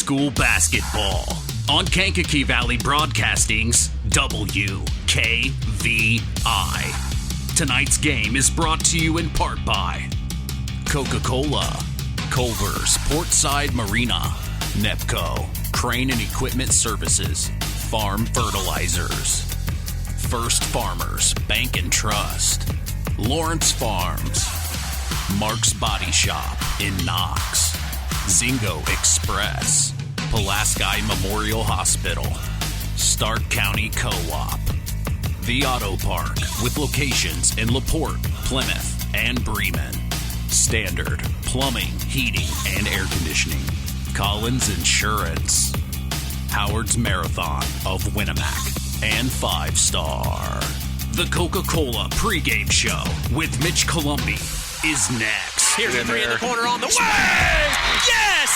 school basketball on Kankakee Valley Broadcasting's WKVI. Tonight's game is brought to you in part by Coca-Cola, Culver's Portside Marina, Nepco, Crane and Equipment Services, Farm Fertilizers, First Farmers Bank and Trust, Lawrence Farms, Mark's Body Shop in Knox, Zingo Express, Pulaski Memorial Hospital, Stark County Co-op, The Auto Park with locations in LaPorte, Plymouth, and Bremen, Standard Plumbing, Heating, and Air Conditioning, Collins Insurance, Howard's Marathon of Winnemac, and 5 Star. The Coca-Cola pregame show with Mitch Columbi is next. Here's a three in the corner on the way! Yes!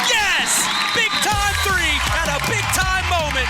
Yes! Big time three at a big time moment.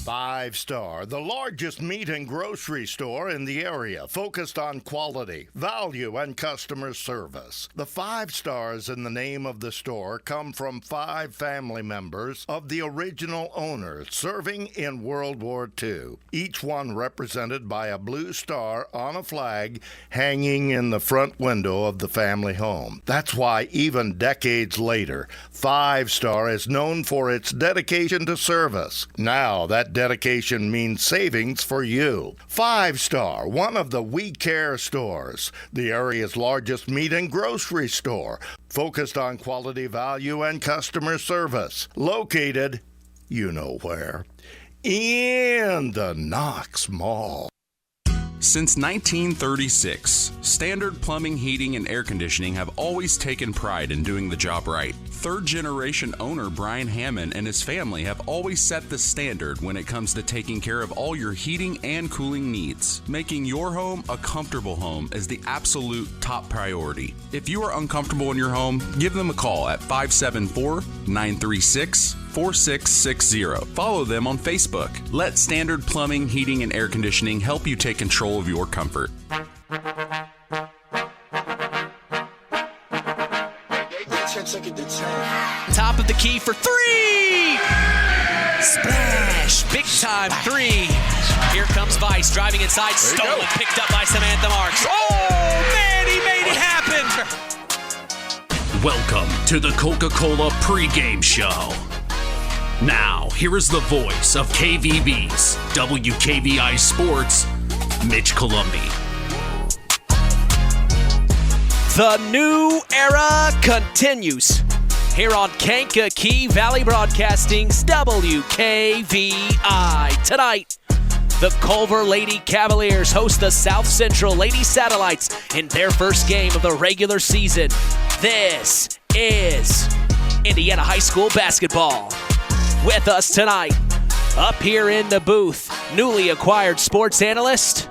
5 Star, the largest meat and grocery store in the area, focused on quality, value, and customer service. The 5 stars in the name of the store come from 5 family members of the original owners serving in World War II, each one represented by a blue star on a flag hanging in the front window of the family home. That's why even decades later, 5 Star is known for its dedication to service. Now that dedication means savings for you. 5 Star, one of the We Care stores, the area's largest meat and grocery store, focused on quality, value, and customer service. Located, you know where, in the Knox Mall. Since 1936, Standard Plumbing, Heating, and Air Conditioning have always taken pride in doing the job right. Third-generation owner Brian Hammond and his family have always set the standard when it comes to taking care of all your heating and cooling needs. Making your home a comfortable home is the absolute top priority. If you are uncomfortable in your home, give them a call at 574-936-4660. Follow them on Facebook. Let Standard Plumbing, Heating, and Air Conditioning help you take control of your comfort. Top of the key for three! Splash! Big time three. Here comes Vice driving inside, stolen, picked up by Samantha Marks. Oh, man, he made it happen! Welcome to the Coca-Cola pregame show. Now, here is the voice of KVB's WKVI Sports, Mitch Columbi. The new era continues here on Kankakee Valley Broadcasting's WKVI. Tonight, the Culver Lady Cavaliers host the South Central Lady Satellites in their first game of the regular season. This is Indiana High School basketball. With us tonight, up here in the booth, newly acquired sports analyst,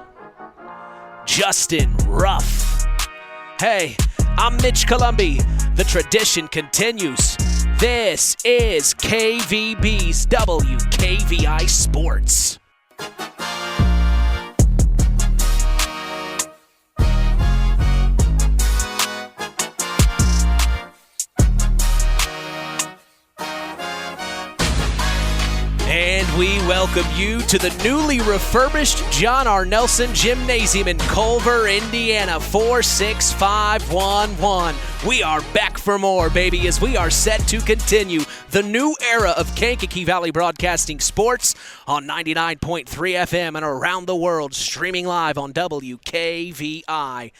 Justin Ruff. Hey, I'm Mitch Columbi. The tradition continues. This is KVB's WKVI Sports. And we welcome you to the newly refurbished John R. Nelson Gymnasium in Culver, Indiana, 46511. We are back for more, baby, as we are set to continue the new era of Kankakee Valley Broadcasting Sports on 99.3 FM and around the world, streaming live on WKVI.com.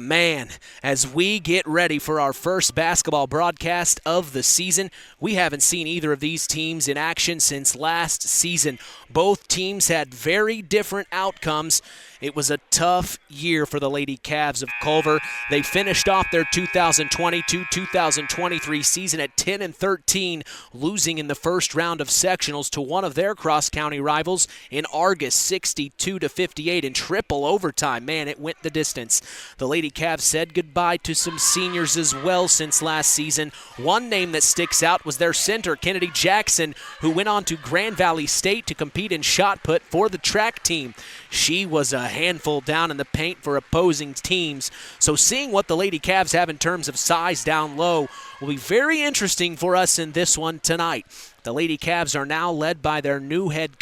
Man, as we get ready for our first basketball broadcast of the season, we haven't seen either of these teams in action since last season. Both teams had very different outcomes. It was a tough year for the Lady Cavs of Culver. They finished off their 2022-2023 season at 10-13, losing in the first round of sectionals to one of their cross-county rivals in Argus, 62-58 in triple overtime. Man, it went the distance. kids. The Lady Cavs said goodbye to some seniors as well since last season. One name that sticks out was their center, Kennedy Jackson, who went on to Grand Valley State to compete in shot put for the track team. She was a handful down in the paint for opposing teams. So seeing what the Lady Cavs have in terms of size down low will be very interesting for us in this one tonight. The Lady Cavs are now led by their new co-head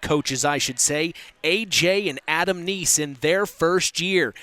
coaches, I should say, AJ and Adam Neese in their first year.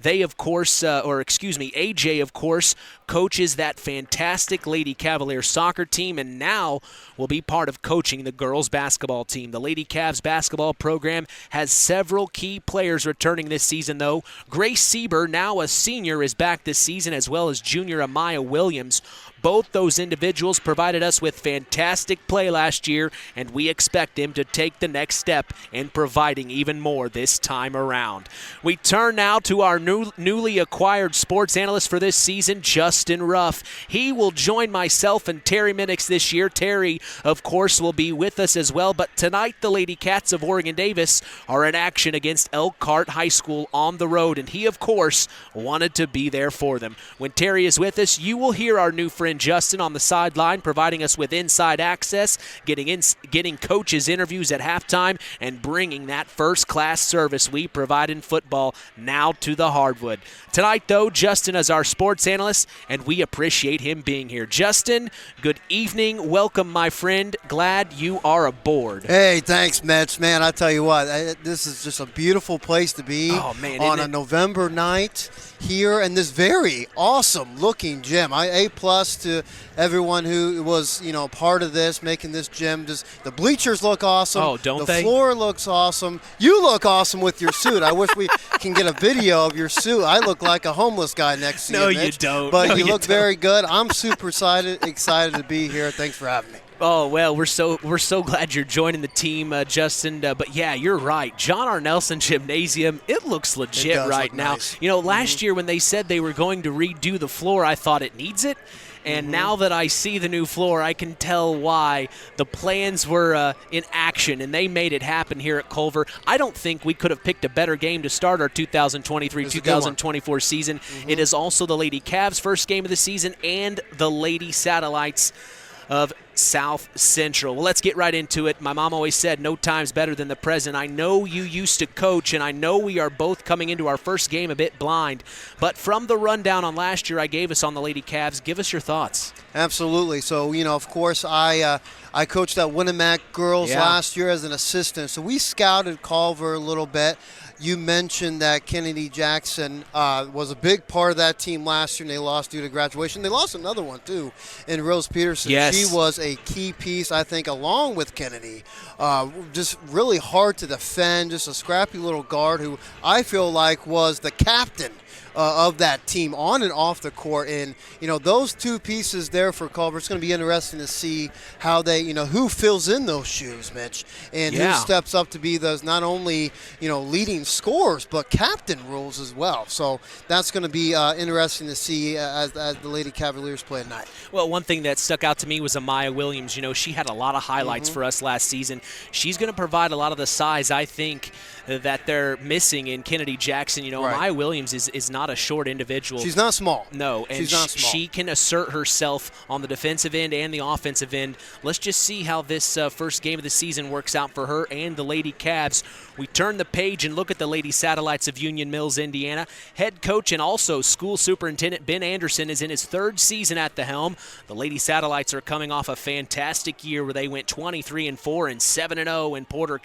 They, of course, AJ, of course, coaches that fantastic Lady Cavaliers soccer team and now will be part of coaching the girls basketball team. The Lady Cavs basketball program has several key players returning this season, though. Grace Sieber, now a senior, is back this season, as well as junior Amaya Williams. Both those individuals provided us with fantastic play last year, and we expect them to take the next step in providing even more this time around. We turn now to our newly acquired sports analyst for this season, Justin Ruff. He will join myself and Terry Minix this year. Terry, of course, will be with us as well, but tonight the Lady Cats of Oregon Davis are in action against Elkhart High School on the road, and he, of course, wanted to be there for them. When Terry is with us, you will hear our new friend Justin on the sideline providing us with inside access, getting coaches' interviews at halftime, and bringing that first-class service we provide in football now to the hardwood. Tonight, though, Justin is our sports analyst, and we appreciate him being here. Justin, good evening. Welcome, my friend. Glad you are aboard. Hey, thanks, Mitch. Man, I tell you what, this is just a beautiful place to be on a November night here in this very awesome-looking gym. A+ to everyone who was, part of this, making this gym. Just the bleachers look awesome. Oh, don't they? The floor looks awesome. You look awesome with your suit. I wish we can get a video of your suit. I look like a homeless guy next to you, Mitch. No, you don't. But you look very good. I'm super excited to be here. Thanks for having me. Oh, well, we're so glad you're joining the team, Justin. But, yeah, you're right. John R. Nelson Gymnasium, it looks legit right now. Nice. Last year when they said they were going to redo the floor, I thought it needs it. And now that I see the new floor, I can tell why the plans were in action, and they made it happen here at Culver. I don't think we could have picked a better game to start our 2023-2024 season. It is also the Lady Cavs' first game of the season and the Lady Satellites of South Central. Well, let's get right into it. My mom always said, no time's better than the present. I know you used to coach, and I know we are both coming into our first game a bit blind. But from the rundown on last year I gave us on the Lady Cavs, give us your thoughts. Absolutely. So, of course, I coached at Winnemac girls last year as an assistant. So we scouted Culver a little bit. You mentioned that Kennedy Jackson was a big part of that team last year, and they lost due to graduation. They lost another one, too, in Rose Peterson. Yes. She was a key piece, I think, along with Kennedy. Just really hard to defend, just a scrappy little guard who I feel like was the captain of that team on and off the court. And, those two pieces there for Culver, it's going to be interesting to see how they, who fills in those shoes, Mitch, and who steps up to be those not only, leading scorers, but captain roles as well. So that's going to be interesting to see as the Lady Cavaliers play tonight. Well, one thing that stuck out to me was Amaya Williams. She had a lot of highlights for us last season. She's going to provide a lot of the size, I think, that they're missing in Kennedy Jackson. Amaya Williams is not a short individual. She's not small. No, and she's not small. She can assert herself on the defensive end and the offensive end. Let's just see how this first game of the season works out for her and the Lady Cavs. We turn the page and look at the Lady Satellites of Union Mills, Indiana. Head coach and also school superintendent Ben Anderson is in his third season at the helm. The Lady Satellites are coming off a fantastic year where they went 23-4 and 7-0 in Porter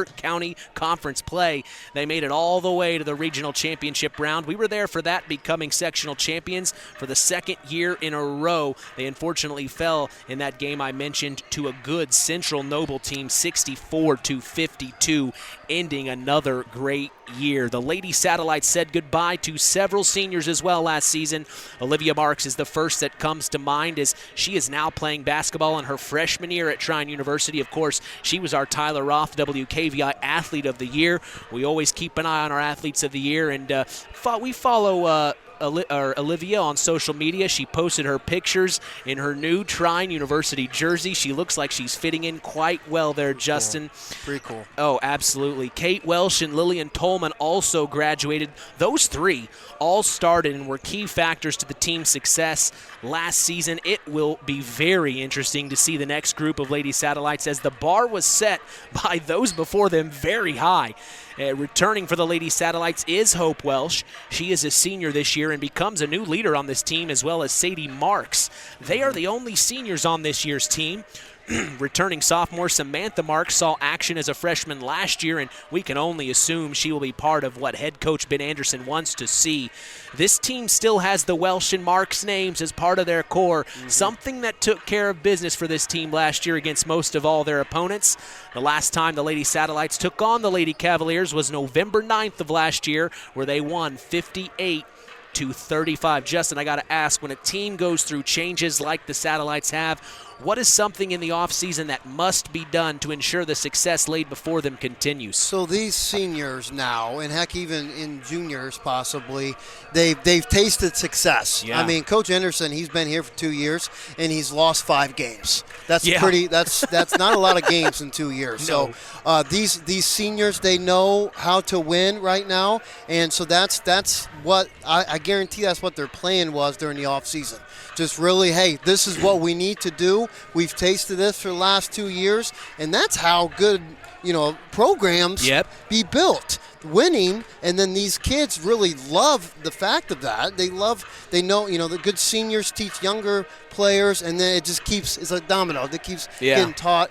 County Conference play. They made it all the way to the regional championship round. We were there for that, becoming sectional champions for the second year in a row. They unfortunately fell in that game I mentioned to a good Central Noble team, 64-52, ending another great year. The Lady Satellites said goodbye to several seniors as well last season. Olivia Marks is the first that comes to mind, as she is now playing basketball in her freshman year at Trine University. Of course, she was our Tyler Roth WKVI Athlete of the Year. We always keep an eye on our Athletes of the Year, and we follow Olivia on social media. She posted her pictures in her new Trine University jersey. She looks like she's fitting in quite well there, Justin. Cool. Pretty cool. Oh, absolutely. Kate Welsh and Lillian Tolman also graduated. Those three all started and were key factors to the team's success last season. It will be very interesting to see the next group of Lady Satellites, as the bar was set by those before them very high. Returning for the Lady Satellites is Hope Welsh. She is a senior this year and becomes a new leader on this team, as well as Sadie Marks. They are the only seniors on this year's team. Returning sophomore Samantha Marks saw action as a freshman last year, and we can only assume she will be part of what head coach Ben Anderson wants to see. This team still has the Welsh and Marks names as part of their core, something that took care of business for this team last year against most of all their opponents. The last time the Lady Satellites took on the Lady Cavaliers was November 9th of last year, where they won 58-35. Justin, I got to ask, when a team goes through changes like the Satellites have, what is something in the offseason that must be done to ensure the success laid before them continues? So these seniors now, and heck, even in juniors possibly, they've tasted success. Yeah. I mean, Coach Anderson, he's been here for 2 years, and he's lost 5 games. That's that's not a lot of games in 2 years. No. So these seniors, they know how to win right now, and so that's what I guarantee that's what their plan was during the offseason. Just really, hey, this is what we need to do. We've tasted this for the last 2 years, and that's how good, programs be built. Winning, and then these kids really love the fact of that. They know, the good seniors teach younger players, and then it just keeps, it's a domino that keeps getting taught.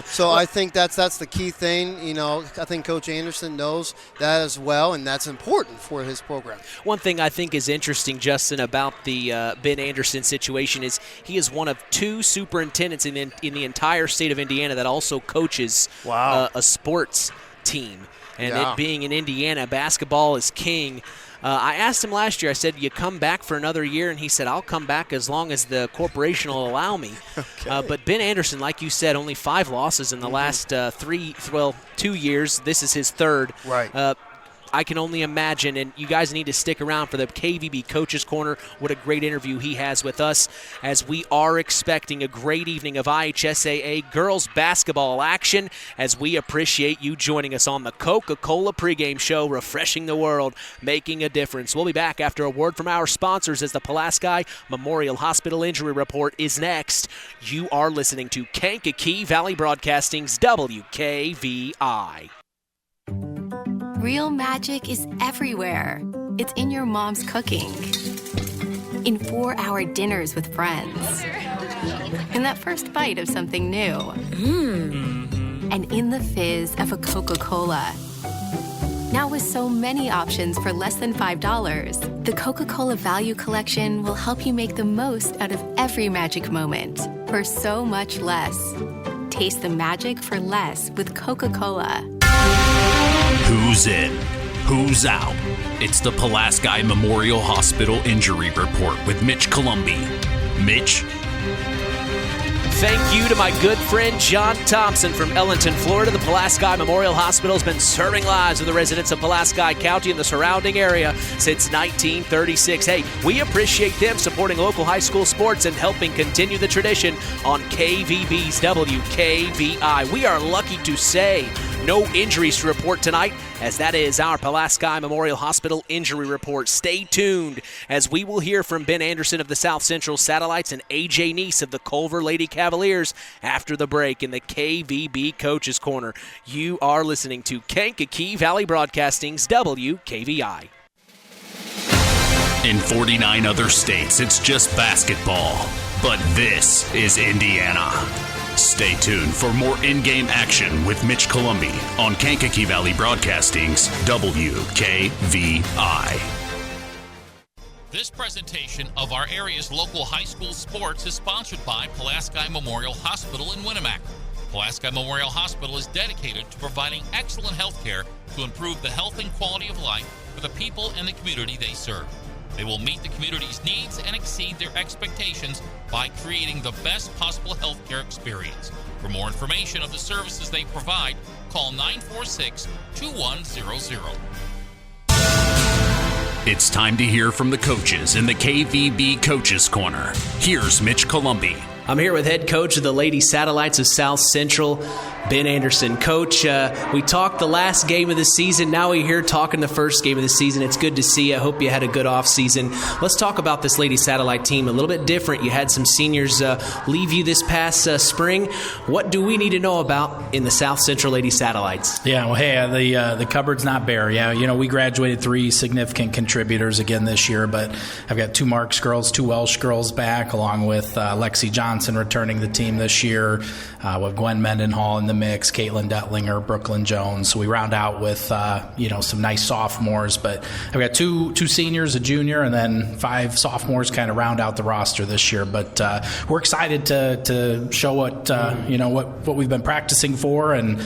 So I think that's the key thing. I think Coach Anderson knows that as well, and that's important for his program. One thing I think is interesting, Justin, about the Ben Anderson situation is he is one of 2 superintendents in the entire state of Indiana that also coaches a sports team. And it being in Indiana, basketball is king. I asked him last year, I said, you come back for another year? And he said, I'll come back as long as the corporation will allow me. Okay. But Ben Anderson, like you said, only 5 losses in the last 2 years. This is his third. Right. I can only imagine, and you guys need to stick around for the KVB Coaches Corner. What a great interview he has with us, as we are expecting a great evening of IHSAA girls basketball action, as we appreciate you joining us on the Coca-Cola pregame show, refreshing the world, making a difference. We'll be back after a word from our sponsors as the Pulaski Memorial Hospital Injury Report is next. You are listening to Kankakee Valley Broadcasting's WKVI. Real magic is everywhere. It's in your mom's cooking, in 4-hour dinners with friends, in that first bite of something new, and in the fizz of a Coca-Cola. Now with so many options for less than $5, the Coca-Cola Value Collection will help you make the most out of every magic moment for so much less. Taste the magic for less with Coca-Cola. Who's in? Who's out? It's the Pulaski Memorial Hospital Injury Report with Mitch Columbi. Mitch? Thank you to my good friend John Thompson from Ellenton, Florida. The Pulaski Memorial Hospital has been serving lives of the residents of Pulaski County and the surrounding area since 1936. Hey, we appreciate them supporting local high school sports and helping continue the tradition on KVB's WKVI. We are lucky to say no injuries to report tonight, as that is our Pulaski Memorial Hospital Injury Report. Stay tuned, as we will hear from Ben Anderson of the South Central Satellites and AJ Neese of the Culver Lady Cavaliers after the break in the KVB Coaches Corner. You are listening to Kankakee Valley Broadcasting's WKVI. In 49 other states, it's just basketball. But this is Indiana. Stay tuned for more in-game action with Mitch Columbi on Kankakee Valley Broadcasting's WKVI. This presentation of our area's local high school sports is sponsored by Pulaski Memorial Hospital in Winamac. Pulaski Memorial Hospital is dedicated to providing excellent health care to improve the health and quality of life for the people and the community they serve. They will meet the community's needs and exceed their expectations by creating the best possible healthcare experience. For more information of the services they provide, call 946-2100. It's time to hear from the coaches in the KVB Coaches Corner. Here's Mitch Columbi. I'm here with head coach of the Lady Satellites of South Central, Ben Anderson. Coach, we talked the last game of the season. Now we're here talking the first game of the season. It's good to see you. I hope you had a good off season. Let's talk about this Lady Satellite team. A little bit different. You had some seniors leave you this past spring. What do we need to know about in the South Central Lady Satellites? Yeah, well, hey, the cupboard's not bare. Yeah, we graduated 3 significant contributors again this year, but I've got 2 Marks girls, 2 Welsh girls back, along with Lexi Johnson returning the team this year, with Gwen Mendenhall in the mix, Caitlin Detlinger, Brooklyn Jones. So we round out with some nice sophomores, but I've got two seniors, a junior, and then 5 sophomores kind of round out the roster this year. But we're excited to show what we've been practicing for, and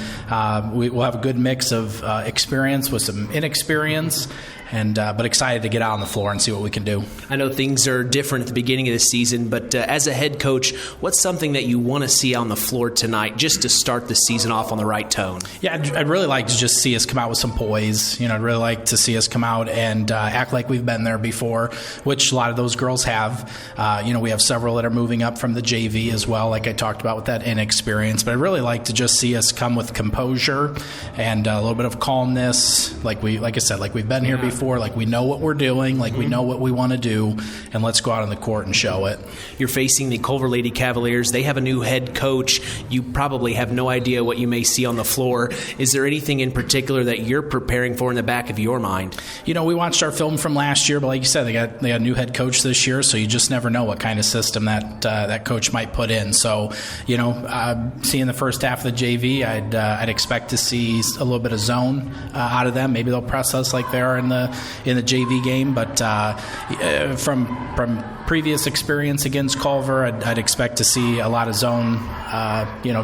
we'll have a good mix of experience with some inexperience. But excited to get out on the floor and see what we can do. I know things are different at the beginning of the season, but as a head coach, what's something that you want to see on the floor tonight just to start the season off on the right tone? Yeah, I'd really like to just see us come out with some poise. I'd really like to see us come out and act like we've been there before, which a lot of those girls have. We have several that are moving up from the JV as well, like I talked about with that inexperience. But I'd really like to just see us come with composure and a little bit of calmness, like I said, like we've been here before. Like we know what we're doing, like we know what we want to do, and let's go out on the court and show it. You're facing the Culver Lady Cavaliers. They have a new head coach. You probably have no idea what you may see on the floor. Is there anything in particular that you're preparing for in the back of your mind? We watched our film from last year, but like you said, they got a new head coach this year, so you just never know what kind of system that coach might put in. So, seeing the first half of the JV, I'd expect to see a little bit of zone out of them. Maybe they'll press us like they are in the JV game, but from previous experience against Culver, I'd expect to see a lot of zone,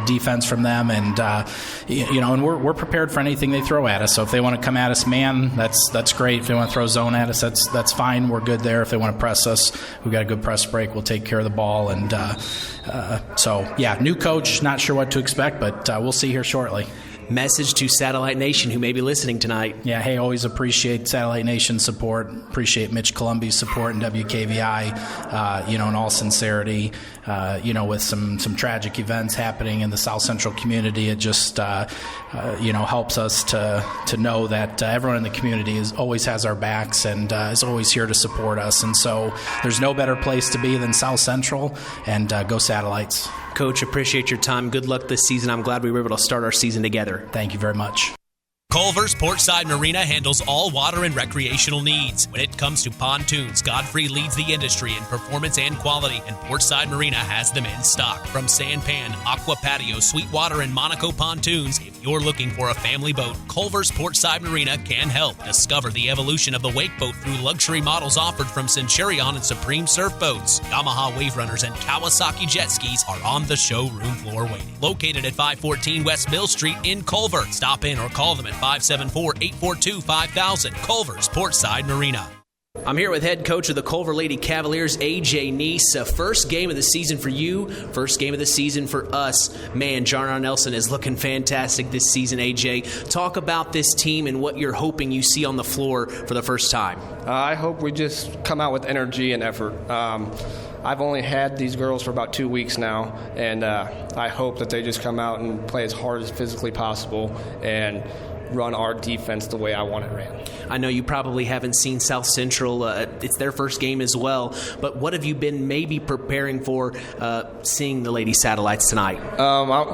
defense from them, and and we're prepared for anything they throw at us. So if they want to come at us, man, that's great. If they want to throw zone at us, that's fine. We're good there. If they want to press us, we've got a good press break. We'll take care of the ball, and new coach, not sure what to expect, but we'll see here shortly. Message to Satellite Nation who may be listening tonight. Yeah, hey, always appreciate Satellite Nation support. Appreciate Mitch Columbi's support and WKVI, in all sincerity. With some tragic events happening in the South Central community, it just, helps us to know that everyone in the community always has our backs and is always here to support us. And so there's no better place to be than South Central, and go Satellites. Coach, appreciate your time. Good luck this season. I'm glad we were able to start our season together. Thank you very much. Culver's Portside Marina handles all water and recreational needs. When it comes to pontoons, Godfrey leads the industry in performance and quality, and Portside Marina has them in stock. From Sanpan, Aqua Patio, Sweetwater, and Monaco pontoons, if you're looking for a family boat, Culver's Portside Marina can help. Discover the evolution of the wake boat through luxury models offered from Centurion and Supreme Surf Boats. Yamaha Wave Runners and Kawasaki jet skis are on the showroom floor waiting. Located at 514 West Mill Street in Culver. Stop in or call them at 574-842-5000. Culver's Portside Marina. I'm here with head coach of the Culver Lady Cavaliers, A.J. Neese. First game of the season for you, first game of the season for us. Man, Jarnar Nelson is looking fantastic this season, A.J. Talk about this team and what you're hoping you see on the floor for the first time. I hope we just come out with energy and effort. I've only had these girls for about 2 weeks now, and I hope that they just come out and play as hard as physically possible and run our defense the way I want it ran. I know you probably haven't seen South Central. It's their first game as well. But what have you been maybe preparing for seeing the Lady Satellites tonight?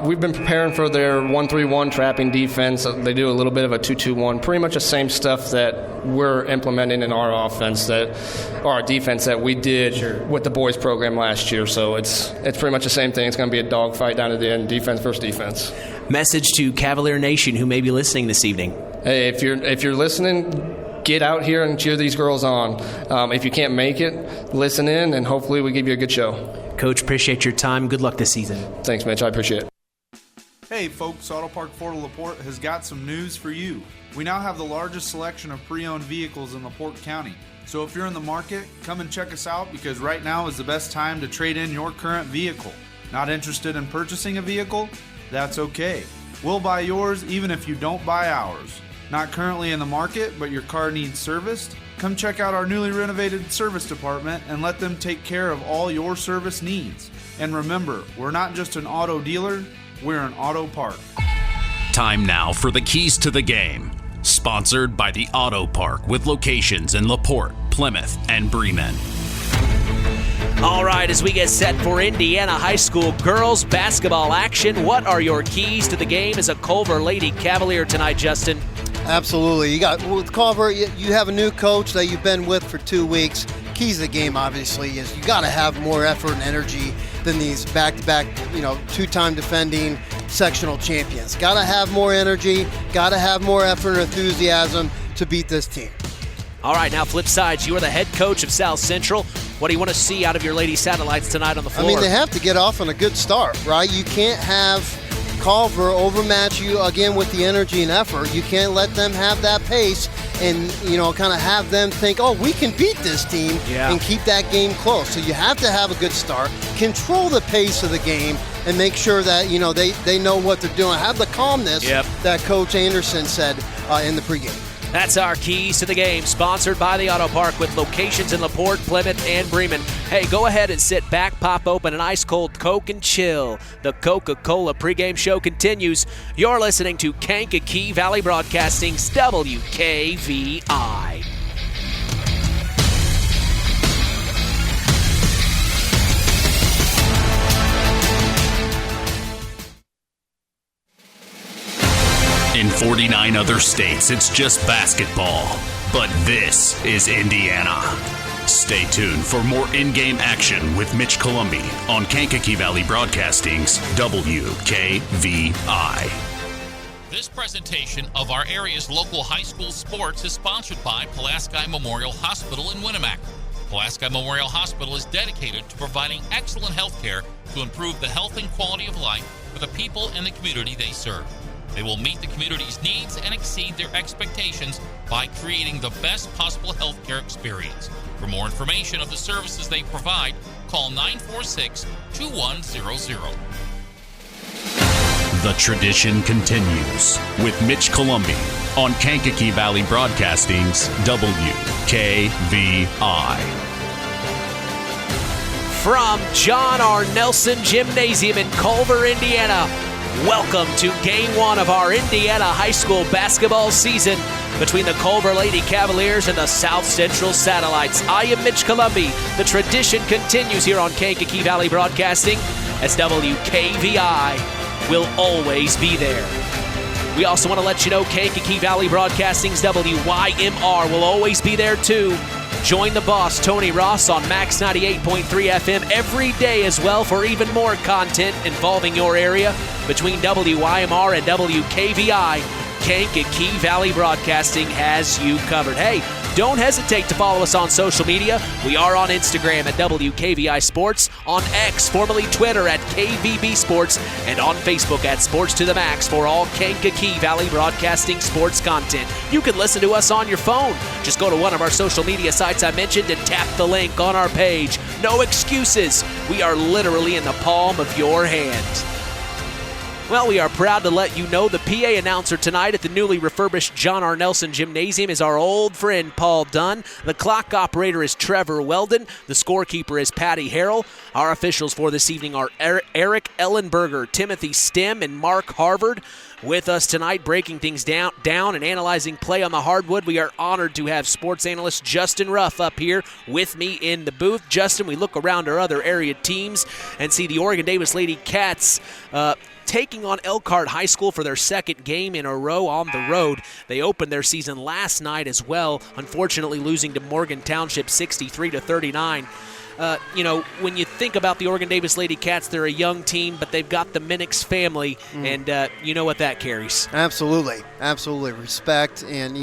We've been preparing for their 1-3-1 trapping defense. They do a little bit of a 2-2-1, pretty much the same stuff that we're implementing in our offense, our defense that we did with the boys program last year. So it's pretty much the same thing. It's going to be a dogfight down to the end, defense versus defense. Message to Cavalier Nation who may be listening this evening. Hey, if you're listening, get out here and cheer these girls on. If you can't make it, listen in, and hopefully we give you a good show. Coach, appreciate your time. Good luck this season. Thanks, Mitch. I appreciate it. Hey, folks, Auto Park Fort LaPorte has got some news for you. We now have the largest selection of pre-owned vehicles in LaPorte County. So if you're in the market, come and check us out, because right now is the best time to trade in your current vehicle. Not interested in purchasing a vehicle? That's okay. We'll buy yours even if you don't buy ours. Not currently in the market, but your car needs serviced? come check out our newly renovated service department and let them take care of all your service needs. And remember, we're not just an auto dealer, we're an auto park. Time now for the keys to the game. Sponsored by the Auto Park with locations in LaPorte, Plymouth, and Bremen. All right, as we get set for Indiana High School girls basketball action, what are your keys to the game as a Culver Lady Cavalier tonight, Justin? Absolutely. You got with Culver, you have a new coach that you've been with for 2 weeks. Keys to the game, obviously, is you got to have more effort and energy than these back-to-back, two-time defending sectional champions. Got to have more energy, got to have more effort and enthusiasm to beat this team. All right, now flip sides. You are the head coach of South Central. What do you want to see out of your Lady Satellites tonight on the floor? I mean, they have to get off on a good start, right? You can't have Culver overmatch you again with the energy and effort. You can't let them have that pace and, kind of have them think, oh, we can beat this team and keep that game close. So you have to have a good start, control the pace of the game, and make sure that, they know what they're doing. Have the calmness that Coach Anderson said in the pregame. That's our keys to the game, sponsored by the Auto Park with locations in LaPorte, Plymouth, and Bremen. Hey, go ahead and sit back, pop open an ice-cold Coke and chill. The Coca-Cola pregame show continues. You're listening to Kankakee Valley Broadcasting's WKVI. In 49 other states, it's just basketball. But this is Indiana. Stay tuned for more in-game action with Mitch Columbi on Kankakee Valley Broadcasting's WKVI. This presentation of our area's local high school sports is sponsored by Pulaski Memorial Hospital in Winamac. Pulaski Memorial Hospital is dedicated to providing excellent health care to improve the health and quality of life for the people and the community they serve. They will meet the community's needs and exceed their expectations by creating the best possible healthcare experience. For more information of the services they provide, call 946-2100. The tradition continues with Mitch Columbi on Kankakee Valley Broadcasting's WKVI. From John R. Nelson Gymnasium in Culver, Indiana, welcome to Game 1 of our Indiana High School basketball season between the Culver Lady Cavaliers and the South Central Satellites. I am Mitch Columbi. The tradition continues here on Kankakee Valley Broadcasting as WKVI will always be there. We also want to let you know Kankakee Valley Broadcasting's WYMR will always be there too. Join the boss, Tony Ross, on Max 98.3 FM every day as well for even more content involving your area. Between WYMR and WKVI, Kankakee Valley Broadcasting has you covered. Hey, don't hesitate to follow us on social media. We are on Instagram at WKVI Sports, on X, formerly Twitter at KVB Sports, and on Facebook at Sports to the Max for all Kankakee Valley Broadcasting sports content. You can listen to us on your phone. Just go to one of our social media sites I mentioned and tap the link on our page. No excuses. We are literally in the palm of your hand. Well, we are proud to let you know the PA announcer tonight at the newly refurbished John R. Nelson Gymnasium is our old friend Paul Dunn. The clock operator is Trevor Weldon. The scorekeeper is Patty Harrell. Our officials for this evening are Eric Ellenberger, Timothy Stem, and Mark Harvard. With us tonight, breaking things down and analyzing play on the hardwood, we are honored to have sports analyst Justin Ruff up here with me in the booth. Justin, we look around our other area teams and see the Oregon-Davis Lady Cats taking on Elkhart High School for their second game in a row on the road. They opened their season last night as well, unfortunately losing to Morgan Township 63-39. When you think about the Oregon-Davis Lady Cats, they're a young team, but they've got the Minix family, and you know what that carries. Absolutely. Respect, and,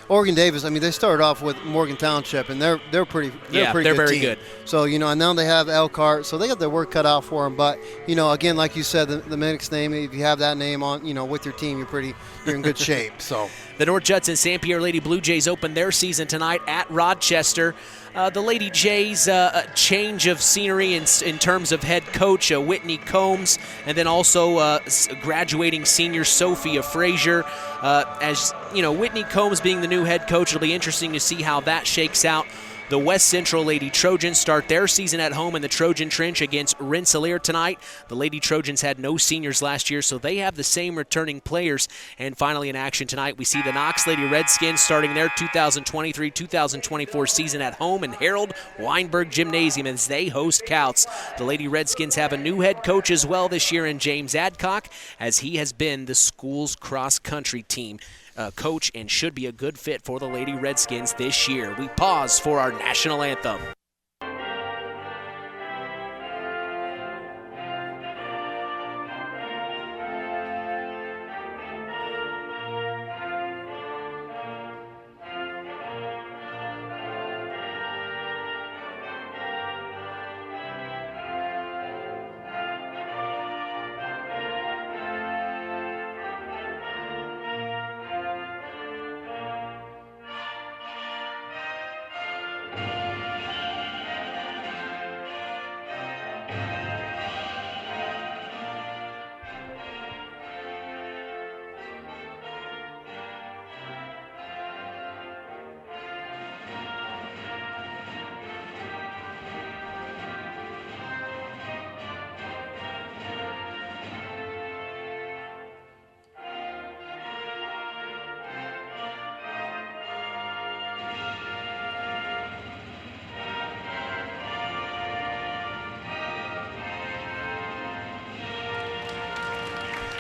Oregon-Davis, they started off with Morgan Township, and they're pretty good very team. good. So, and now they have Elkhart, so they got their work cut out for them. But, again, like you said, the Minix name, if you have that name on, with your team, you're in good shape. So the North Judson St. Pierre Lady Blue Jays open their season tonight at Rochester. The Lady Jays change of scenery in terms of head coach Whitney Combs, and then also graduating senior Sophia Frazier. As you know, Whitney Combs being the new head coach, it'll be interesting to see how that shakes out. The West Central Lady Trojans start their season at home in the Trojan Trench against Rensselaer tonight. The Lady Trojans had no seniors last year, so they have the same returning players. And finally in action tonight, we see the Knox Lady Redskins starting their 2023-2024 season at home in Harold Weinberg Gymnasium as they host Couts. The Lady Redskins have a new head coach as well this year in James Adcock, as he has been the school's cross-country team coach and should be a good fit for the Lady Redskins this year. We pause for our national anthem.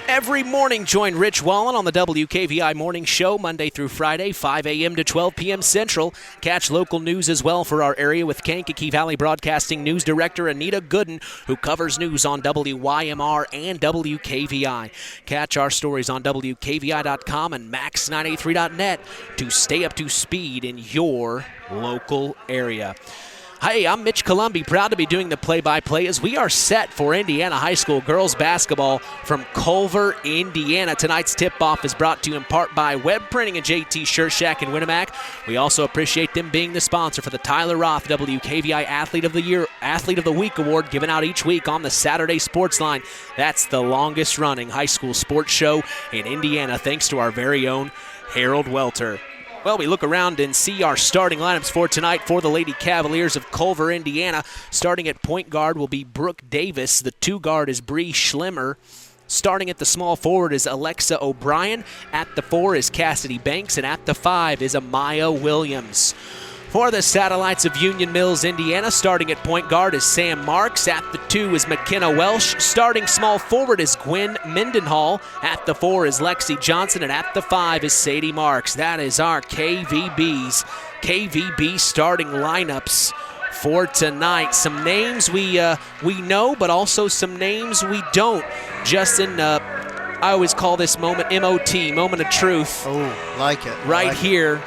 Every morning, join Rich Wallen on the WKVI Morning Show, Monday through Friday, 5 a.m. to 12 p.m. Central. Catch local news as well for our area with Kankakee Valley Broadcasting News Director Anita Gooden, who covers news on WYMR and WKVI. Catch our stories on WKVI.com and Max983.net to stay up to speed in your local area. Hey, I'm Mitch Columbi, proud to be doing the play-by-play as we are set for Indiana High School girls basketball from Culver, Indiana. Tonight's tip-off is brought to you in part by Web Printing and JT Shirt Shack in Winamac. We also appreciate them being the sponsor for the Tyler Roth WKVI Athlete of the Week Award given out each week on the Saturday Sports Line. That's the longest-running high school sports show in Indiana, thanks to our very own Harold Welter. Well, we look around and see our starting lineups for tonight for the Lady Cavaliers of Culver, Indiana. Starting at point guard will be Brooke Davis. The two guard is Bree Schlimmer. Starting at the small forward is Alexa O'Brien. At the 4 is Cassidy Banks. And at the 5 is Amaya Williams. For the Satellites of Union Mills, Indiana, starting at point guard is Sam Marks. At the 2 is McKenna Welsh. Starting small forward is Gwen Mendenhall. At the 4 is Lexi Johnson. And at the 5 is Sadie Marks. That is our KVB starting lineups for tonight. Some names we know, but also some names we don't. Justin, I always call this moment MOT, moment of truth. Oh, like it. Right like here.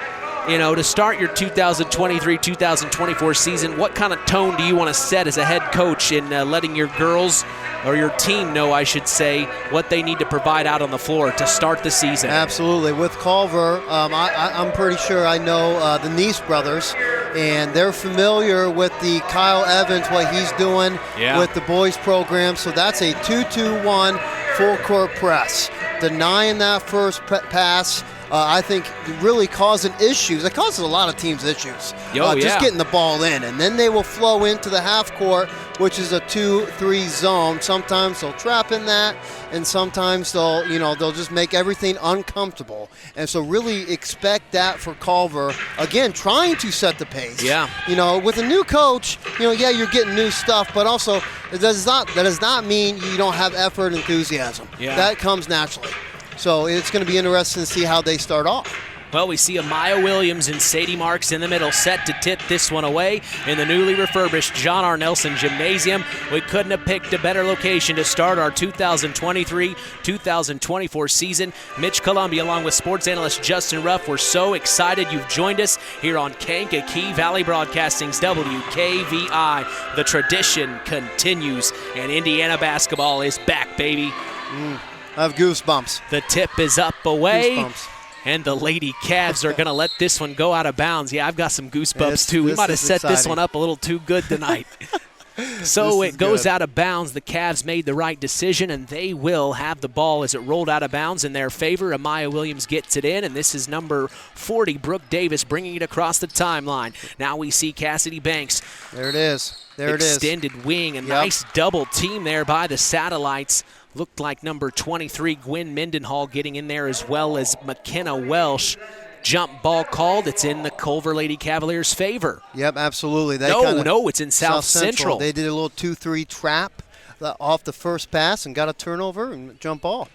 You know, to start your 2023-2024 season, what kind of tone do you want to set as a head coach in letting your girls, or your team know, I should say, what they need to provide out on the floor to start the season? Absolutely. With Culver, I'm pretty sure I know the Neese brothers, and they're familiar with the Kyle Evans, what he's doing with the boys program. So that's a 2-2-1 full court press. Denying that first pass, I think really causing issues. It causes a lot of teams issues. Just getting the ball in. And then they will flow into the half court, which is a 2-3 zone. Sometimes they'll trap in that, and sometimes they'll just make everything uncomfortable. And so really expect that for Culver. Again, trying to set the pace. Yeah. With a new coach, you're getting new stuff, but also that does not mean you don't have effort and enthusiasm. Yeah. That comes naturally. So it's going to be interesting to see how they start off. Well, we see Amaya Williams and Sadie Marks in the middle, set to tip this one away in the newly refurbished John R. Nelson Gymnasium. We couldn't have picked a better location to start our 2023-2024 season. Mitch Columbi, along with sports analyst Justin Ruff, we're so excited you've joined us here on Kankakee Valley Broadcasting's WKVI. The tradition continues, and Indiana basketball is back, baby. I have goosebumps. The tip is up away. Goosebumps. And the Lady Cavs are going to let this one go out of bounds. Yeah, I've got some goosebumps, too. We might have set this one up a little too good tonight. So it goes out of bounds. The Cavs made the right decision, and they will have the ball as it rolled out of bounds in their favor. Amaya Williams gets it in, and this is number 40, Brooke Davis, bringing it across the timeline. Now we see Cassidy Banks. There it is. There it is. Extended wing, a nice double team there by the Satellites. Looked like number 23, Gwen Mendenhall, getting in there, as well as McKenna Welsh. Jump ball called. It's in the Culver Lady Cavaliers' favor. Yep, absolutely. No, it's in South Central. They did a little 2-3 trap off the first pass and got a turnover and jump ball.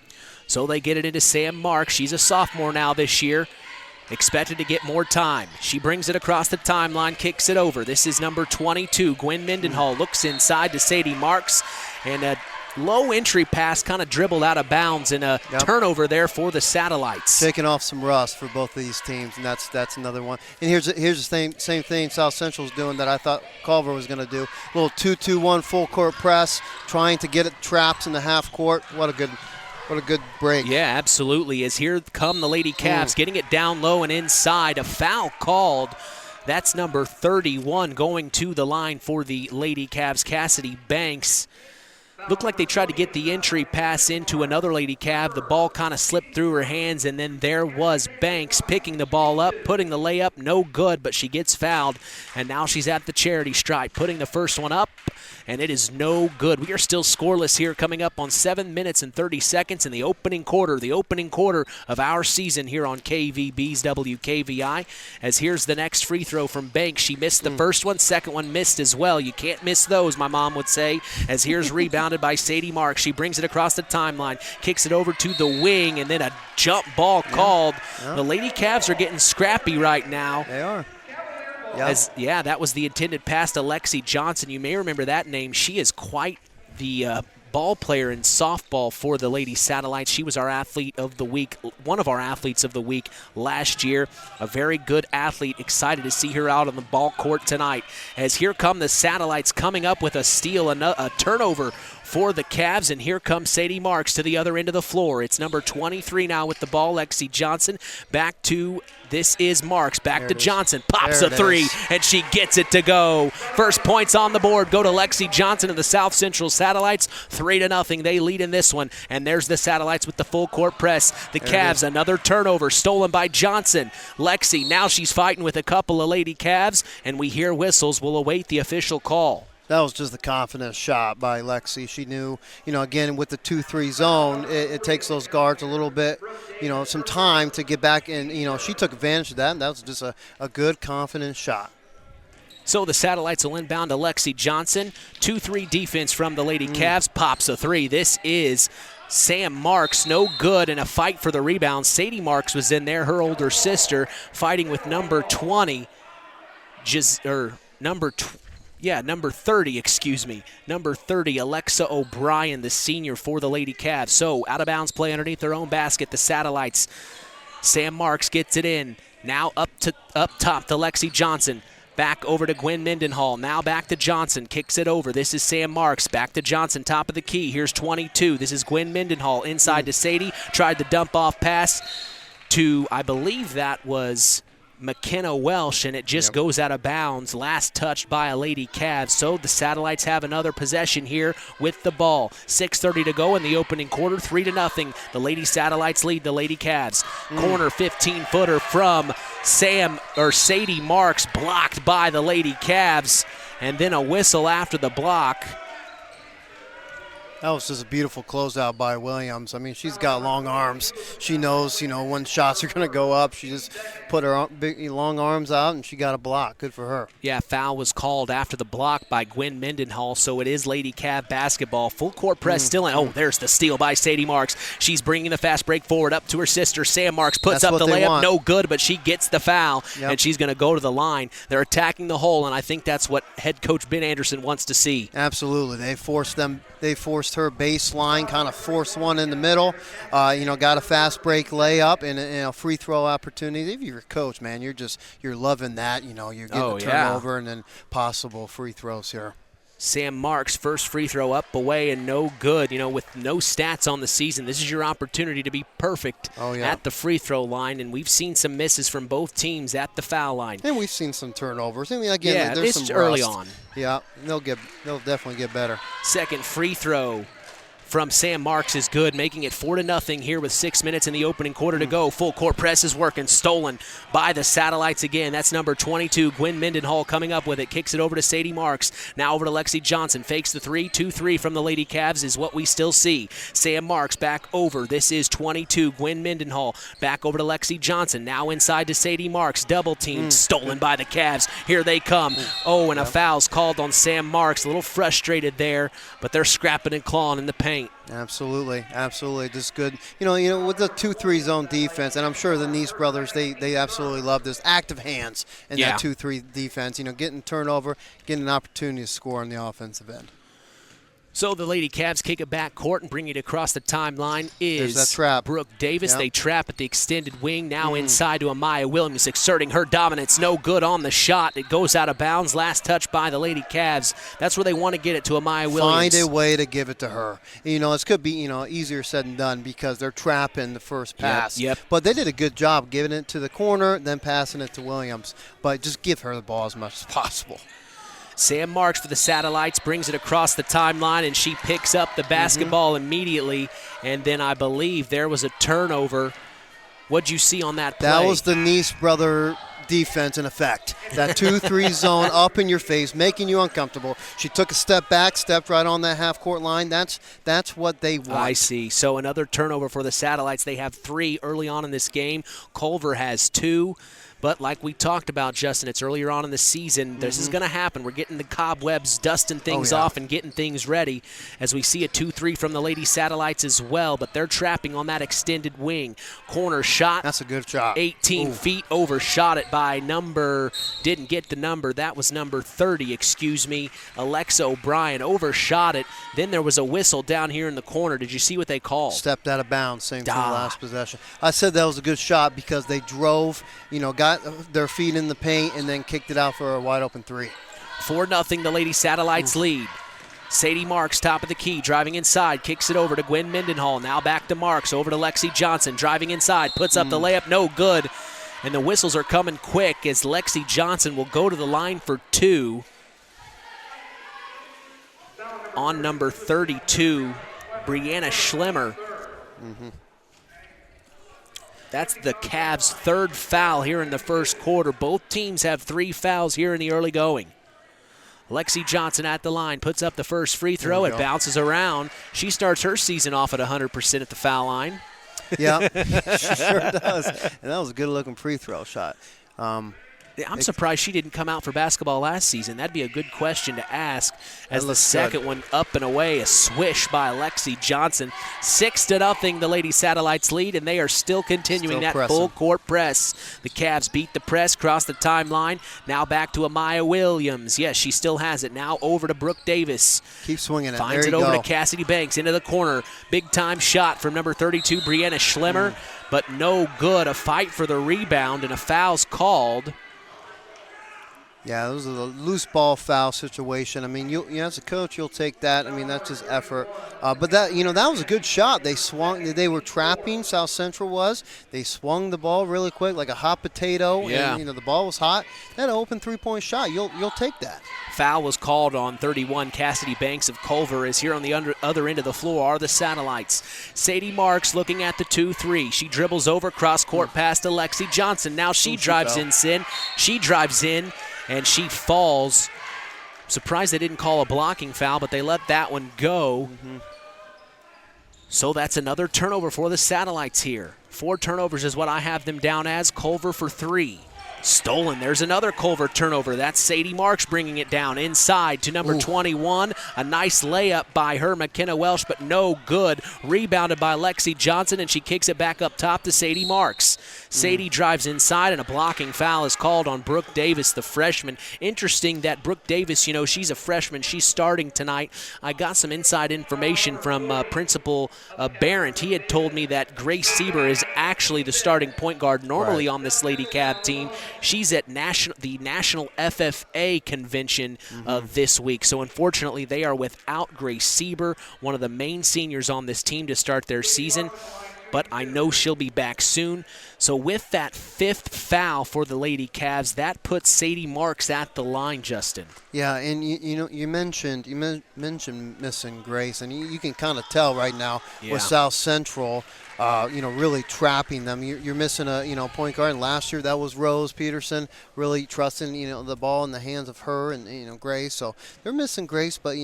So they get it into Sam Marks. She's a sophomore now this year. Expected to get more time. She brings it across the timeline, kicks it over. This is number 22, Gwen Mendenhall. Looks inside to Sadie Marks, and a low entry pass kind of dribbled out of bounds, and a turnover there for the Satellites. Taking off some rust for both of these teams, and that's another one. And here's the same thing South Central's doing that I thought Culver was going to do. A little 2-2-1 full court press, trying to get it trapped in the half court. What a good break. Yeah, absolutely. As here come the Lady Cavs, getting it down low and inside. A foul called. That's number 31 going to the line for the Lady Cavs, Cassidy Banks. Looked like they tried to get the entry pass into another Lady Cav. The ball kind of slipped through her hands, and then there was Banks picking the ball up, putting the layup, no good, but she gets fouled. And now she's at the charity stripe, putting the first one up, and it is no good. We are still scoreless here, coming up on 7 minutes and 30 seconds in the opening quarter of our season here on KVB's WKVI. As here's the next free throw from Banks. She missed the first one, second one missed as well. You can't miss those, my mom would say. As here's rebound by Sadie Marks. She brings it across the timeline, kicks it over to the wing, and then a jump ball called. The Lady Cavs are getting scrappy right now. They are. That was the intended pass to Lexi Johnson. You may remember that name. She is quite the ball player in softball for the Lady Satellites. She was our athlete of the week, one of our athletes of the week last year. A very good athlete. Excited to see her out on the ball court tonight. As here come the Satellites coming up with a steal, a turnover for the Cavs, and here comes Sadie Marks to the other end of the floor. It's number 23 now with the ball, Lexi Johnson. Back to, this is Marks, back to Johnson, pops a three, and she gets it to go. First points on the board go to Lexi Johnson of the South Central Satellites. 3-0, they lead in this one, and there's the Satellites with the full court press. The Cavs, another turnover, stolen by Johnson. Lexi, now she's fighting with a couple of Lady Cavs, and we hear whistles. We'll await the official call. That was just the confident shot by Lexi. She knew, again, with the 2-3 zone, it takes those guards a little bit, some time to get back. And, she took advantage of that, and that was just a good, confident shot. So the Satellites will inbound to Lexi Johnson. 2-3 defense from the Lady Cavs. Pops a three. This is Sam Marks, no good, in a fight for the rebound. Sadie Marks was in there, her older sister, fighting with number 20, number 30, Number 30, Alexa O'Brien, the senior for the Lady Cavs. So out of bounds play underneath their own basket, the Satellites. Sam Marks gets it in. Now up top to Lexi Johnson. Back over to Gwen Mendenhall. Now back to Johnson. Kicks it over. This is Sam Marks. Back to Johnson, top of the key. Here's 22. This is Gwen Mendenhall. Inside to Sadie. Tried the dump off pass to, I believe that was McKenna Welsh, and it just goes out of bounds. Last touched by a Lady Cavs. So the Satellites have another possession here with the ball. 6:30 to go in the opening quarter. 3-0. The Lady Satellites lead the Lady Cavs. Corner 15-footer from Sadie Marks, blocked by the Lady Cavs, and then a whistle after the block. That was just a beautiful closeout by Williams. I mean, she's got long arms. She knows, when shots are going to go up. She just put her big, long arms out, and she got a block. Good for her. Yeah, foul was called after the block by Gwen Mendenhall, so it is Lady Cav basketball. Full court press still in. Oh, there's the steal by Sadie Marks. She's bringing the fast break forward up to her sister. Sam Marks puts up the layup. No good, but she gets the foul, and she's going to go to the line. They're attacking the hole, and I think that's what head coach Ben Anderson wants to see. Absolutely. They forced her baseline, kind of forced one in the middle, got a fast break layup and a free throw opportunity. If you're a coach, man, you're loving that. You're getting a turnover and then possible free throws here. Sam Marks, first free throw up, away, and no good. With no stats on the season, this is your opportunity to be perfect at the free throw line, and we've seen some misses from both teams at the foul line. And we've seen some turnovers. I mean, again, there's it's some early rust. on. Yeah, they'll definitely get better. Second free throw from Sam Marks is good, making it 4-0 here with 6 minutes in the opening quarter to go. Full court press is working, stolen by the Satellites again. That's number 22, Gwen Mendenhall, coming up with it. Kicks it over to Sadie Marks. Now over to Lexi Johnson. Fakes the 3, 2-3 from the Lady Cavs is what we still see. Sam Marks back over. This is 22, Gwen Mendenhall. Back over to Lexi Johnson. Now inside to Sadie Marks. Double team, stolen by the Cavs. Here they come. And a foul's called on Sam Marks. A little frustrated there, but they're scrapping and clawing in the paint. Absolutely. Just good. With the 2-3 zone defense, and I'm sure the Nice brothers, they absolutely love this. Active hands in that 2-3 defense. Getting turnover, getting an opportunity to score on the offensive end. So the Lady Cavs kick it back court and bring it across the timeline is that trap. Brooke Davis. Yep. They trap at the extended wing. Now inside to Amaya Williams, exerting her dominance. No good on the shot. It goes out of bounds. Last touch by the Lady Cavs. That's where they want to get it to Amaya Williams. Find a way to give it to her. It could be easier said than done because they're trapping the first pass. Yep. But they did a good job giving it to the corner, then passing it to Williams. But just give her the ball as much as possible. Sam Marks for the Satellites brings it across the timeline, and she picks up the basketball immediately. And then I believe there was a turnover. What'd you see on that play? That was the Nice brother defense in effect. That 2-3 zone up in your face, making you uncomfortable. She took a step back, stepped right on that half-court line. That's what they want. I see. So another turnover for the Satellites. They have 3 early on in this game. Culver has 2. But like we talked about, Justin, it's earlier on in the season. This is going to happen. We're getting the cobwebs, dusting things off and getting things ready as we see a 2-3 from the Lady Satellites as well. But they're trapping on that extended wing. Corner shot. That's a good shot. 18 feet, overshot it by didn't get the number. That was number 30, Alexa O'Brien. Overshot it. Then there was a whistle down here in the corner. Did you see what they called? Stepped out of bounds, same thing last possession. I said that was a good shot because they drove, got their feet in the paint and then kicked it out for a wide open 3. 4-0, the Lady Satellites lead. Sadie Marks, top of the key, driving inside, kicks it over to Gwen Mendenhall. Now back to Marks, over to Lexi Johnson, driving inside, puts up the layup, no good. And the whistles are coming quick as Lexi Johnson will go to the line for 2. On number 32, Brianna Schlemmer. That's the Cavs' 3rd foul here in the first quarter. Both teams have 3 fouls here in the early going. Lexi Johnson at the line, puts up the first free throw. It bounces around. She starts her season off at 100% at the foul line. Yeah, she sure does. And that was a good-looking free throw shot. I'm surprised she didn't come out for basketball last season. That'd be a good question to ask as the second one up and away. A swish by Lexi Johnson. 6-0, the Lady Satellites lead, and they are still continuing that full court press. The Cavs beat the press, cross the timeline. Now back to Amaya Williams. Yes, she still has it. Now over to Brooke Davis. Keep swinging it. Finds it over to Cassidy Banks into the corner. Big-time shot from number 32, Brianna Schlemmer, but no good. A fight for the rebound, and a foul's called. Yeah, it was a loose ball foul situation. I mean, you as a coach, you'll take that. I mean, that's just effort. But that was a good shot. They swung. They were trapping. South Central was. They swung the ball really quick, like a hot potato. Yeah. And the ball was hot. That open 3-point shot. You'll take that. Foul was called on 31. Cassidy Banks of Culver is here on the other end of the floor are the Satellites. Sadie Marks looking at the 2-3. She dribbles over cross court past Alexi Johnson. Now she drives in. She drives in. And she falls. Surprised they didn't call a blocking foul, but they let that one go. So that's another turnover for the Satellites here. 4 turnovers is what I have them down as. Culver for 3. Stolen. There's another Culver turnover. That's Sadie Marks bringing it down inside to number 21. A nice layup by her, McKenna Welsh, but no good. Rebounded by Lexi Johnson, and she kicks it back up top to Sadie Marks. Sadie drives inside, and a blocking foul is called on Brooke Davis, the freshman. Interesting that Brooke Davis, she's a freshman. She's starting tonight. I got some inside information from Principal Barrett. He had told me that Grace Sieber is actually the starting point guard normally on this Lady Cav team. She's at the National FFA convention this week. So unfortunately, they are without Grace Sieber, one of the main seniors on this team to start their season. But I know she'll be back soon. So with that 5th foul for the Lady Cavs, that puts Sadie Marks at the line, Justin. Yeah, and you mentioned missing Grace, and you can kind of tell right now with South Central, really trapping them. You're missing a point guard. And last year that was Rose Peterson, really trusting the ball in the hands of her and Grace. So they're missing Grace, but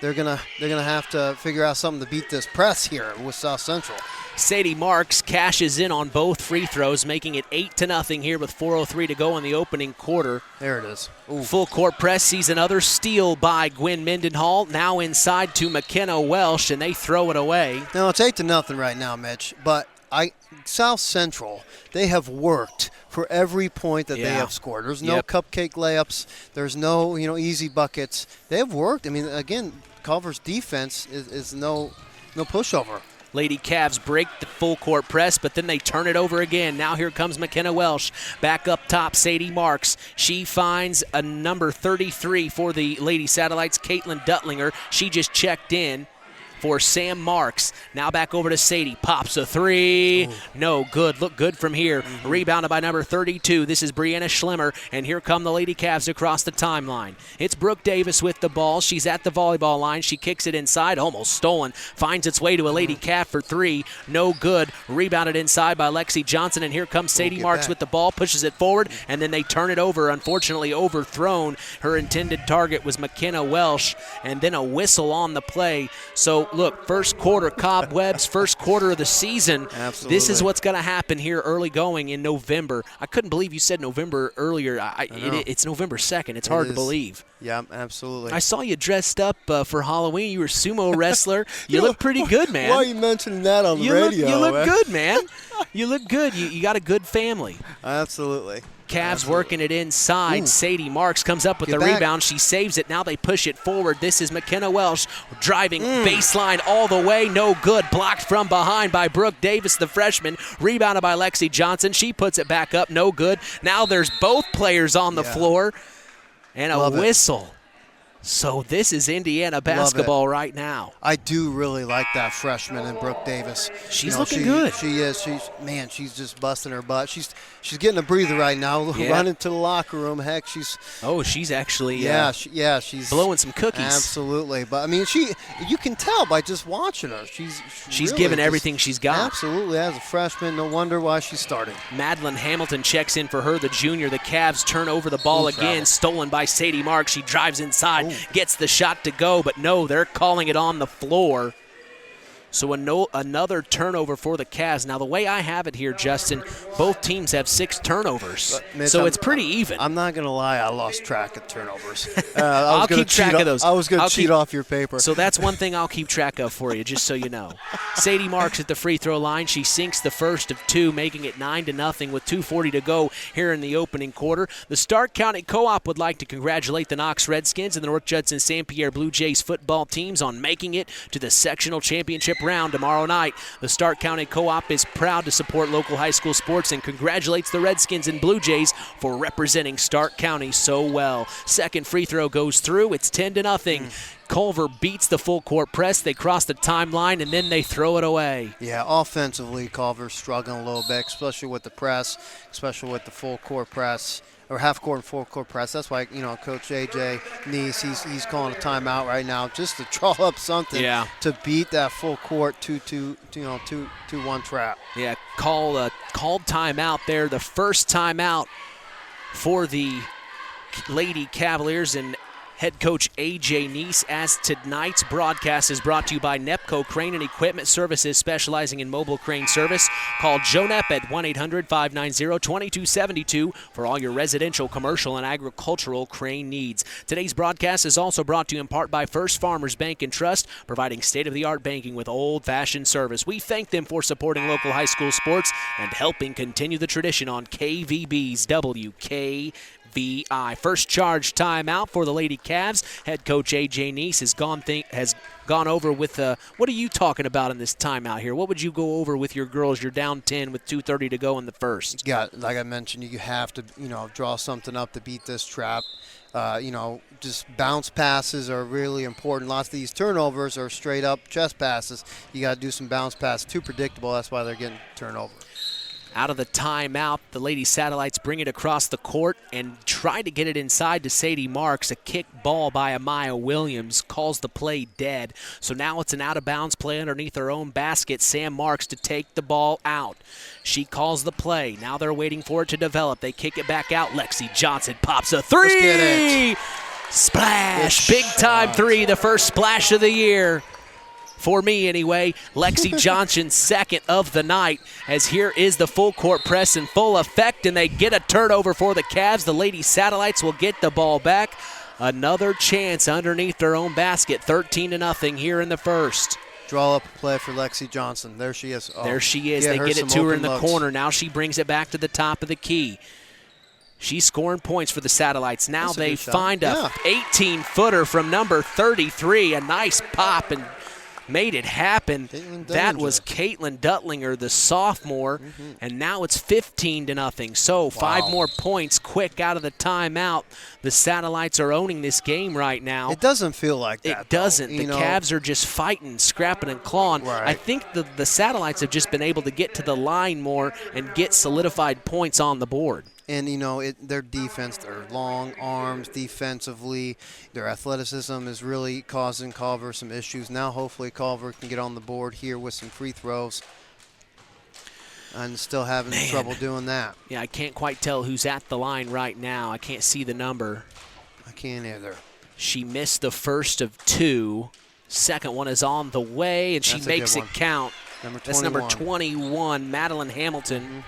they're gonna have to figure out something to beat this press here with South Central. Sadie Marks cashes in on both free throws, making it 8-0 here with 4:03 to go in the opening quarter. There it is. Ooh. Full court press sees another steal by Gwen Mendenhall. Now inside to McKenna Welsh, and they throw it away. No, it's 8-0 right now, Mitch. But South Central, they have worked for every point that they have scored. There's no cupcake layups. There's no easy buckets. They have worked. I mean, again, Culver's defense is no pushover. Lady Cavs break the full court press, but then they turn it over again. Now here comes McKenna Welsh. Back up top, Sadie Marks. She finds a number 33 for the Lady Satellites, Caitlin Duttlinger. She just checked in for Sam Marks. Now back over to Sadie. Pops a three. Ooh. No good. Look good from here. Rebounded by number 32. This is Brianna Schlemmer. And here come the Lady Cavs across the timeline. It's Brooke Davis with the ball. She's at the volleyball line. She kicks it inside. Almost stolen. Finds its way to a Lady Cav for three. No good. Rebounded inside by Lexi Johnson. And here comes Sadie Marks with the ball. Pushes it forward. And then they turn it over. Unfortunately overthrown. Her intended target was McKenna Welsh. And then a whistle on the play. So look, first quarter cobwebs, first quarter of the season. Absolutely. This is what's going to happen here early going in November. I couldn't believe you said November earlier. It's November 2nd. It's hard to believe. Yeah, absolutely. I saw you dressed up for Halloween. You were a sumo wrestler. You look pretty good, man. Why are you mentioning that on the radio? You look good, man. You look good. You got a good family. Absolutely. Cavs working it inside. Ooh. Sadie Marks comes up with the rebound. She saves it. Now they push it forward. This is McKenna Welsh driving baseline all the way. No good. Blocked from behind by Brooke Davis, the freshman. Rebounded by Lexi Johnson. She puts it back up. No good. Now there's both players on the floor. And a whistle. So this is Indiana basketball right now. I do really like that freshman in Brooke Davis. She's looking good. She is. She's just busting her butt. She's getting a breather right now. Running to the locker room. Heck, she's actually she's blowing some cookies. Absolutely. But I mean, you can tell by just watching her. She's really giving everything she's got. Absolutely. As a freshman, no wonder why she's starting. Madeline Hamilton checks in for her, the junior. The Cavs turn over the ball again, stolen by Sadie Marks. She drives inside. Gets the shot to go, but no, they're calling it on the floor. So another turnover for the Cavs. Now, the way I have it here, Justin, both teams have 6 turnovers. Mitch, so it's pretty even. I'm not going to lie. I lost track of turnovers. I'll keep track of those. I was going to cheat off your paper. So that's one thing I'll keep track of for you, just so you know. Sadie Marks at the free throw line. She sinks the first of 2, making it 9-0 with 2:40 to go here in the opening quarter. The Stark County Co-op would like to congratulate the Knox Redskins and the North Judson St. Pierre Blue Jays football teams on making it to the sectional championship round tomorrow night. The Stark County Co-op is proud to support local high school sports and congratulates the Redskins and Blue Jays for representing Stark County so well. Second free throw goes through. It's 10-0. Culver beats the full court press. They cross the timeline, and then they throw it away. Yeah, offensively, Culver's struggling a little bit, especially with the press, especially with the full court press. Or half court and full court press. That's why Coach AJ Neese, he's calling a timeout right now just to draw up something to beat that full court 2-1 trap. Yeah, called timeout there. The first timeout for the Lady Cavaliers, and head coach A.J. Neese. As tonight's broadcast is brought to you by Nepco Crane and Equipment Services, specializing in mobile crane service. Call Joe Nepp at 1-800-590-2272 for all your residential, commercial, and agricultural crane needs. Today's broadcast is also brought to you in part by First Farmers Bank and Trust, providing state-of-the-art banking with old-fashioned service. We thank them for supporting local high school sports and helping continue the tradition on KVB's WKVI. First charge timeout for the Lady Cavs. Head coach A.J. Neese has gone over with what are you talking about in this timeout here? What would you go over with your girls? You're down 10 with 2:30 to go in the first. Yeah, like I mentioned, you have to draw something up to beat this trap. Just bounce passes are really important. Lots of these turnovers are straight up chest passes. You got to do some bounce passes. Too predictable. That's why they're getting turnover. Out of the timeout, the Lady Satellites bring it across the court and try to get it inside to Sadie Marks. A kick ball by Amaya Williams calls the play dead. So now it's an out-of-bounds play underneath her own basket. Sam Marks to take the ball out. She calls the play. Now they're waiting for it to develop. They kick it back out. Lexi Johnson pops a three. Let's get it. Splash. Big-time three, the first splash of the year. For me, anyway. Lexi Johnson's second of the night, as here is the full court press in full effect, and they get a turnover for the Cavs. The Lady Satellites will get the ball back. Another chance underneath their own basket, 13-0 here in the first. Draw up a play for Lexi Johnson. There she is. There she is. They get it to her in the corner. Now she brings it back to the top of the key. She's scoring points for the Satellites. Now they find a 18-footer from number 33. A nice pop and made it happen. That was Caitlin Duttlinger, the sophomore, and now it's 15-0. So 5 more points quick out of the timeout. The Satellites are owning this game right now. It doesn't feel like that. It doesn't. The Cavs are just fighting, scrapping, and clawing. Right. I think the Satellites have just been able to get to the line more and get solidified points on the board. And, their defense, their long arms defensively, their athleticism is really causing Culver some issues. Now hopefully Culver can get on the board here with some free throws. And still having trouble doing that. Yeah, I can't quite tell who's at the line right now. I can't see the number. I can't either. She missed the first of 2. Second one is on the way, and she makes it count. That's number 21, Madeline Hamilton.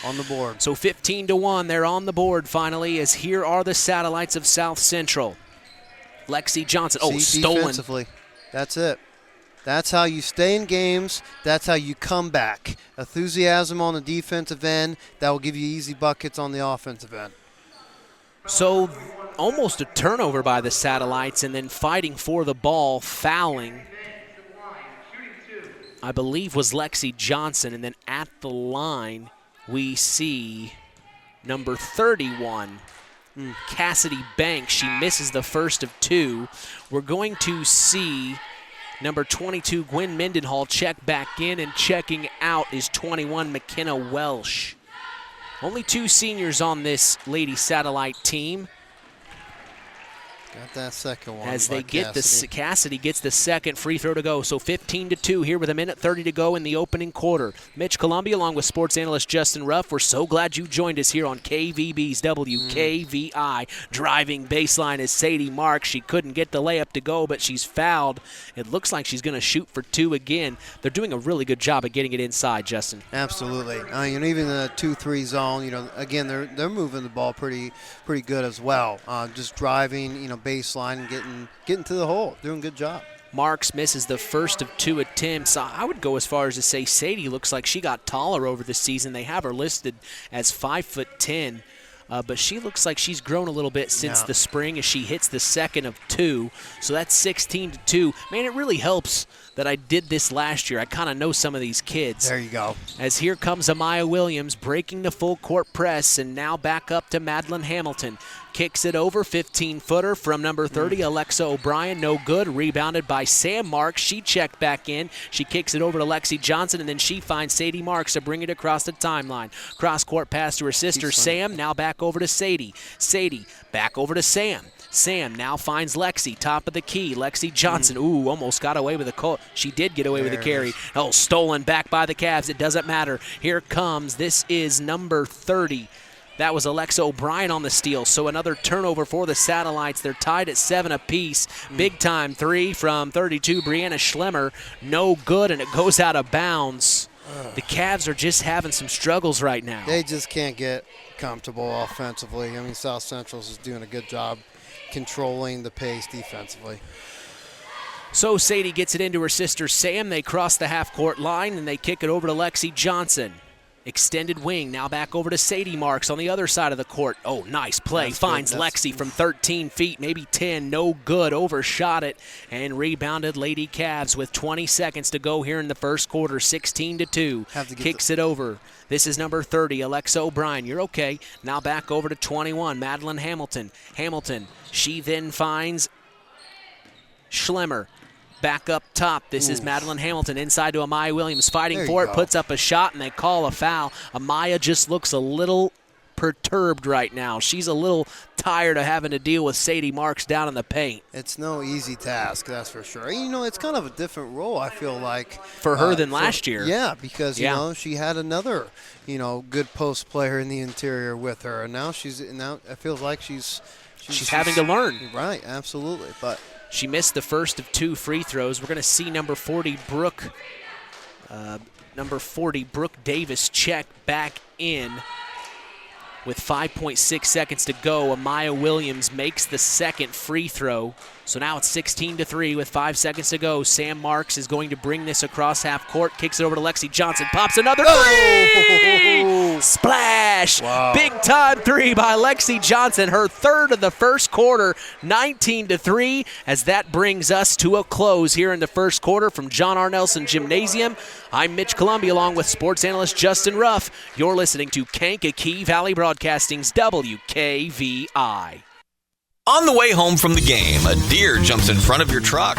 On the board. So 15-1, they're on the board finally, as here are the Satellites of South Central. Lexi Johnson, stolen. Defensively. That's it. That's how you stay in games. That's how you come back. Enthusiasm on the defensive end. That will give you easy buckets on the offensive end. So almost a turnover by the Satellites, and then fighting for the ball, fouling, I believe was Lexi Johnson, and then at the line we see number 31, Cassidy Banks. She misses the first of 2. We're going to see number 22, Gwen Mendenhall, check back in, and checking out is 21, McKenna Welsh. Only 2 seniors on this Lady Satellite team. Got that second one. As they get Cassidy gets the second free throw to go. So 15-2 here with 1:30 to go in the opening quarter. Mitch Columbia along with sports analyst Justin Ruff. We're so glad you joined us here on KVB's WKVI. Driving baseline is Sadie Marks. She couldn't get the layup to go, but she's fouled. It looks like she's going to shoot for 2 again. They're doing a really good job of getting it inside, Justin. Absolutely. Even the 2-3 zone, again, they're moving the ball pretty good as well. Just driving, baseline and getting to the hole. Doing a good job. Marks misses the first of 2 attempts. I would go as far as to say Sadie looks like she got taller over the season. They have her listed as 5'10", but she looks like she's grown a little bit since the spring as she hits the second of 2. So that's 16-2. Man, it really helps that I did this last year. I kind of know some of these kids. There you go. As here comes Amaya Williams breaking the full court press, and now back up to Madeline Hamilton. Kicks it over, 15-footer from number 30, Alexa O'Brien. No good. Rebounded by Sam Marks. She checked back in. She kicks it over to Lexi Johnson, and then she finds Sadie Marks to bring it across the timeline. Cross-court pass to her sister, Sam. Now back over to Sadie. Sadie back over to Sam. Sam now finds Lexi, top of the key. Lexi Johnson, almost got away with a She did get away with a carry. Stolen back by the Cavs. It doesn't matter. Here comes, this is number 30. That was Alexa O'Brien on the steal, so another turnover for the Satellites. They're tied at 7 apiece. Big-time three from 32, Brianna Schlemmer. No good, and it goes out of bounds. The Cavs are just having some struggles right now. They just can't get comfortable offensively. I mean, South Central's is doing a good job controlling the pace defensively. So Sadie gets it into her sister Sam. They cross the half-court line, and they kick it over to Lexi Johnson. Extended wing, now back over to Sadie Marks on the other side of the court. Oh, nice play. Finds Lexi from 13 feet, maybe 10. No good. Overshot it and rebounded Lady Cavs with 20 seconds to go here in the first quarter. 16-2. Kicks it over. This is number 30, Alexa O'Brien. You're okay. Now back over to 21, Madeline Hamilton. She then finds Schlemmer. Back up top. This is Madeline Hamilton inside to Amaya Williams. Fighting for it, puts up a shot, and they call a foul. Amaya just looks a little perturbed right now. She's a little tired of having to deal with Sadie Marks down in the paint. It's no easy task, that's for sure. You know, it's kind of a different role, I feel like. For her than last year. Yeah, because, you know, she had another, good post player in the interior with her, and now it feels like she's having to learn. Right, absolutely, but she missed the first of 2 free throws. We're going to see number 40, Brooke Davis check back in with 5.6 seconds to go. Amaya Williams makes the second free throw. So now it's 16-3 with 5 seconds to go. Sam Marks is going to bring this across half court, kicks it over to Lexi Johnson, pops another three! Splash! Wow. Big time three by Lexi Johnson, her third of the first quarter, 19-3, as that brings us to a close here in the first quarter from John R. Nelson Gymnasium. I'm Mitch Columbia along with sports analyst Justin Ruff. You're listening to Kankakee Valley Broadcasting's WKVI. On the way home from the game, a deer jumps in front of your truck.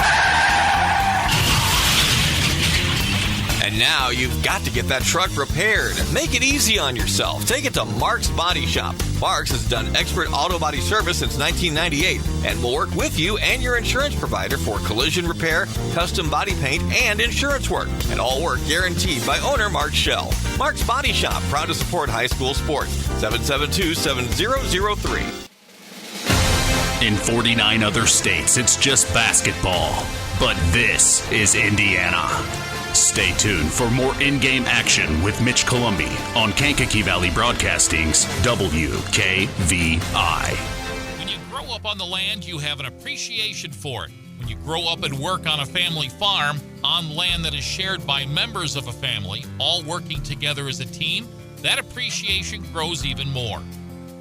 And now you've got to get that truck repaired. Make it easy on yourself. Take it to Mark's Body Shop. Mark's has done expert auto body service since 1998 and will work with you and your insurance provider for collision repair, custom body paint, and insurance work. And all work guaranteed by owner Mark Schell. Mark's Body Shop, proud to support high school sports. 772-7003. In 49 other states, it's just basketball. But this is Indiana. Stay tuned for more in-game action with Mitch Columbia on Kankakee Valley Broadcasting's WKVI. When you grow up on the land, you have an appreciation for it. When you grow up and work on a family farm, on land that is shared by members of a family, all working together as a team, that appreciation grows even more.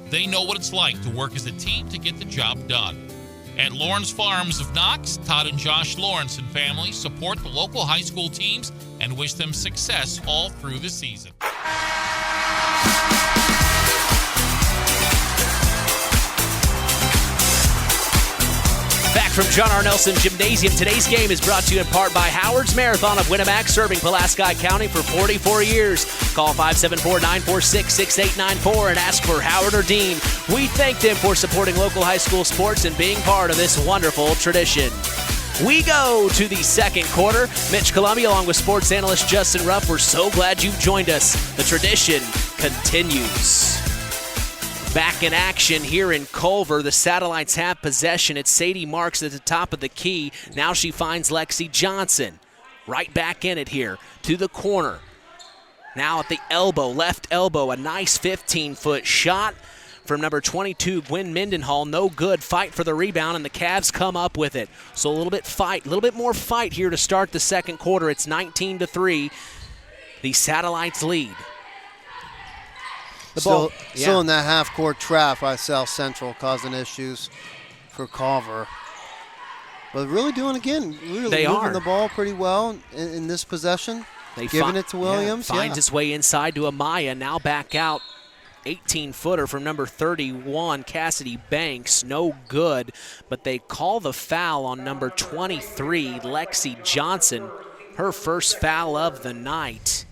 They know what it's like to work as a team to get the job done. At Lawrence Farms of Knox, Todd and Josh Lawrence and family support the local high school teams and wish them success all through the season. Back from John R. Nelson Gymnasium, today's game is brought to you in part by Howard's Marathon of Winamac, serving Pulaski County for 44 years. Call 574-946-6894 and ask for Howard or Dean. We thank them for supporting local high school sports and being part of this wonderful tradition. We go to the second quarter. Mitch Columbia along with sports analyst Justin Ruff. We're so glad you've joined us. The tradition continues. Back in action here in Culver. The Satellites have possession. It's Sadie Marks at the top of the key. Now she finds Lexi Johnson. Right back in it here to the corner. Now at the elbow, left elbow, a nice 15-foot shot from number 22, Gwen Mendenhall. No good. Fight for the rebound, and the Cavs come up with it. So a little bit more fight here to start the second quarter. It's 19-3. The Satellites lead. Still in that half-court trap by South Central, causing issues for Culver. But really doing moving the ball pretty well in this possession. Giving it to Williams. Finds his way inside to Amaya. Now back out. 18-footer from number 31, Cassidy Banks. No good, but they call the foul on number 23, Lexi Johnson. Her first foul of the night.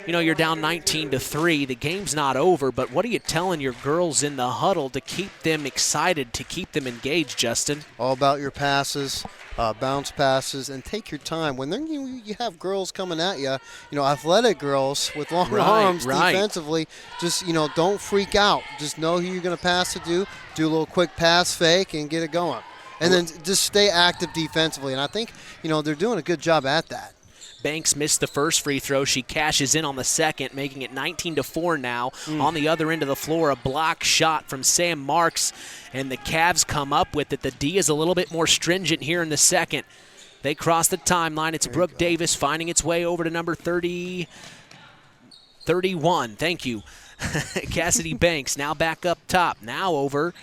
you're down 19-3. The game's not over, but what are you telling your girls in the huddle to keep them excited, to keep them engaged, Justin? All about your passes, bounce passes, and take your time. When then you have girls coming at you, athletic girls with long arms defensively, just, don't freak out. Just know who you're going to pass to do a little quick pass fake and get it going. And then just stay active defensively. And I think, they're doing a good job at that. Banks missed the first free throw. She cashes in on the second, making it 19-4 now. On the other end of the floor, a block shot from Sam Marks, and the Cavs come up with it. The D is a little bit more stringent here in the second. They cross the timeline. It's Brooke Davis finding its way over to number 31. Thank you. Cassidy Banks now back up top. Now over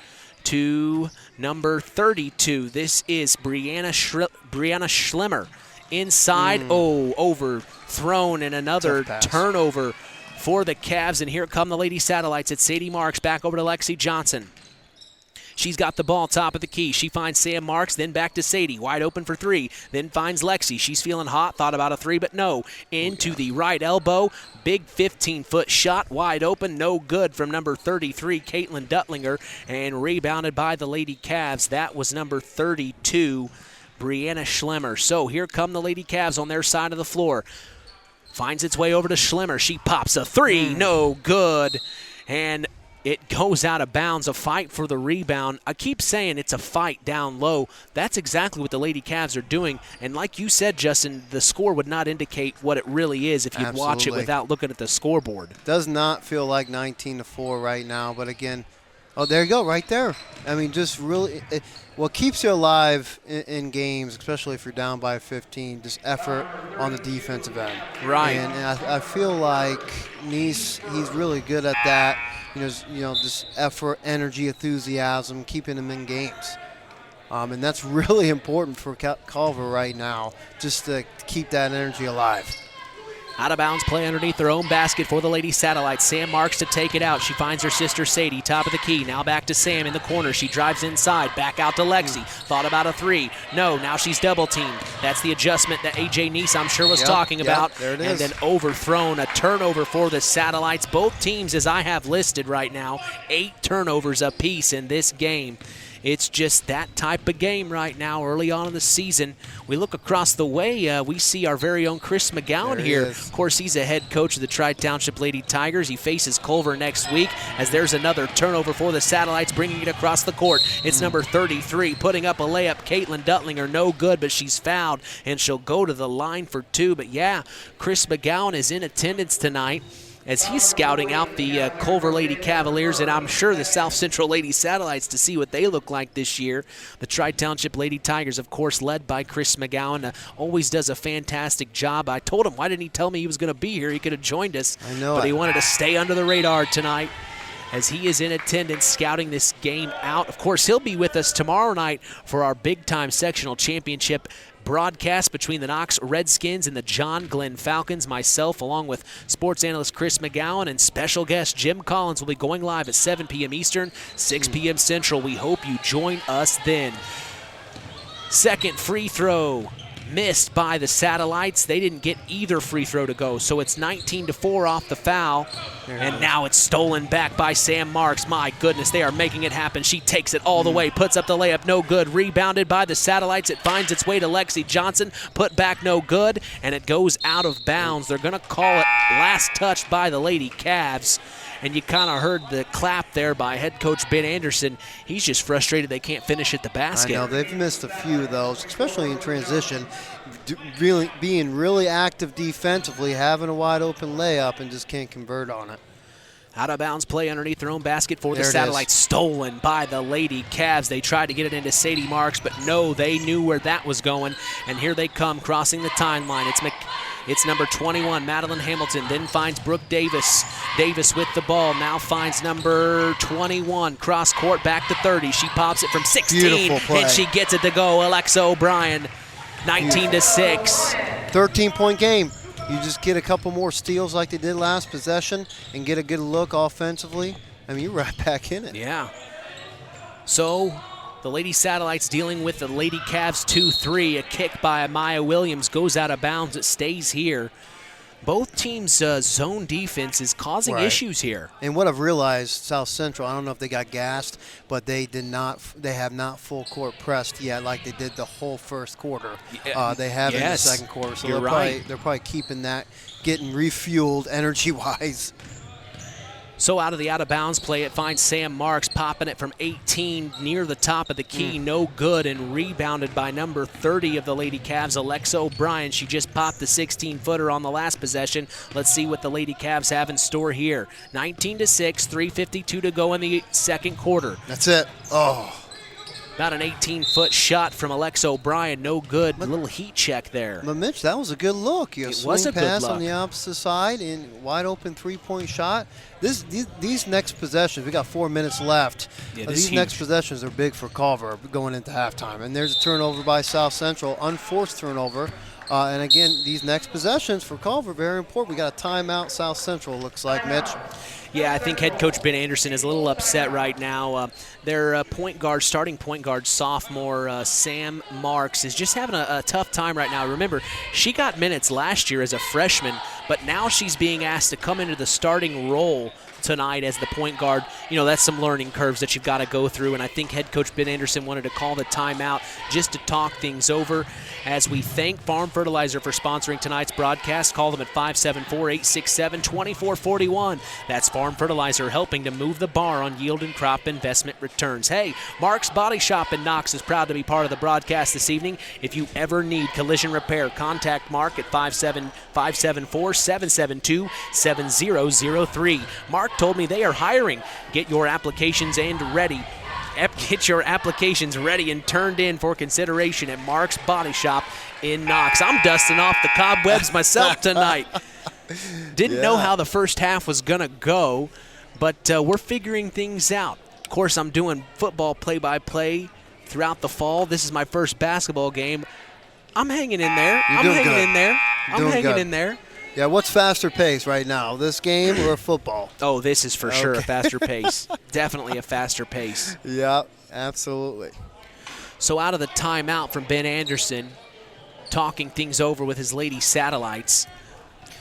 to number 32. This is Brianna Schlemmer. Inside, overthrown, and another turnover for the Cavs. And here come the Lady Satellites. It's Sadie Marks back over to Lexi Johnson. She's got the ball top of the key. She finds Sam Marks, then back to Sadie. Wide open for three, then finds Lexi. She's feeling hot, thought about a three, but no. Into the right elbow. Big 15-foot shot, wide open, no good from number 33, Caitlin Duttlinger, and rebounded by the Lady Cavs. That was number 32, Brianna Schlemmer. So here come the Lady Cavs on their side of the floor. Finds its way over to Schlemmer. She pops a three, no good. And it goes out of bounds, a fight for the rebound. I keep saying it's a fight down low. That's exactly what the Lady Cavs are doing. And like you said, Justin, the score would not indicate what it really is if you watch it without looking at the scoreboard. Does not feel like 19-4 right now, but again, there you go, right there. I mean, just really, what keeps you alive in games, especially if you're down by 15, just effort on the defensive end. Right. And I feel like Nice, he's really good at that. Just effort, energy, enthusiasm, keeping him in games. And that's really important for Culver right now, just to keep that energy alive. Out of bounds play underneath their own basket for the Lady Satellites. Sam Marks to take it out. She finds her sister Sadie, top of the key. Now back to Sam in the corner. She drives inside, back out to Lexi. Thought about a three. No, now she's double teamed. That's the adjustment that A.J. Nice, I'm sure, was talking about. There it is. is. And then overthrown, a turnover for the Satellites. Both teams, as I have listed right now, 8 turnovers apiece in this game. It's just that type of game right now early on in the season. We look across the way, we see our very own Chris McGowan here. Of course, he's a head coach of the Tri-Township Lady Tigers. He faces Culver next week as there's another turnover for the Satellites, bringing it across the court. It's number 33, putting up a layup. Caitlin Duttlinger, no good, but she's fouled, and she'll go to the line for two. But yeah, Chris McGowan is in attendance tonight as he's scouting out the Culver Lady Cavaliers, and I'm sure the South Central Lady Satellites to see what they look like this year. The Tri-Township Lady Tigers, of course, led by Chris McGowan, always does a fantastic job. I told him, why didn't he tell me he was going to be here? He could have joined us. I know. But he wanted to stay under the radar tonight as he is in attendance scouting this game out. Of course, he'll be with us tomorrow night for our big-time sectional championship broadcast between the Knox Redskins and the John Glenn Falcons. Myself, along with sports analyst Chris McGowan and special guest Jim Collins, will be going live at 7 p.m. Eastern, 6 p.m. Central. We hope you join us then. Second free throw missed by the Satellites. They didn't get either free throw to go, so it's 19-4 off the foul. And now it's stolen back by Sam Marks. My goodness, they are making it happen. She takes it all the way, puts up the layup, no good. Rebounded by the Satellites. It finds its way to Lexi Johnson. Put back, no good, and it goes out of bounds. They're going to call it last touch by the Lady Cavs. And you kind of heard the clap there by head coach Ben Anderson. He's just frustrated they can't finish at the basket. I know, they've missed a few of those, especially in transition. Being really active defensively, having a wide open layup, and just can't convert on it. Out of bounds play underneath their own basket for the Satellites. Stolen by the Lady Cavs. They tried to get it into Sadie Marks, but no, they knew where that was going. And here they come, crossing the timeline. It's number 21, Madeline Hamilton, then finds Brooke Davis. Davis with the ball, now finds number 21, cross court, back to 30. She pops it from 16, and she gets it to go. Alexa O'Brien, 19-6. 13-point game. You just get a couple more steals like they did last possession and get a good look offensively. I mean, you're right back in it. Yeah. So the Lady Satellites dealing with the Lady Cavs 2-3. A kick by Amaya Williams goes out of bounds. It stays here. Both teams' zone defense is causing issues here. And what I've realized, South Central, I don't know if they got gassed, but they have not full court pressed yet like they did the whole first quarter. They have in the second quarter. So they're probably keeping that, getting refueled energy-wise. So out of the out-of-bounds play, it finds Sam Marks popping it from 18 near the top of the key. No good, and rebounded by number 30 of the Lady Cavs, Alexa O'Brien. She just popped the 16-footer on the last possession. Let's see what the Lady Cavs have in store here. 19-6, 3:52 to go in the second quarter. That's it. Oh. About an 18-foot shot from Alexa O'Brien. No good. A little heat check there. But, Mitch, that was a good look. It was a good pass look. On the opposite side and wide open three-point shot. These next possessions, we got 4 minutes left. These next possessions are big for Culver going into halftime. And there's a turnover by South Central, unforced turnover. And, again, these next possessions for Culver, very important. We got a timeout, South Central, looks like, Mitch. Yeah, I think head coach Ben Anderson is a little upset right now. Their starting point guard, sophomore Sam Marks, is just having a tough time right now. Remember, she got minutes last year as a freshman, but now she's being asked to come into the starting role tonight as the point guard. That's some learning curves that you've got to go through, and I think head coach Ben Anderson wanted to call the timeout just to talk things over. As we thank Farm Fertilizer for sponsoring tonight's broadcast, call them at 574-867-2441. That's Farm Fertilizer, helping to move the bar on yield and crop investment returns. Hey, Mark's Body Shop in Knox is proud to be part of the broadcast this evening. If you ever need collision repair, contact Mark at 574-772-7003. Mark told me they are hiring. Get your applications ready and turned in for consideration at Mark's Body Shop in Knox. I'm dusting off the cobwebs myself tonight. Didn't know how the first half was going to go, but we're figuring things out. Of course, I'm doing football play-by-play throughout the fall. This is my first basketball game. I'm hanging in there. I'm hanging in there. Yeah, what's faster pace right now, this game or football? Oh, this is for sure a faster pace. Definitely a faster pace. Yeah, absolutely. So out of the timeout from Ben Anderson, talking things over with his Lady Satellites.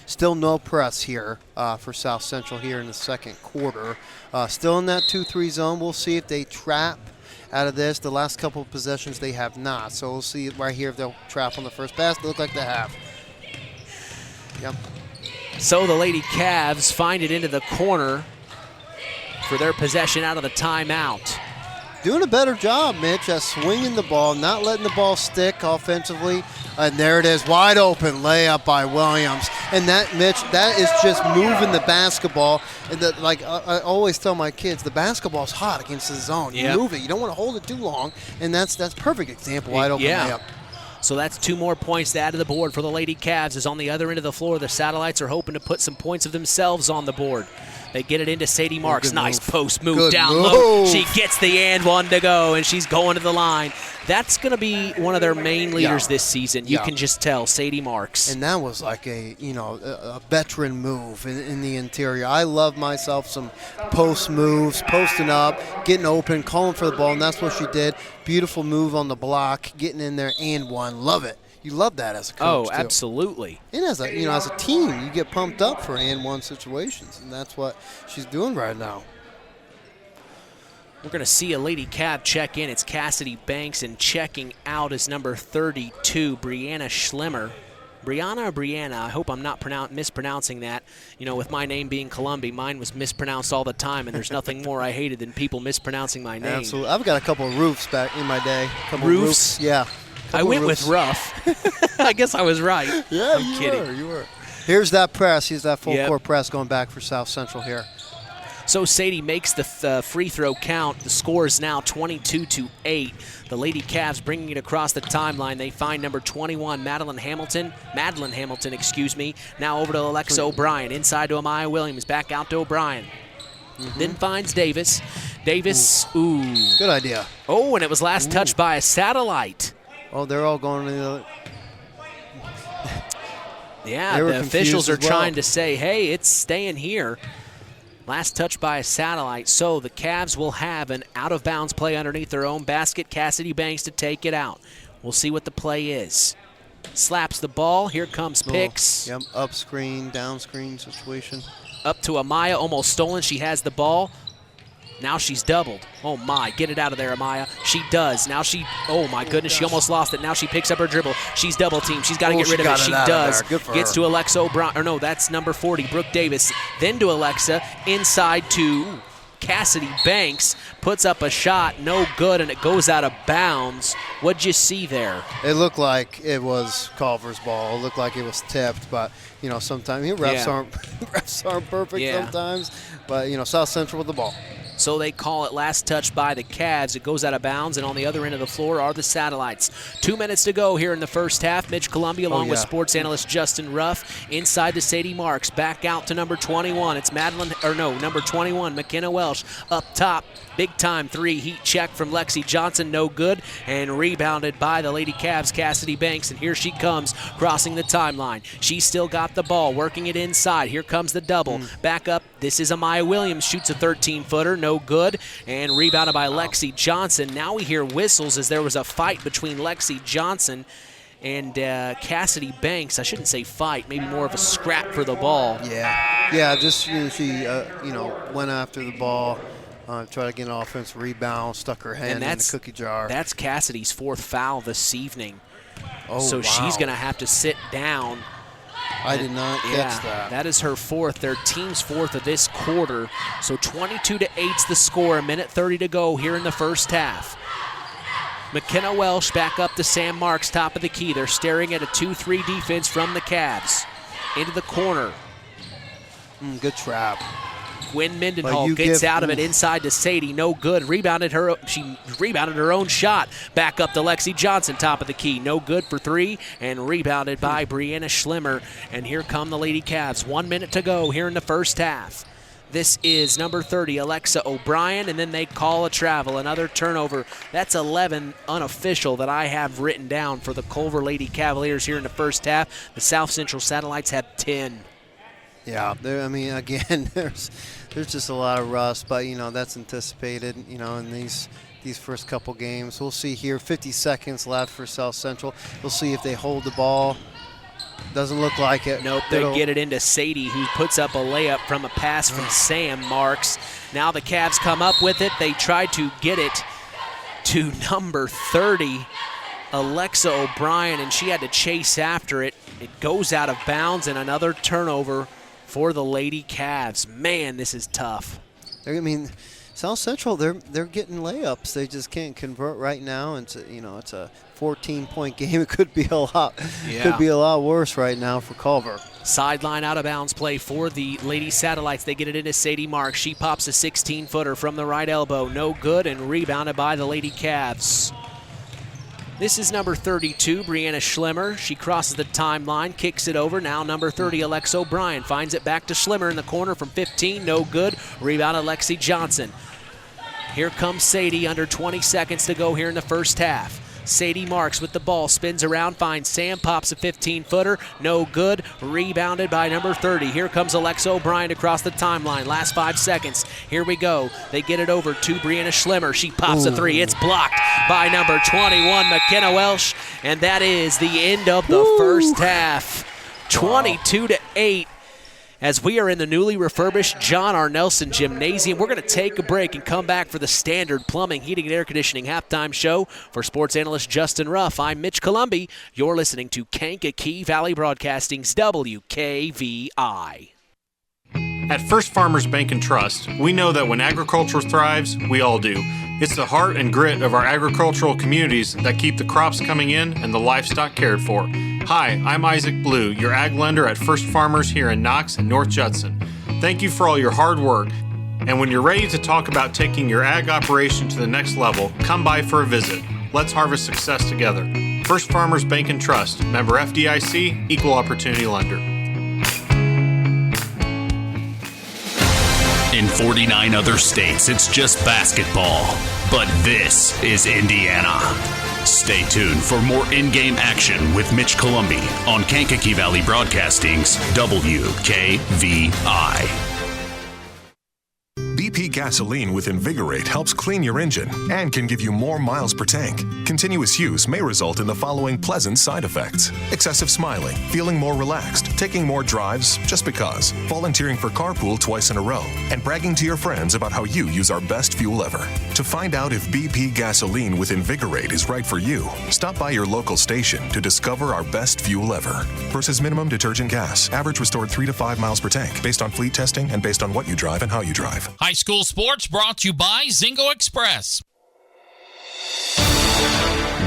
Still no press here for South Central here in the second quarter. Still in that 2-3 zone. We'll see if they trap out of this. The last couple of possessions they have not. So we'll see right here if they'll trap on the first pass. They look like they have. Yep. So the Lady Cavs find it into the corner for their possession out of the timeout. Doing a better job, Mitch, at swinging the ball, not letting the ball stick offensively. And there it is, wide open layup by Williams. And that, Mitch, that is just moving the basketball. And I always tell my kids, the basketball's hot against the zone. You move it. You don't want to hold it too long. And that's perfect example, wide open layup. So that's 2 more points to add to the board for the Lady Cavs. As on the other end of the floor, the Satellites are hoping to put some points of themselves on the board. They get it into Sadie Marks. Nice post move down low. She gets the and one to go, and she's going to the line. That's going to be one of their main leaders this season. You can just tell, Sadie Marks. And that was like a veteran move in the interior. I love myself some post moves, posting up, getting open, calling for the ball, and that's what she did. Beautiful move on the block, getting in there and one. Love it. You love that as a coach. Oh, absolutely. And as a team, you get pumped up for and one situations, and that's what she's doing right now. We're going to see a Lady Cav check in. It's Cassidy Banks, and checking out is number 32, Brianna Schlemmer. Brianna or Brianna? I hope I'm not mispronouncing that. With my name being Columbia, mine was mispronounced all the time, and there's nothing more I hated than people mispronouncing my name. Absolutely. I've got a couple of roofs back in my day. Roofs? Yeah. I went with rough. I guess I was right. Yeah, I'm kidding. You were. Here's that press. Here's that full court press going back for South Central here. So Sadie makes the free throw count. The score is now 22-8. The Lady Cavs bringing it across the timeline. They find number 21, Madeline Hamilton, now over to Alexa O'Brien. Inside to Amaya Williams. Back out to O'Brien. Then finds Davis. Ooh. Good idea. Oh, and it was last touched by a Satellite. Oh, they're all going to the other. Yeah, the officials are trying to say, hey, it's staying here. Last touch by a Satellite. So the Cavs will have an out-of-bounds play underneath their own basket. Cassidy Banks to take it out. We'll see what the play is. slaps the ball. Here comes Picks. Yep, up screen, down screen situation. Up to Amaya, almost stolen. She has the ball. Now she's doubled. Oh, my. Get it out of there, Amaya. She does. Now she, oh, my goodness, she almost lost it. Now she picks up her dribble. She's double teamed. She's got to get rid of it. She does. Gets to Alexa O'Brien. Or no, that's number 40, Brooke Davis. Then to Alexa. Inside to Cassidy Banks. Puts up a shot. No good, and it goes out of bounds. What'd you see there? It looked like it was Culver's ball. It looked like it was tipped, but, sometimes refs aren't perfect sometimes. But, South Central with the ball. So they call it last touch by the Cavs. It goes out of bounds, and on the other end of the floor are the Satellites. 2 minutes to go here in the first half. Mitch Columbia along with sports analyst Justin Ruff inside to Sadie Marks. Back out to number 21. It's number 21, McKenna Welsh. Up top, big-time three. Heat check from Lexi Johnson, no good. And rebounded by the Lady Cavs, Cassidy Banks. And here she comes, crossing the timeline. She's still got the ball, working it inside. Here comes the double. Back up, this is Amaya Williams. Shoots a 13-footer, no good, and rebounded by Lexi Johnson. Now we hear whistles as there was a fight between Lexi Johnson and Cassidy Banks. I shouldn't say fight, maybe more of a scrap for the ball. Yeah, just she went after the ball, tried to get an offensive rebound, stuck her hand in the cookie jar. That's Cassidy's fourth foul this evening. So she's going to have to sit down. I did not catch that. That is her fourth, their team's fourth of this quarter. So 22-8's the score, a minute 30 to go here in the first half. McKenna Welsh back up to Sam Marks, top of the key. They're staring at a 2-3 defense from the Cavs. Into the corner. Good trap. Gwen Mendenhall gets out of it inside to Sadie. No good. She rebounded her own shot. Back up to Lexi Johnson, top of the key. No good for three, and rebounded by Brianna Schlimmer. And here come the Lady Cavs. 1 minute to go here in the first half. This is number 30, Alexa O'Brien, and then they call a travel. Another turnover. That's 11 unofficial that I have written down for the Culver Lady Cavaliers here in the first half. The South Central Satellites have 10. Yeah, again, there's just a lot of rust, but, that's anticipated, in these first couple games. We'll see here, 50 seconds left for South Central. We'll see if they hold the ball. Doesn't look like it. Nope, they get it into Sadie, who puts up a layup from a pass from Sam Marks. Now the Cavs come up with it. They try to get it to number 30, Alexa O'Brien, and she had to chase after it. It goes out of bounds, and another turnover for the Lady Cavs. Man, this is tough. South Central, they're getting layups. They just can't convert right now. It's a 14-point game. It could be a lot worse right now for Culver. Sideline out of bounds play for the Lady Satellites. They get it into Sadie Marks. She pops a 16-footer from the right elbow. No good, and rebounded by the Lady Cavs. This is number 32, Brianna Schlimmer. She crosses the timeline, kicks it over. Now number 30, Alexa O'Brien, finds it back to Schlimmer in the corner from 15. No good. Rebound, Lexi Johnson. Here comes Sadie, under 20 seconds to go here in the first half. Sadie Marks with the ball, spins around, finds Sam, pops a 15-footer, no good, rebounded by number 30. Here comes Alexa O'Brien across the timeline, last 5 seconds. Here we go. They get it over to Brianna Schlimmer. She pops a three. It's blocked by number 21, McKenna Welsh, and that is the end of the first half. 22-8. As we are in the newly refurbished John R. Nelson Gymnasium. We're going to take a break and come back for the Standard Plumbing, Heating, and Air Conditioning halftime show. For sports analyst Justin Ruff, I'm Mitch Columbi. You're listening to Kankakee Valley Broadcasting's WKVI. At First Farmers Bank and Trust, we know that when agriculture thrives, we all do. It's the heart and grit of our agricultural communities that keep the crops coming in and the livestock cared for. Hi, I'm Isaac Blue, your ag lender at First Farmers here in Knox and North Judson. Thank you for all your hard work. And when you're ready to talk about taking your ag operation to the next level, come by for a visit. Let's harvest success together. First Farmers Bank and Trust, member FDIC, equal opportunity lender. In 49 other states, it's just basketball. But this is Indiana. Stay tuned for more in-game action with Mitch Columbi on Kankakee Valley Broadcasting's WKVI. BP BP gasoline with Invigorate helps clean your engine and can give you more miles per tank. Continuous use may result in the following pleasant side effects: excessive smiling, feeling more relaxed, taking more drives just because, volunteering for carpool twice in a row, and bragging to your friends about how you use our best fuel ever. To find out if BP gasoline with Invigorate is right for you, stop by your local station to discover our best fuel ever. Versus minimum detergent gas. Average restored 3 to 5 miles per tank, based on fleet testing and based on what you drive and how you drive. High school sports brought to you by Zingo Express.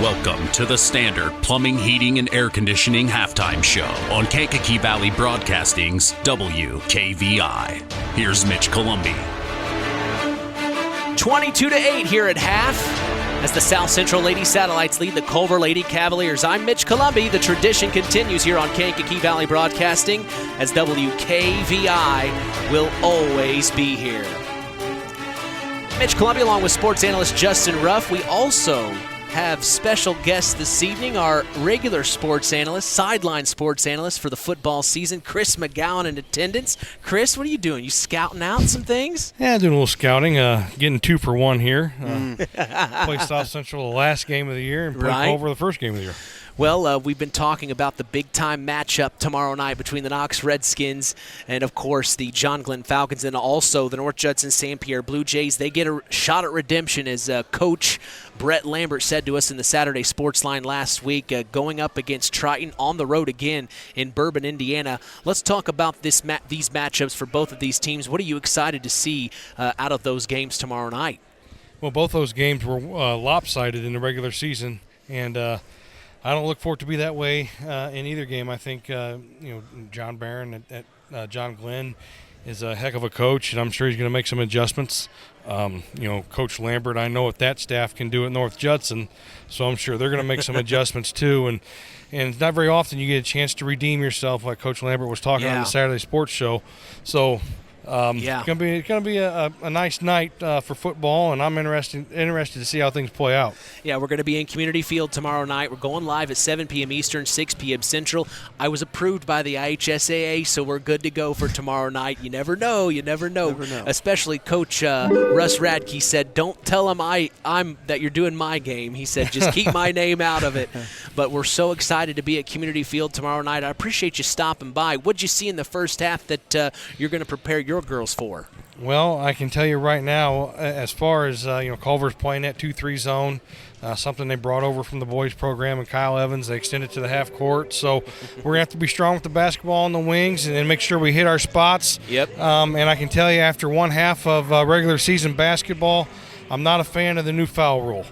Welcome to the Standard Plumbing, Heating, and Air Conditioning Halftime Show on Kankakee Valley Broadcasting's WKVI. Here's Mitch Columbi. 22-8 here at half as the South Central Lady Satellites lead the Culver Lady Cavaliers. I'm Mitch Columbi. The tradition continues here on Kankakee Valley Broadcasting as WKVI will always be here. Mitch Columbi along with sports analyst Justin Ruff. We also have special guests this evening, our regular sports analyst, sideline sports analyst for the football season, Chris McGowan in attendance. Chris, what are you doing? You scouting out some things? Yeah, doing a little scouting, getting 2 for 1 here. Play South Central the last game of the year and play Culver the first game of the year. Well, we've been talking about the big-time matchup tomorrow night between the Knox Redskins and, of course, the John Glenn Falcons and also the North Judson St. Pierre Blue Jays. They get a shot at redemption, as Coach Brett Lambert said to us in the Saturday Sports Line last week, going up against Triton on the road again in Bourbon, Indiana. Let's talk about these matchups for both of these teams. What are you excited to see out of those games tomorrow night? Well, both those games were lopsided in the regular season, and I don't look for it to be that way in either game. I think John Barron at John Glenn is a heck of a coach, and I'm sure he's going to make some adjustments. Coach Lambert, I know what that staff can do at North Judson, so I'm sure they're going to make some adjustments too. And it's not very often you get a chance to redeem yourself, like Coach Lambert was talking on the Saturday Sports Show. So it's going to be a nice night for football, and I'm interested to see how things play out. Yeah, we're going to be in Community Field tomorrow night. We're going live at 7 p.m. Eastern, 6 p.m. Central. I was approved by the IHSAA, so we're good to go for tomorrow night. You never know. Especially Coach Russ Radke said, "Don't tell him I'm that you're doing my game." He said, "Just keep my name out of it." But we're so excited to be at Community Field tomorrow night. I appreciate you stopping by. What'd you see in the first half that you're going to prepare your girls for? Well, I can tell you right now, as far as Culver's playing that 2-3 zone, something they brought over from the boys program, and Kyle Evans, they extended to the half court. So we're going to have to be strong with the basketball on the wings and make sure we hit our spots. Yep. And I can tell you, after one half of regular season basketball, I'm not a fan of the new foul rule.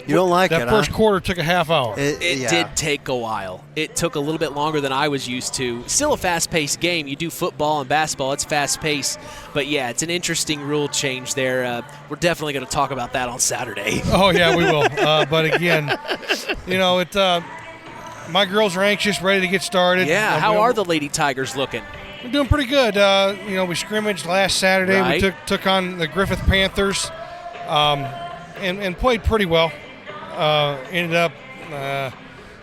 You don't like that first quarter took a half hour. It did take a while. It took a little bit longer than I was used to. Still a fast-paced game. You do football and basketball, it's fast-paced. But, yeah, it's an interesting rule change there. We're definitely going to talk about that on Saturday. Oh, yeah, we will. But, again, my girls are anxious, ready to get started. Yeah, how are the Lady Tigers looking? We're doing pretty good. We scrimmaged last Saturday. Right. We took on the Griffith Panthers. And played pretty well. Ended up,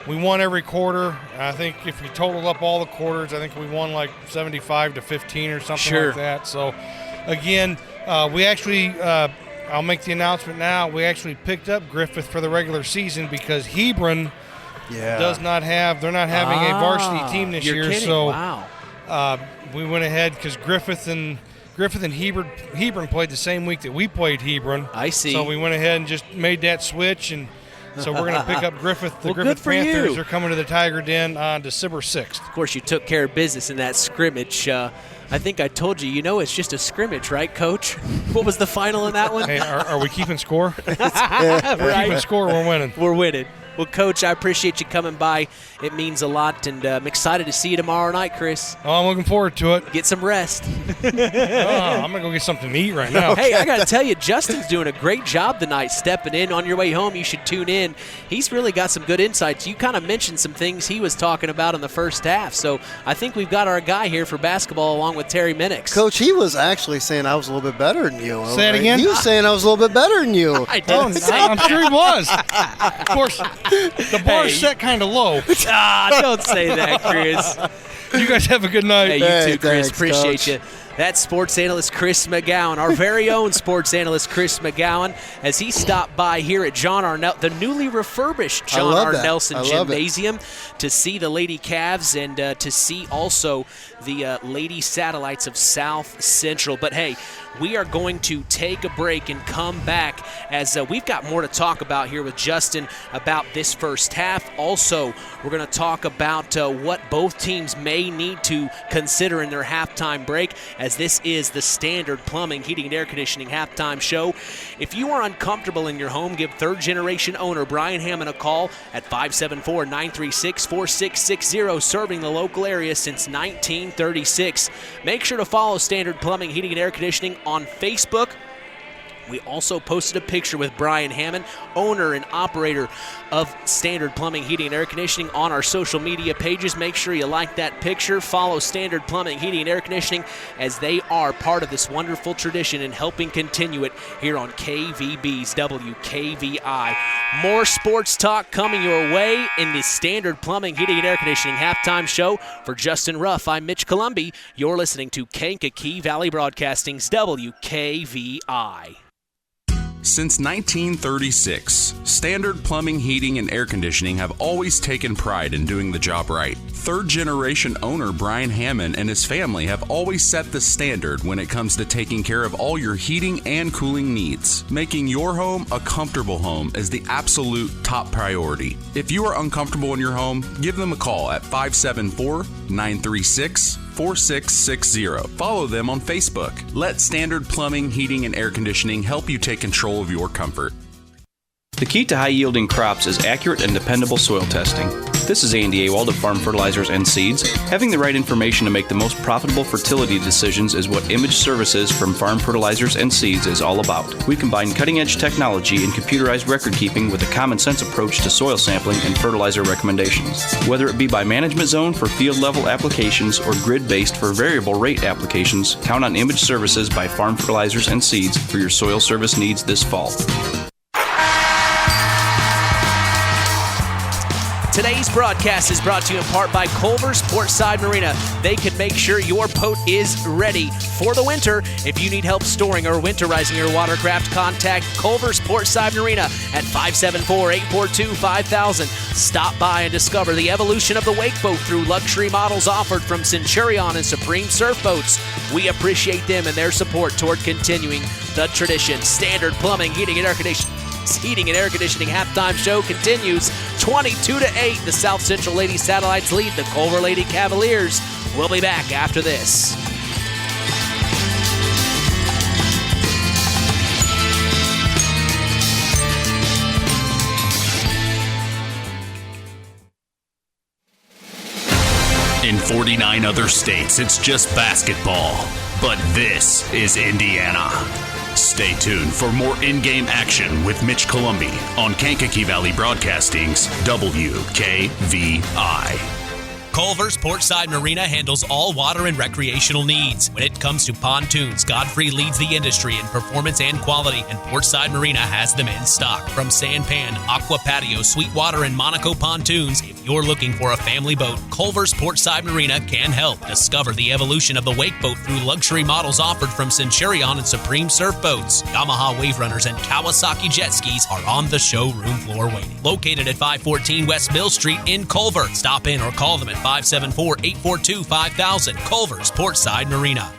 we won every quarter. I think if you total up all the quarters, I think we won like 75-15 or something like that. So, again, we actually, I'll make the announcement now, we actually picked up Griffith for the regular season because Hebron they're not having a varsity team this year. Kidding. So wow. We went ahead because Griffith and Hebron played the same week that we played Hebron. I see. So we went ahead and just made that switch, and so we're going to pick up Griffith. The Well, Griffith good for Panthers you. are coming to the Tiger Den on December 6th. Of course, you took care of business in that scrimmage. I think I told you, it's just a scrimmage, right, Coach? What was the final in that one? Hey, are we keeping score? We're We're keeping score. We're winning. We're winning. Well, Coach, I appreciate you coming by. It means a lot, and I'm excited to see you tomorrow night, Chris. Oh, I'm looking forward to it. Get some rest. I'm going to go get something to eat right now. Hey, I got to tell you, Justin's doing a great job tonight stepping in. On your way home, you should tune in. He's really got some good insights. You kind of mentioned some things he was talking about in the first half, so I think we've got our guy here for basketball along with Terry Minix. Coach, he was actually saying I was a little bit better than you. Say it again? He was saying I was a little bit better than you. I didn't say I'm sure he was. Of course, the bar's set kind of low. Don't say that, Chris. You guys have a good night. Hey, you too, Chris. thanks, Appreciate Coach. you. That's sports analyst Chris McGowan, our very own sports analyst Chris McGowan, as he stopped by here at the newly refurbished John R. Nelson Gymnasium to see the Lady Cavs and to see also the Lady Satellites of South Central. But hey, we are going to take a break and come back as we've got more to talk about here with Justin about this first half. Also, we're going to talk about what both teams may need to consider in their halftime break, as this is the Standard Plumbing, Heating, and Air Conditioning halftime show. If you are uncomfortable in your home, give third-generation owner Brian Hammond a call at 574-936-4660, serving the local area since 1936. Make sure to follow Standard Plumbing, Heating, and Air Conditioning on Facebook. We also posted a picture with Brian Hammond, owner and operator of Standard Plumbing, Heating, and Air Conditioning, on our social media pages. Make sure you like that picture. Follow Standard Plumbing, Heating, and Air Conditioning, as they are part of this wonderful tradition and helping continue it here on KVB's WKVI. More sports talk coming your way in the Standard Plumbing, Heating, and Air Conditioning halftime show. For Justin Ruff, I'm Mitch Columbi. You're listening to Kankakee Valley Broadcasting's WKVI. Since 1936, Standard Plumbing, Heating, and Air Conditioning have always taken pride in doing the job right. Third-generation owner Brian Hammond and his family have always set the standard when it comes to taking care of all your heating and cooling needs. Making your home a comfortable home is the absolute top priority. If you are uncomfortable in your home, give them a call at 574-936-4660. Follow them on Facebook. Let Standard Plumbing, Heating, and Air Conditioning help you take control of your comfort. The key to high-yielding crops is accurate and dependable soil testing. This is Andy Awald of Farm Fertilizers and Seeds. Having the right information to make the most profitable fertility decisions is what Image Services from Farm Fertilizers and Seeds is all about. We combine cutting-edge technology and computerized record-keeping with a common-sense approach to soil sampling and fertilizer recommendations. Whether it be by management zone for field-level applications or grid-based for variable rate applications, count on Image Services by Farm Fertilizers and Seeds for your soil service needs this fall. Today's broadcast is brought to you in part by Culver Sportside Marina. They can make sure your boat is ready for the winter. If you need help storing or winterizing your watercraft, contact Culver Sportside Marina at 574-842-5000. Stop by and discover the evolution of the wake boat through luxury models offered from Centurion and Supreme Surf Boats. We appreciate them and their support toward continuing the tradition. Standard Plumbing, Heating, and Air Conditioning halftime show continues 22-8. The South Central Lady Satellites lead the Culver Lady Cavaliers. We'll be back after this. In 49 other states, it's just basketball. But this is Indiana. Stay tuned for more in-game action with Mitch Columbi on Kankakee Valley Broadcasting's WKVI. Culver's Portside Marina handles all water and recreational needs. When it comes to pontoons, Godfrey leads the industry in performance and quality, and Portside Marina has them in stock. From Sanpan, Aqua Patio, Sweetwater, and Monaco pontoons, if you're looking for a family boat, Culver's Portside Marina can help. Discover the evolution of the wake boat through luxury models offered from Centurion and Supreme Surf Boats. Yamaha Wave Runners and Kawasaki jet skis are on the showroom floor waiting. Located at 514 West Mill Street in Culver. Stop in or call them at 574-842-5000. Culver's Portside Marina.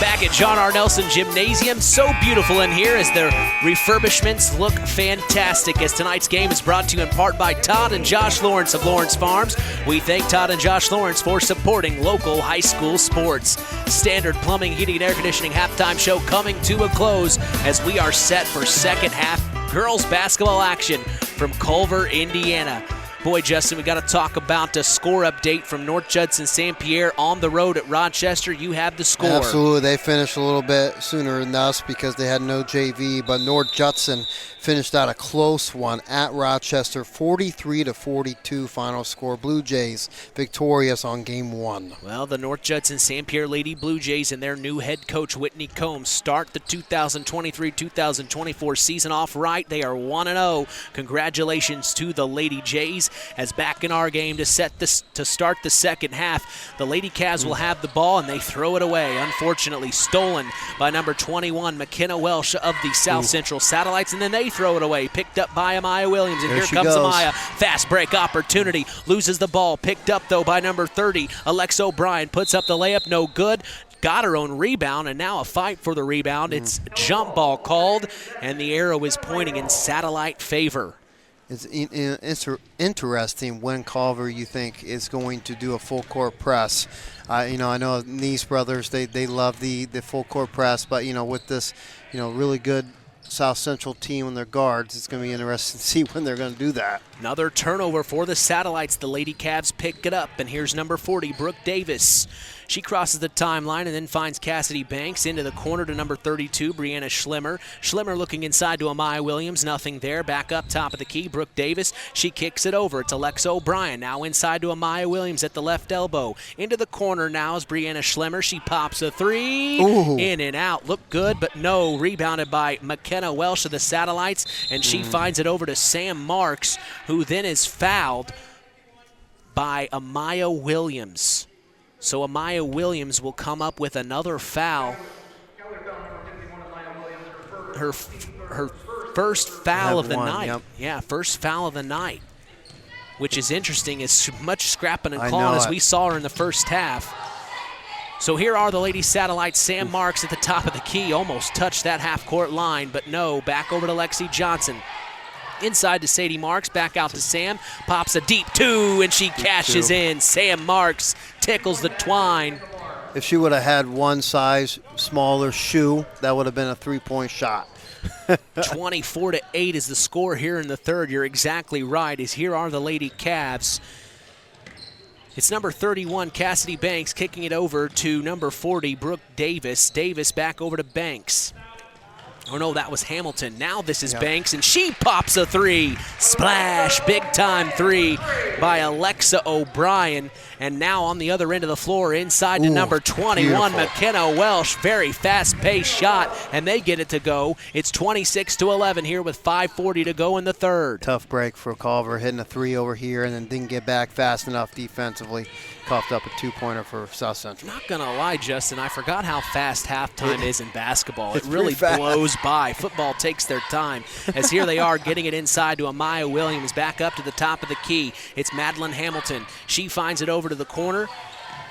Back at John R. Nelson Gymnasium. So beautiful in here as their refurbishments look fantastic, as tonight's game is brought to you in part by Todd and Josh Lawrence of Lawrence Farms. We thank Todd and Josh Lawrence for supporting local high school sports. Standard Plumbing, Heating, and Air Conditioning halftime show coming to a close as we are set for second half girls basketball action from Culver, Indiana. Boy, Justin, we got to talk about a score update from North Judson St. Pierre on the road at Rochester. You have the score. Absolutely. They finished a little bit sooner than us because they had no JV, but North Judson finished out a close one at Rochester, 43-42 final score. Blue Jays victorious on game one. Well, the North Judson St. Pierre Lady Blue Jays and their new head coach, Whitney Combs, start the 2023-2024 season off right. They are 1-0. Congratulations to the Lady Jays. Banks as back in our game to start the second half. The Lady Cavs will have the ball, and they throw it away. Unfortunately, stolen by number 21, McKenna Welsh of the South Central Satellites, and then they throw it away. Picked up by Amaya Williams, and here comes Amaya. Fast break opportunity. Loses the ball. Picked up, though, by number 30, Alexa O'Brien. Puts up the layup. No good. Got her own rebound, and now a fight for the rebound. It's jump ball called, and the arrow is pointing in Satellite favor. It's interesting when Culver, you think, is going to do a full court press. I know Nice brothers, they love the full court press, but with this, really good South Central team on their guards, it's going to be interesting to see when they're going to do that. Another turnover for the Satellites. The Lady Cavs pick it up, and here's number 40, Brooke Davis. She crosses the timeline and then finds Cassidy Banks into the corner to number 32, Brianna Schlimmer. Schlimmer looking inside to Amaya Williams. Nothing there. Back up top of the key, Brooke Davis. She kicks it over. It's Alexa O'Brien. Now inside to Amaya Williams at the left elbow. Into the corner now is Brianna Schlimmer. She pops a three. Ooh. In and out. Looked good, but no. Rebounded by McKenna Welsh of the Satellites, and she finds it over to Sam Marks, who then is fouled by Amaya Williams. So Amaya Williams will come up with another foul. Her first foul of the night. Yep. Yeah, first foul of the night, which is interesting. As much scrapping and clawing as we saw her in the first half. So here are the Lady Satellites. Sam Marks at the top of the key. Almost touched that half-court line, but no. Back over to Lexi Johnson. Inside to Sadie Marks, back out to Sam. Pops a deep two, and she cashes in. Sam Marks tickles the twine. If she would have had one size smaller shoe, that would have been a three-point shot. 24-8 is the score here in the third. You're exactly right, as here are the Lady Cavs. It's number 31, Cassidy Banks, kicking it over to number 40, Brooke Davis. Davis back over to Banks. Oh, no, that was Hamilton. Now this is Banks, and she pops a three. Splash, big-time three by Alexa O'Brien. And now on the other end of the floor, inside to number 21, McKenna Welsh. Very fast-paced shot, and they get it to go. It's 26-11 here with 5:40 to go in the third. Tough break for Culver, hitting a three over here, and then didn't get back fast enough defensively. Coughed up a two-pointer for South Central. Not going to lie, Justin, I forgot how fast halftime is in basketball. It really blows by. Football takes their time, as here they are getting it inside to Amaya Williams. Back up to the top of the key. It's Madeline Hamilton. She finds it over to the corner.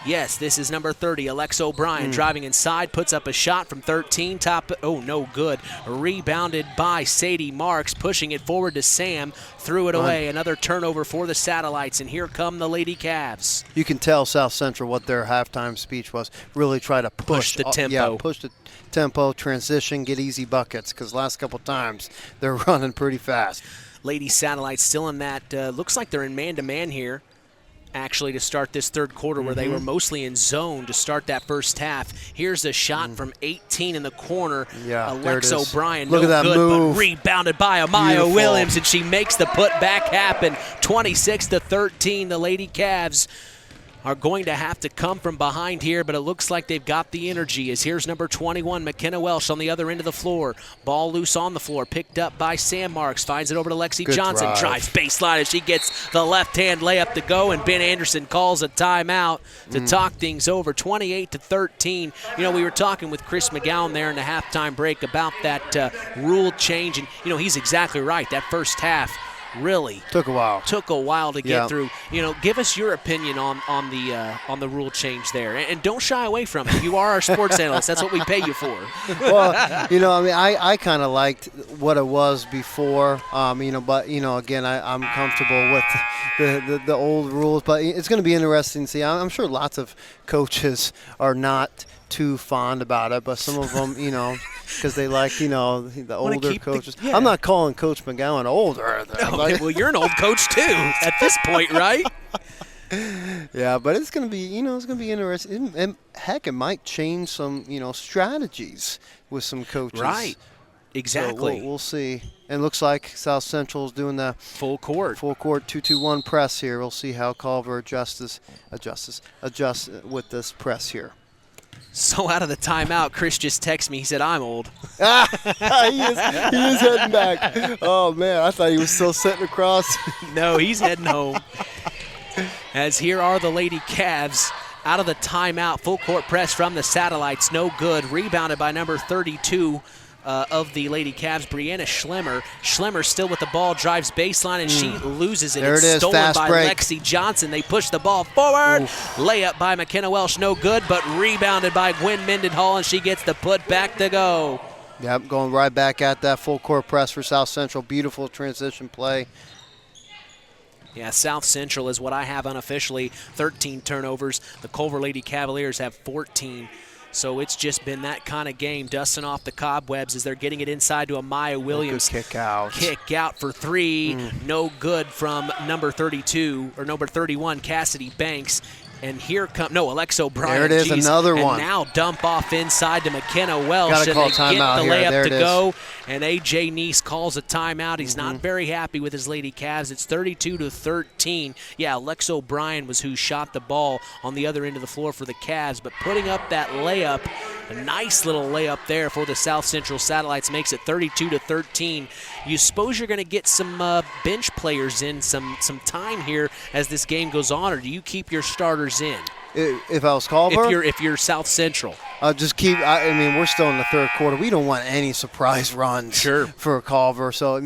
Yes, this is number 30, Alexa O'Brien, driving inside, puts up a shot from 13, no good. Rebounded by Sadie Marks, pushing it forward to Sam, threw it away. Another turnover for the Satellites, and here come the Lady Cavs. You can tell South Central what their halftime speech was. Really try to push the tempo. Yeah, push the tempo, transition, get easy buckets, because last couple times they're running pretty fast. Lady Satellites still in that, looks like they're in man-to-man here, actually, to start this third quarter, where they were mostly in zone to start that first half. Here's a shot from 18 in the corner. Yeah, Alexa O'Brien, Look at that good, move. but rebounded by Amaya Williams, and she makes the putback happen. 26-13, the Lady Cavs are going to have to come from behind here, but it looks like they've got the energy, as here's number 21, McKenna Welsh, on the other end of the floor. Ball loose on the floor, picked up by Sam Marks, finds it over to Lexi Johnson, drives baseline as she gets the left-hand layup to go, and Ben Anderson calls a timeout to talk things over. 28-13. We were talking with Chris McGowan there in the halftime break about that rule change, and he's exactly right. That first half really took a while to get through. Give us your opinion on the rule change there, and don't shy away from it. You are our sports analyst. That's what we pay you for. Well, I kind of liked what it was before, but again, I'm comfortable with the old rules, but it's going to be interesting to see. I'm sure lots of coaches are not too fond about it, but some of them, because they like, the older coaches. I'm not calling Coach McGowan older. Well, you're an old coach too at this point, right? Yeah, but it's going to be, it's going to be interesting. And heck, it might change some, strategies with some coaches. Right. Exactly. So we'll see. And it looks like South Central is doing the full court 2-2-1 press here. We'll see how Culver adjusts with this press here. So out of the timeout, Chris just texted me. He said, I'm old. he is heading back. Oh, man, I thought he was still sitting across. No, he's heading home. As here are the Lady Cavs out of the timeout. Full court press from the Satellites. No good. Rebounded by number 32 of the Lady Cavs, Brianna Schlemmer. Schlemmer still with the ball, drives baseline, and she loses it. There it is, stolen fast by break. Lexi Johnson. They push the ball forward. Layup by McKenna Welsh, no good, but rebounded by Gwen Mendenhall, and she gets the put back to go. Yep, going right back at that full court press for South Central. Beautiful transition play. Yeah, South Central is what I have unofficially. 13 turnovers. The Culver Lady Cavaliers have 14. So it's just been that kind of game, dusting off the cobwebs as they're getting it inside to Amaya Williams. Good kick out. Kick out for three. No good from number 32, or number 31, Cassidy Banks. And here comes, Alex O'Brien. There it is, another one. And now dump off inside to McKenna Welsh. Gotta call and they get timeout the here. layup There to it is. go. And A.J. Neese calls a timeout. He's not very happy with his Lady Cavs. It's 32-13. Yeah, Alex O'Brien was who shot the ball on the other end of the floor for the Cavs. But putting up that layup, a nice little layup there for the South Central Satellites, makes it 32-13. You suppose you're going to get some bench players in, some time here as this game goes on, or do you keep your starters in? If I was Culver? If you're South Central. Just keep, we're still in the third quarter. We don't want any surprise runs for Culver. So,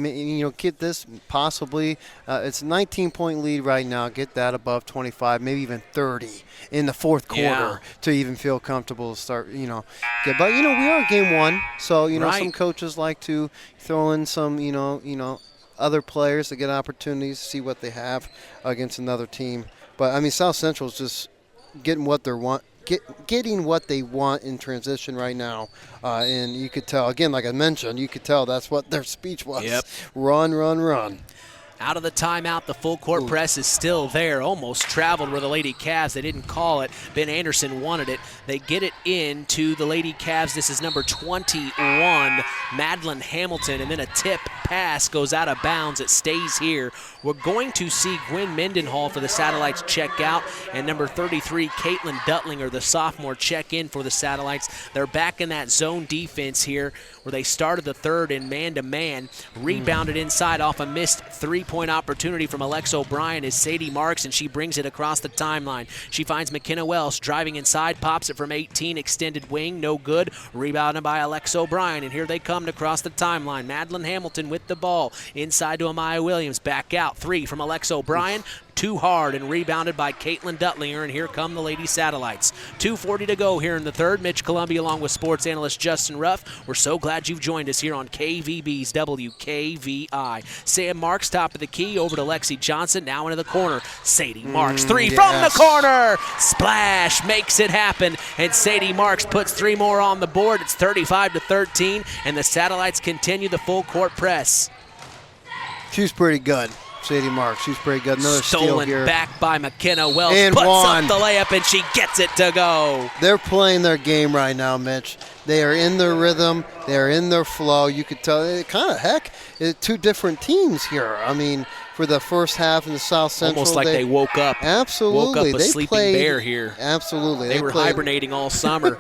get this possibly. It's a 19-point lead right now. Get that above 25, maybe even 30 in the fourth quarter to even feel comfortable to start, get. But, we are game one. So, some coaches like to throw in some, other players to get opportunities, see what they have against another team. But, South Central is just getting what they want. Getting what they want in transition right now. And you could tell, again, like I mentioned, you could tell that's what their speech was. Yep. Run, run, run. Out of the timeout, the full court press is still there. Almost traveled with the Lady Cavs. They didn't call it. Ben Anderson wanted it. They get it in to the Lady Cavs. This is number 21, Madeline Hamilton. And then a tip pass goes out of bounds. It stays here. We're going to see Gwen Mendenhall for the Satellites check out, and number 33, Caitlin Duttlinger, the sophomore, check in for the Satellites. They're back in that zone defense here where they started the third in man-to-man. Rebounded inside off a missed three-point opportunity from Alex O'Brien is Sadie Marks, and she brings it across the timeline. She finds McKenna Welsh driving inside, pops it from 18, extended wing, no good. Rebounded by Alex O'Brien, and here they come to cross the timeline. Madeline Hamilton with the ball inside to Amaya Williams. Back out, three from Alex O'Brien. Too hard and rebounded by Caitlin Duttlinger, and here come the Lady Satellites. 2:40 to go here in the third. Mitch Columbia along with sports analyst Justin Ruff. We're so glad you've joined us here on KVB's WKVI. Sam Marks, top of the key, over to Lexi Johnson, now into the corner. Sadie Marks, three from the corner. Splash makes it happen, and Sadie Marks puts three more on the board. It's 35-13, and the Satellites continue the full court press. She's pretty good. Sadie Marks, she's pretty good. Another steal here. Stolen back by McKenna Welsh. And puts one. up the layup, and she gets it to go. They're playing their game right now, Mitch. They are in their rhythm. They are in their flow. You could tell, two different teams here. For the first half in the South Central. Almost like they woke up. Absolutely. Woke up a sleeping bear here. Absolutely. They were hibernating all summer.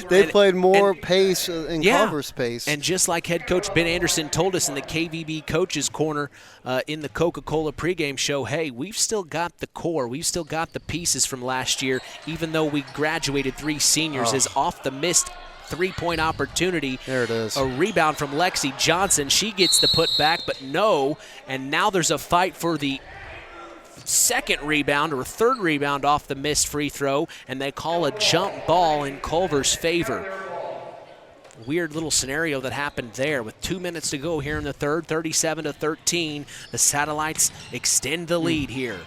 They played more pace in Culver's pace. And just like head coach Ben Anderson told us in the KVB Coaches Corner in the Coca-Cola pregame show, hey, we've still got the core. We've still got the pieces from last year, even though we graduated three seniors. Is off the missed three-point opportunity. There it is. A rebound from Lexi Johnson. She gets the put back, but no. And now there's a fight for the second rebound or third rebound off the missed free throw, and they call a jump ball in Culver's favor. Weird little scenario that happened there with 2 minutes to go here in the third. 37-13. The Satellites extend the lead here.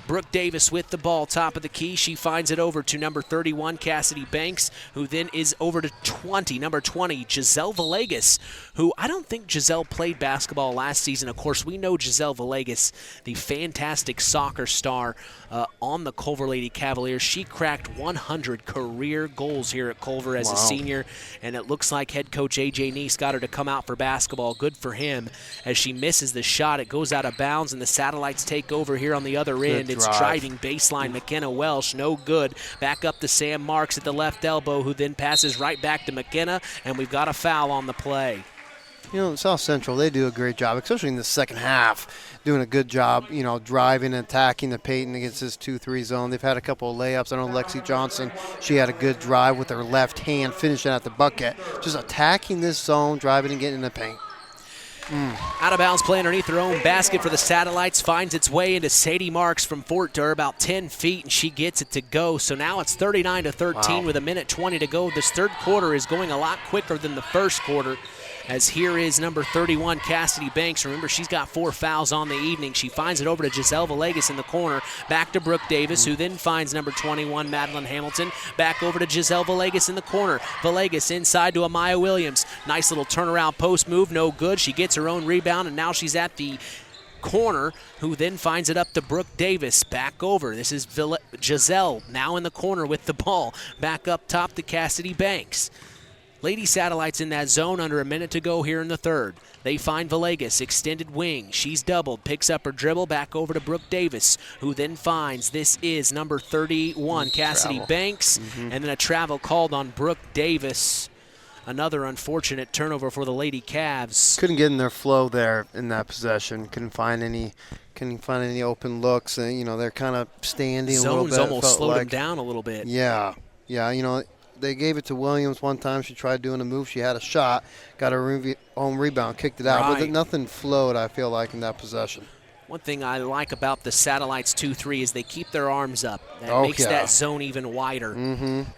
Brooke Davis with the ball, top of the key. She finds it over to number 31, Cassidy Banks, who then is over to number 20, Giselle Villegas, who I don't think Giselle played basketball last season. Of course, we know Giselle Villegas, the fantastic soccer star on the Culver Lady Cavaliers. She cracked 100 career goals here at Culver as a senior, and it looks like head coach A.J. Neese got her to come out for basketball. Good for him. As she misses the shot, it goes out of bounds, and the Satellites take over here on the other end. It's drive. driving baseline. McKenna Welsh, no good. Back up to Sam Marks at the left elbow, who then passes right back to McKenna, and we've got a foul on the play. You know, South Central, they do a great job, especially in the second half, doing a good job, you know, driving and attacking the Peyton against this 2-3 zone. They've had a couple of layups. I know Lexi Johnson, she had a good drive with her left hand, finishing at the bucket. Just attacking this zone, driving and getting in the paint. Out of bounds play underneath her own basket for the Satellites, finds its way into Sadie Marks from Fort Durr, about 10 feet, and she gets it to go. So now it's 39-13 with 1:20 to go. This third quarter is going a lot quicker than the first quarter, as here is number 31, Cassidy Banks. Remember, she's got 4 fouls on the evening. She finds it over to Giselle Villegas in the corner. Back to Brooke Davis, who then finds number 21, Madeline Hamilton. Back over to Giselle Villegas in the corner. Villegas inside to Amaya Williams. Nice little turnaround post move, no good. She gets her own rebound, and now she's at the corner, who then finds it up to Brooke Davis. Back over. This is Giselle now in the corner with the ball. Back up top to Cassidy Banks. Lady Satellites in that zone, under a minute to go here in the third. They find Villegas, extended wing. She's doubled, picks up her dribble, back over to Brooke Davis, who then finds, this is number 31, Cassidy Banks, and then a travel called on Brooke Davis. Another unfortunate turnover for the Lady Cavs. Couldn't get in their flow there in that possession. Couldn't find any open looks. And, you know, they're kind of standing a little bit. Zones almost slowed them down a little bit. Yeah, you know, they gave it to Williams one time. She tried doing a move. She had a shot, got her own rebound, kicked it out. But nothing flowed, I feel like, in that possession. One thing I like about the Satellites 2-3 is they keep their arms up. That makes that zone even wider.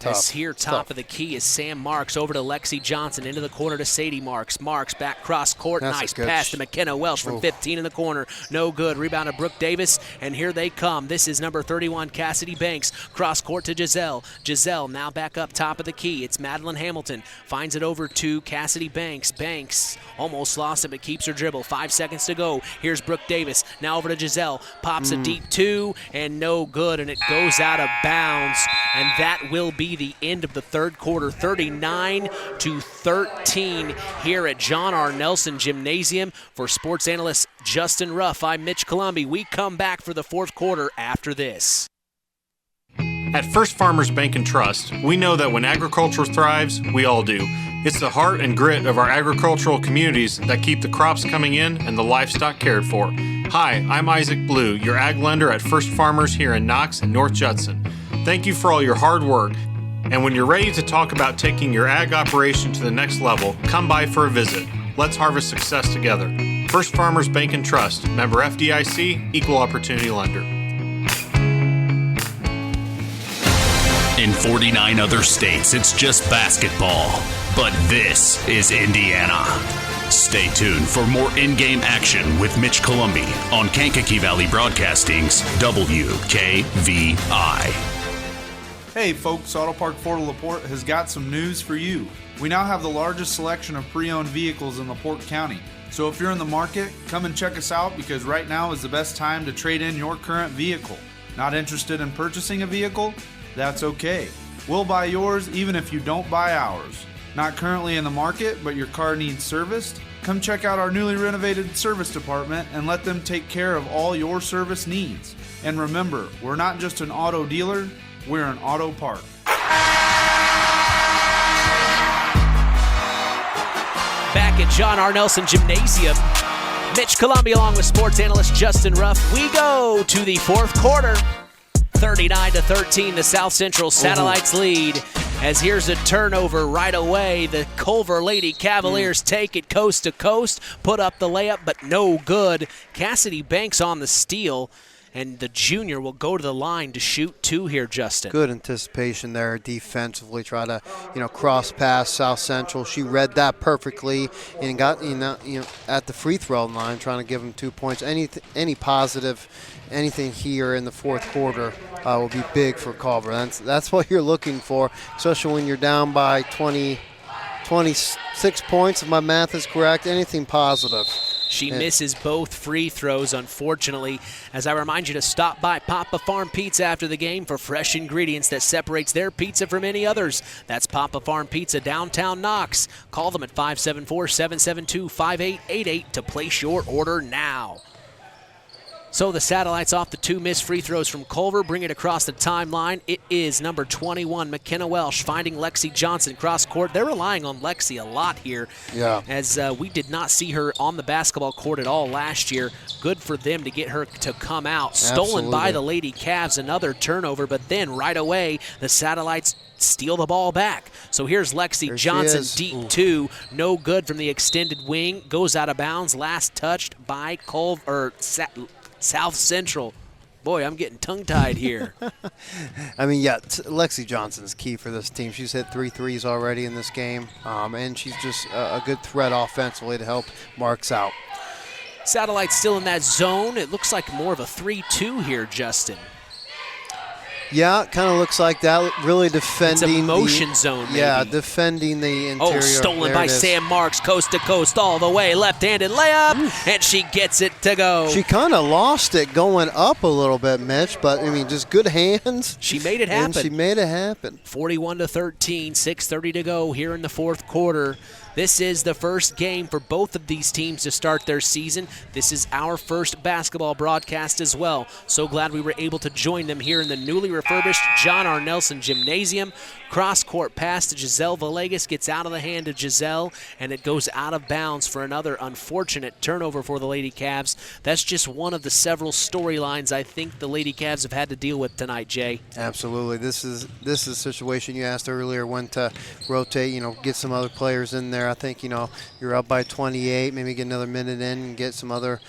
As here, top of the key is Sam Marks over to Lexi Johnson, into the corner to Sadie Marks. Marks back cross court. Nice pass to McKenna Welsh from 15 in the corner. No good. Rebound to Brooke Davis, and here they come. This is number 31, Cassidy Banks. Cross court to Giselle. Giselle now back up top of the key. It's Madeline Hamilton. Finds it over to Cassidy Banks. Banks almost lost it, but keeps her dribble. 5 seconds to go. Here's Brooke Davis. Now over to Giselle. Pops a deep 2, and no good, and it goes out of bounds. And that will be the end of the third quarter. 39-13 here at John R. Nelson Gymnasium. For sports analyst Justin Ruff, I'm Mitch Columbi. We come back for the fourth quarter after this. At First Farmers Bank and Trust, we know that when agriculture thrives, we all do. It's the heart and grit of our agricultural communities that keep the crops coming in and the livestock cared for. Hi, I'm Isaac Blue, your ag lender at First Farmers here in Knox and North Judson. Thank you for all your hard work. And when you're ready to talk about taking your ag operation to the next level, come by for a visit. Let's harvest success together. First Farmers Bank and Trust, member FDIC, equal opportunity lender. In 49 other states, it's just basketball. But this is Indiana. Stay tuned for more in-game action with Mitch Columbi on Kankakee Valley Broadcasting's WKVI. Hey folks, Auto Park Fort LaPorte has got some news for you. We now have the largest selection of pre-owned vehicles in LaPorte County. So if you're in the market, come and check us out, because right now is the best time to trade in your current vehicle. Not interested in purchasing a vehicle? That's okay. We'll buy yours even if you don't buy ours. Not currently in the market, but your car needs serviced? Come check out our newly renovated service department and let them take care of all your service needs. And remember, we're not just an auto dealer, we're an auto park. Back at John R. Nelson Gymnasium, Mitch Columbi along with sports analyst Justin Ruff. We go to the fourth quarter. 39-13, the South Central Satellites lead. As here's a turnover right away. The Culver Lady Cavaliers take it coast to coast, put up the layup, but no good. Cassidy Banks on the steal, and the junior will go to the line to shoot 2 here, Justin. Good anticipation there defensively. Try to, cross pass South Central. She read that perfectly and got, at the free throw line, trying to give them 2 points. Any positive, anything here in the fourth quarter will be big for Culver. That's what you're looking for, especially when you're down by 26 points, if my math is correct. Anything positive. She misses both free throws, unfortunately. As I remind you to stop by Papa Farm Pizza after the game for fresh ingredients that separates their pizza from any others. That's Papa Farm Pizza, downtown Knox. Call them at 574-772-5888 to place your order now. So the Satellites off the 2 missed free throws from Culver, bring it across the timeline. It is number 21, McKenna Welsh, finding Lexi Johnson cross court. They're relying on Lexi a lot here, as we did not see her on the basketball court at all last year. Good for them to get her to come out. Stolen by the Lady Cavs, another turnover, but then right away the Satellites steal the ball back. So here's Lexi Johnson, deep 2, no good from the extended wing, goes out of bounds, last touched by Culver, South Central. Boy, I'm getting tongue-tied here. I mean, Lexi Johnson's key for this team. She's hit 3 threes already in this game, and she's just a good threat offensively to help Marks out. Satellites still in that zone. It looks like more of a 3-2 here, Justin. Yeah, it kind of looks like that. Really defending. It's a motion zone, maybe. Yeah, defending the interior. Oh, stolen by Sam Marks, coast to coast all the way. Left-handed layup, and she gets it to go. She kind of lost it going up a little bit, Mitch, but, I mean, just good hands. She made it happen. And she made it happen. 41-13, 6:30 to go here in the fourth quarter. This is the first game for both of these teams to start their season. This is our first basketball broadcast as well. So glad we were able to join them here in the newly refurbished John R. Nelson Gymnasium. Cross-court pass to Giselle Villegas, gets out of the hand of Giselle, and it goes out of bounds for another unfortunate turnover for the Lady Cavs. That's just one of the several storylines I think the Lady Cavs have had to deal with tonight, Jay. Absolutely. This is a situation you asked earlier, when to rotate, get some other players in there. I think, you're up by 28, maybe get another minute in and get some other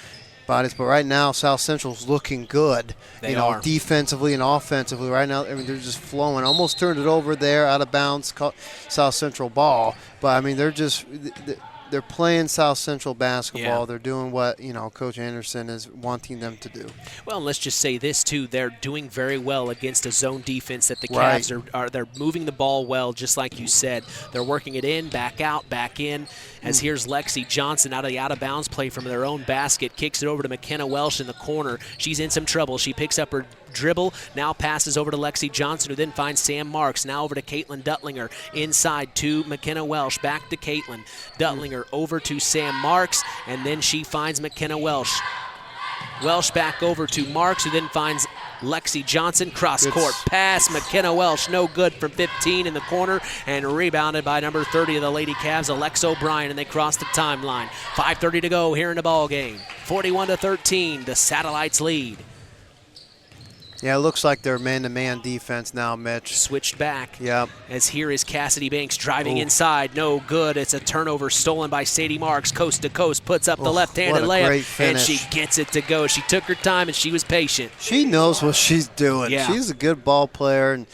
bodies. But right now, South Central's looking good, They are. defensively and offensively. Right now, I mean, they're just flowing. Almost turned it over there, out of bounds, South Central ball. But, I mean, they're playing South Central basketball. Yeah. They're doing what, Coach Anderson is wanting them to do. Well, and let's just say this, too. They're doing very well against a zone defense that the Cavs are they're moving the ball well, just like you said. They're working it in, back out, back in. As here's Lexi Johnson out of the out-of-bounds play from their own basket, kicks it over to McKenna Welsh in the corner. She's in some trouble. She picks up her dribble, now passes over to Lexi Johnson, who then finds Sam Marks. Now over to Caitlin Duttlinger, inside to McKenna Welsh, back to Caitlin. Duttlinger over to Sam Marks, and then she finds McKenna Welsh. Welsh back over to Marks, who then finds Lexi Johnson. Cross-court pass. McKenna Welsh, no good from 15 in the corner, and rebounded by number 30 of the Lady Cavs, Alex O'Brien, and they cross the timeline. 5:30 to go here in the ball game. 41-13, the Satellites lead. Yeah, it looks like they're man-to-man defense now, Mitch. Switched back. Yep. As here is Cassidy Banks driving inside. No good. It's a turnover stolen by Sadie Marks. Coast to coast. Puts up the left-handed layup. And she gets it to go. She took her time and she was patient. She knows what she's doing. Yeah. She's a good ball player, and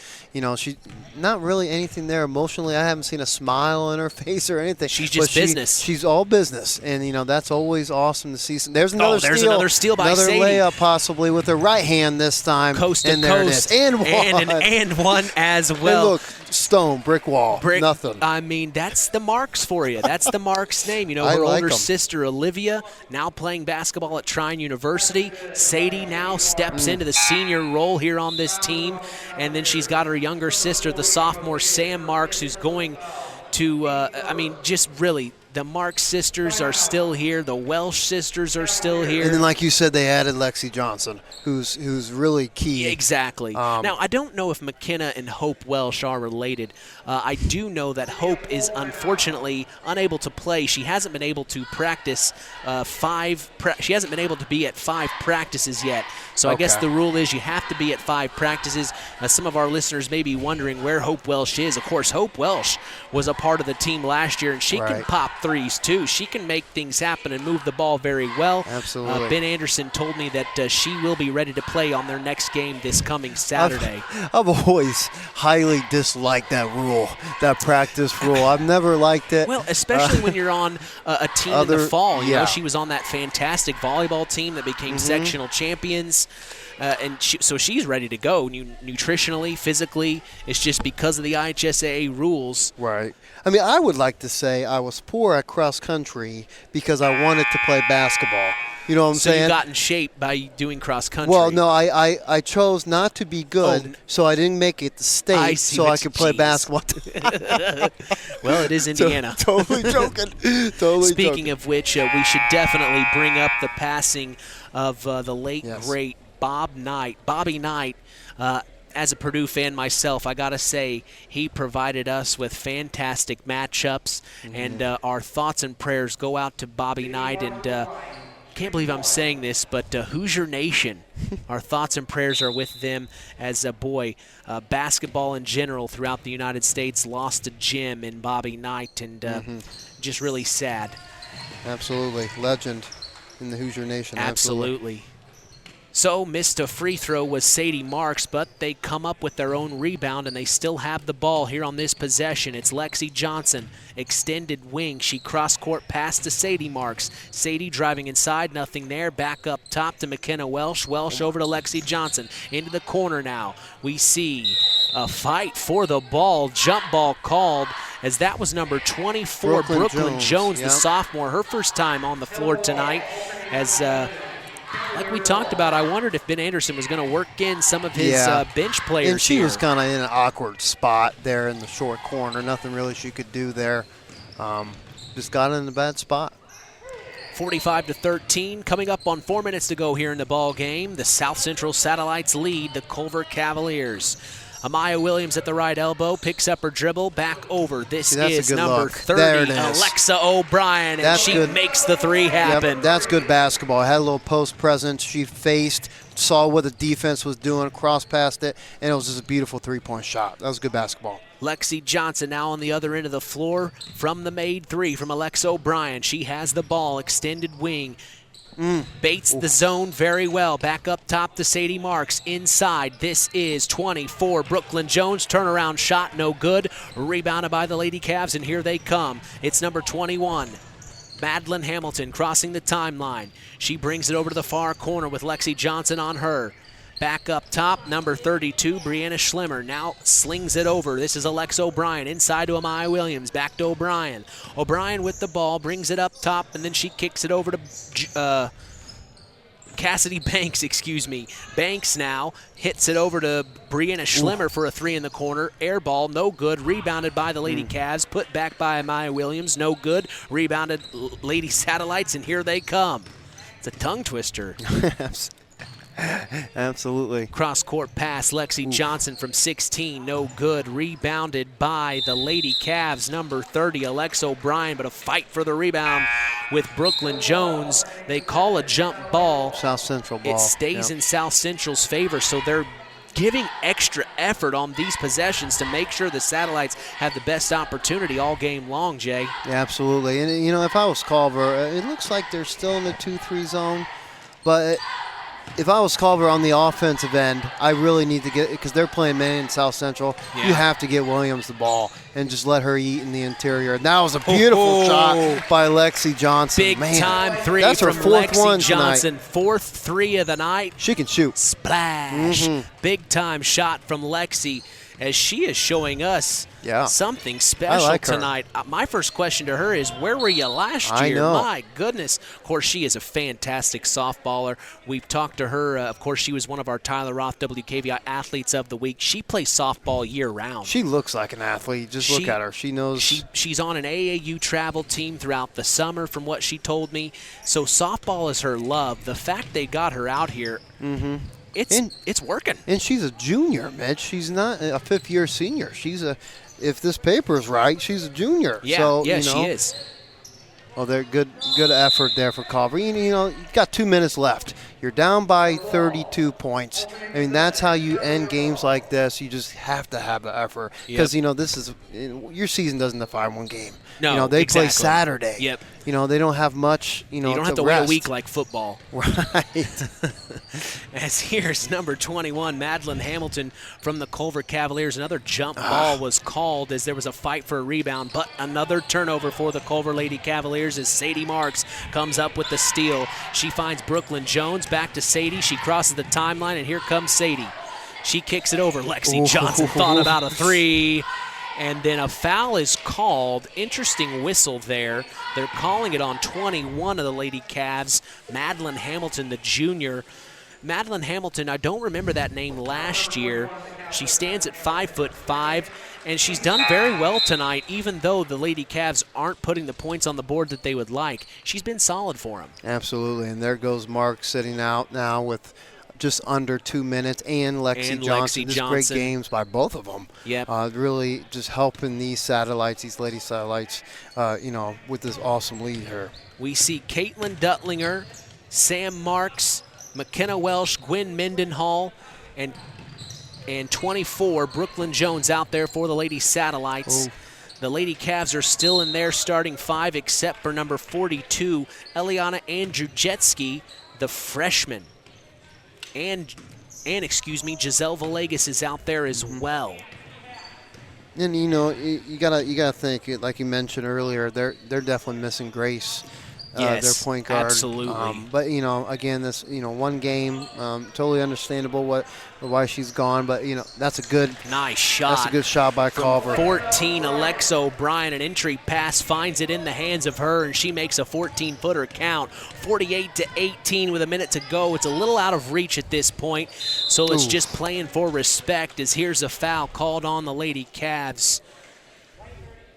she not really anything there emotionally. I haven't seen a smile on her face or anything. She's just business. She's all business, and that's always awesome to see. There's another steal. There's another steal by Sadie. Another layup possibly with her right hand this time. Coast to and there coast. It is. And one as well. And look, stone, brick wall, nothing. I mean, that's the Marks for you. That's the Marks name. Her older sister, Olivia, now playing basketball at Trine University. Sadie now steps into the senior role here on this team. And then she's got her younger sister, the sophomore Sam Marks, who's going to, just really, the Marks sisters are still here. The Welsh sisters are still here. And then, like you said, they added Lexi Johnson, who's really key. Exactly. Now, I don't know if McKenna and Hope Welsh are related. I do know that Hope is unfortunately unable to play. She hasn't been able to practice she hasn't been able to be at 5 practices yet. So I guess the rule is you have to be at 5 practices. Some of our listeners may be wondering where Hope Welsh is. Of course, Hope Welsh was a part of the team last year, and she can pop threes too. She can make things happen and move the ball very well. Absolutely. Ben Anderson told me that she will be ready to play on their next game this coming Saturday. I've always highly disliked that rule, that practice rule. I've never liked it. Well, especially when you're on a team in the fall. You know, she was on that fantastic volleyball team that became sectional champions. So she's ready to go nutritionally, physically. It's just because of the IHSAA rules. Right. I mean, I would like to say I was poor at cross country because I wanted to play basketball. You know what I'm saying? So you got in shape by doing cross country. Well, no, I chose not to be good, so I didn't make it to state so I could play basketball. Well, it is Indiana. Totally joking. Totally Speaking joking. of which, we should definitely bring up the passing of the late, great Bobby Knight. As a Purdue fan myself, I got to say, he provided us with fantastic matchups, and our thoughts and prayers go out to Bobby Knight. And can't believe I'm saying this, but Hoosier Nation, our thoughts and prayers are with them as basketball in general throughout the United States lost a gem in Bobby Knight, and just really sad. Absolutely. Legend in the Hoosier Nation. Absolutely. So missed a free throw was Sadie Marks, but they come up with their own rebound, and they still have the ball here on this possession. It's Lexi Johnson, extended wing. She cross-court pass to Sadie Marks. Sadie driving inside, nothing there. Back up top to McKenna Welsh. Welsh over to Lexi Johnson. Into the corner now. We see a fight for the ball. Jump ball called, as that was number 24, Brooklyn Jones, the sophomore. Her first time on the floor tonight. As like we talked about, I wondered if Ben Anderson was going to work in some of his bench players. And she was kind of in an awkward spot there in the short corner. Nothing really she could do there. Just got in a bad spot. 45-13, coming up on 4 minutes to go here in the ball game. The South Central Satellites lead the Culver Cavaliers. Amaya Williams at the right elbow, picks up her dribble, back over. This is number 30, Alexa O'Brien, and she makes the three happen. Yep, that's good basketball. Had a little post presence. She faced, saw what the defense was doing, cross past it, and it was just a beautiful three-point shot. That was good basketball. Lexi Johnson now on the other end of the floor from the made three from Alexa O'Brien. She has the ball, extended wing. Baits the zone very well. Back up top to Sadie Marks. Inside, this is 24. Brooklyn Jones, turnaround shot, no good. Rebounded by the Lady Cavs, and here they come. It's number 21. Madeline Hamilton crossing the timeline. She brings it over to the far corner with Lexi Johnson on her. Back up top, number 32, Brianna Schlemmer now slings it over. This is Alexa O'Brien, inside to Amaya Williams, back to O'Brien. O'Brien with the ball, brings it up top, and then she kicks it over to Cassidy Banks, Banks now hits it over to Brianna Schlemmer for a three in the corner. Air ball, no good. Rebounded by the Lady Cavs, put back by Amaya Williams, no good. Rebounded Lady Satellites, and here they come. It's a tongue twister. Absolutely. Cross-court pass, Lexi Johnson from 16, no good. Rebounded by the Lady Cavs, number 30, Alexa O'Brien, but a fight for the rebound with Brooklyn Jones. They call a jump ball. South Central ball. It stays in South Central's favor, so they're giving extra effort on these possessions to make sure the Satellites have the best opportunity all game long, Jay. Yeah, absolutely. And, you know, if I was Culver, it looks like they're still in the 2-3 zone, but if I was Culver on the offensive end, I really need to get – because they're playing man in South Central. Yeah. You have to get Williams the ball and just let her eat in the interior. And that was a beautiful shot by Lexi Johnson. Big-time three that's from her fourth Lexi one Johnson. Tonight. Fourth three of the night. She can shoot. Splash. Big-time shot from Lexi, as she is showing us something special tonight. My first question to her is, where were you last year? My goodness. Of course, she is a fantastic softballer. We've talked to her. Of course, she was one of our Tyler Roth WKVI Athletes of the Week. She plays softball year-round. She looks like an athlete. Just look at her. She knows. She's on an AAU travel team throughout the summer, from what she told me. So softball is her love. The fact they got her out here, it's working. And she's a junior, Mitch. She's not a fifth-year senior. If this paper is right, she's a junior. Yeah, so, she is. Oh, they're good effort there for Culver. You know, you've got 2 minutes left. You're down by 32 points. I mean, that's how you end games like this. You just have to have the effort. Because, you know, your season doesn't define one game. No, you know, they play Saturday. Yep. You know, they don't have much, you don't have to wait a week like football. Right. As here's number 21, Madeline Hamilton from the Culver Cavaliers. Another jump ball was called as there was a fight for a rebound, but another turnover for the Culver Lady Cavaliers as Sadie Marks comes up with the steal. She finds Brooklyn Jones, back to Sadie. She crosses the timeline, and here comes Sadie. She kicks it over. Lexi Johnson thought about a three. And then a foul is called. Interesting whistle there. They're calling it on 21 of the Lady Cavs, Madeline Hamilton, the junior. Madeline Hamilton, I don't remember that name last year. She stands at 5'5", and she's done very well tonight, even though the Lady Cavs aren't putting the points on the board that they would like. She's been solid for them. Absolutely, and there goes Mark sitting out now with just under 2 minutes, and Lexi Johnson. Just great games by both of them. Yep. Really just helping these satellites, these Lady Satellites, with this awesome lead here. We see Caitlin Duttlinger, Sam Marks, McKenna Welsh, Gwen Mendenhall, and 24, Brooklyn Jones out there for the Lady Satellites. Oh. The Lady Cavs are still in their starting 5 except for number 42, Eliana Andrzejewski, the freshman. And Giselle Villegas is out there as well. And you gotta think, like you mentioned earlier, they're definitely missing Grace. Yes, their point guard. Absolutely. But again, this one game, totally understandable why she's gone. But that's a good nice shot. That's a good shot by Culver. 14, Alexa O'Brien, an entry pass finds it in the hands of her, and she makes a 14-footer count. 48-18 with a minute to go. It's a little out of reach at this point, so it's just playing for respect. As here's a foul called on the Lady Cavs.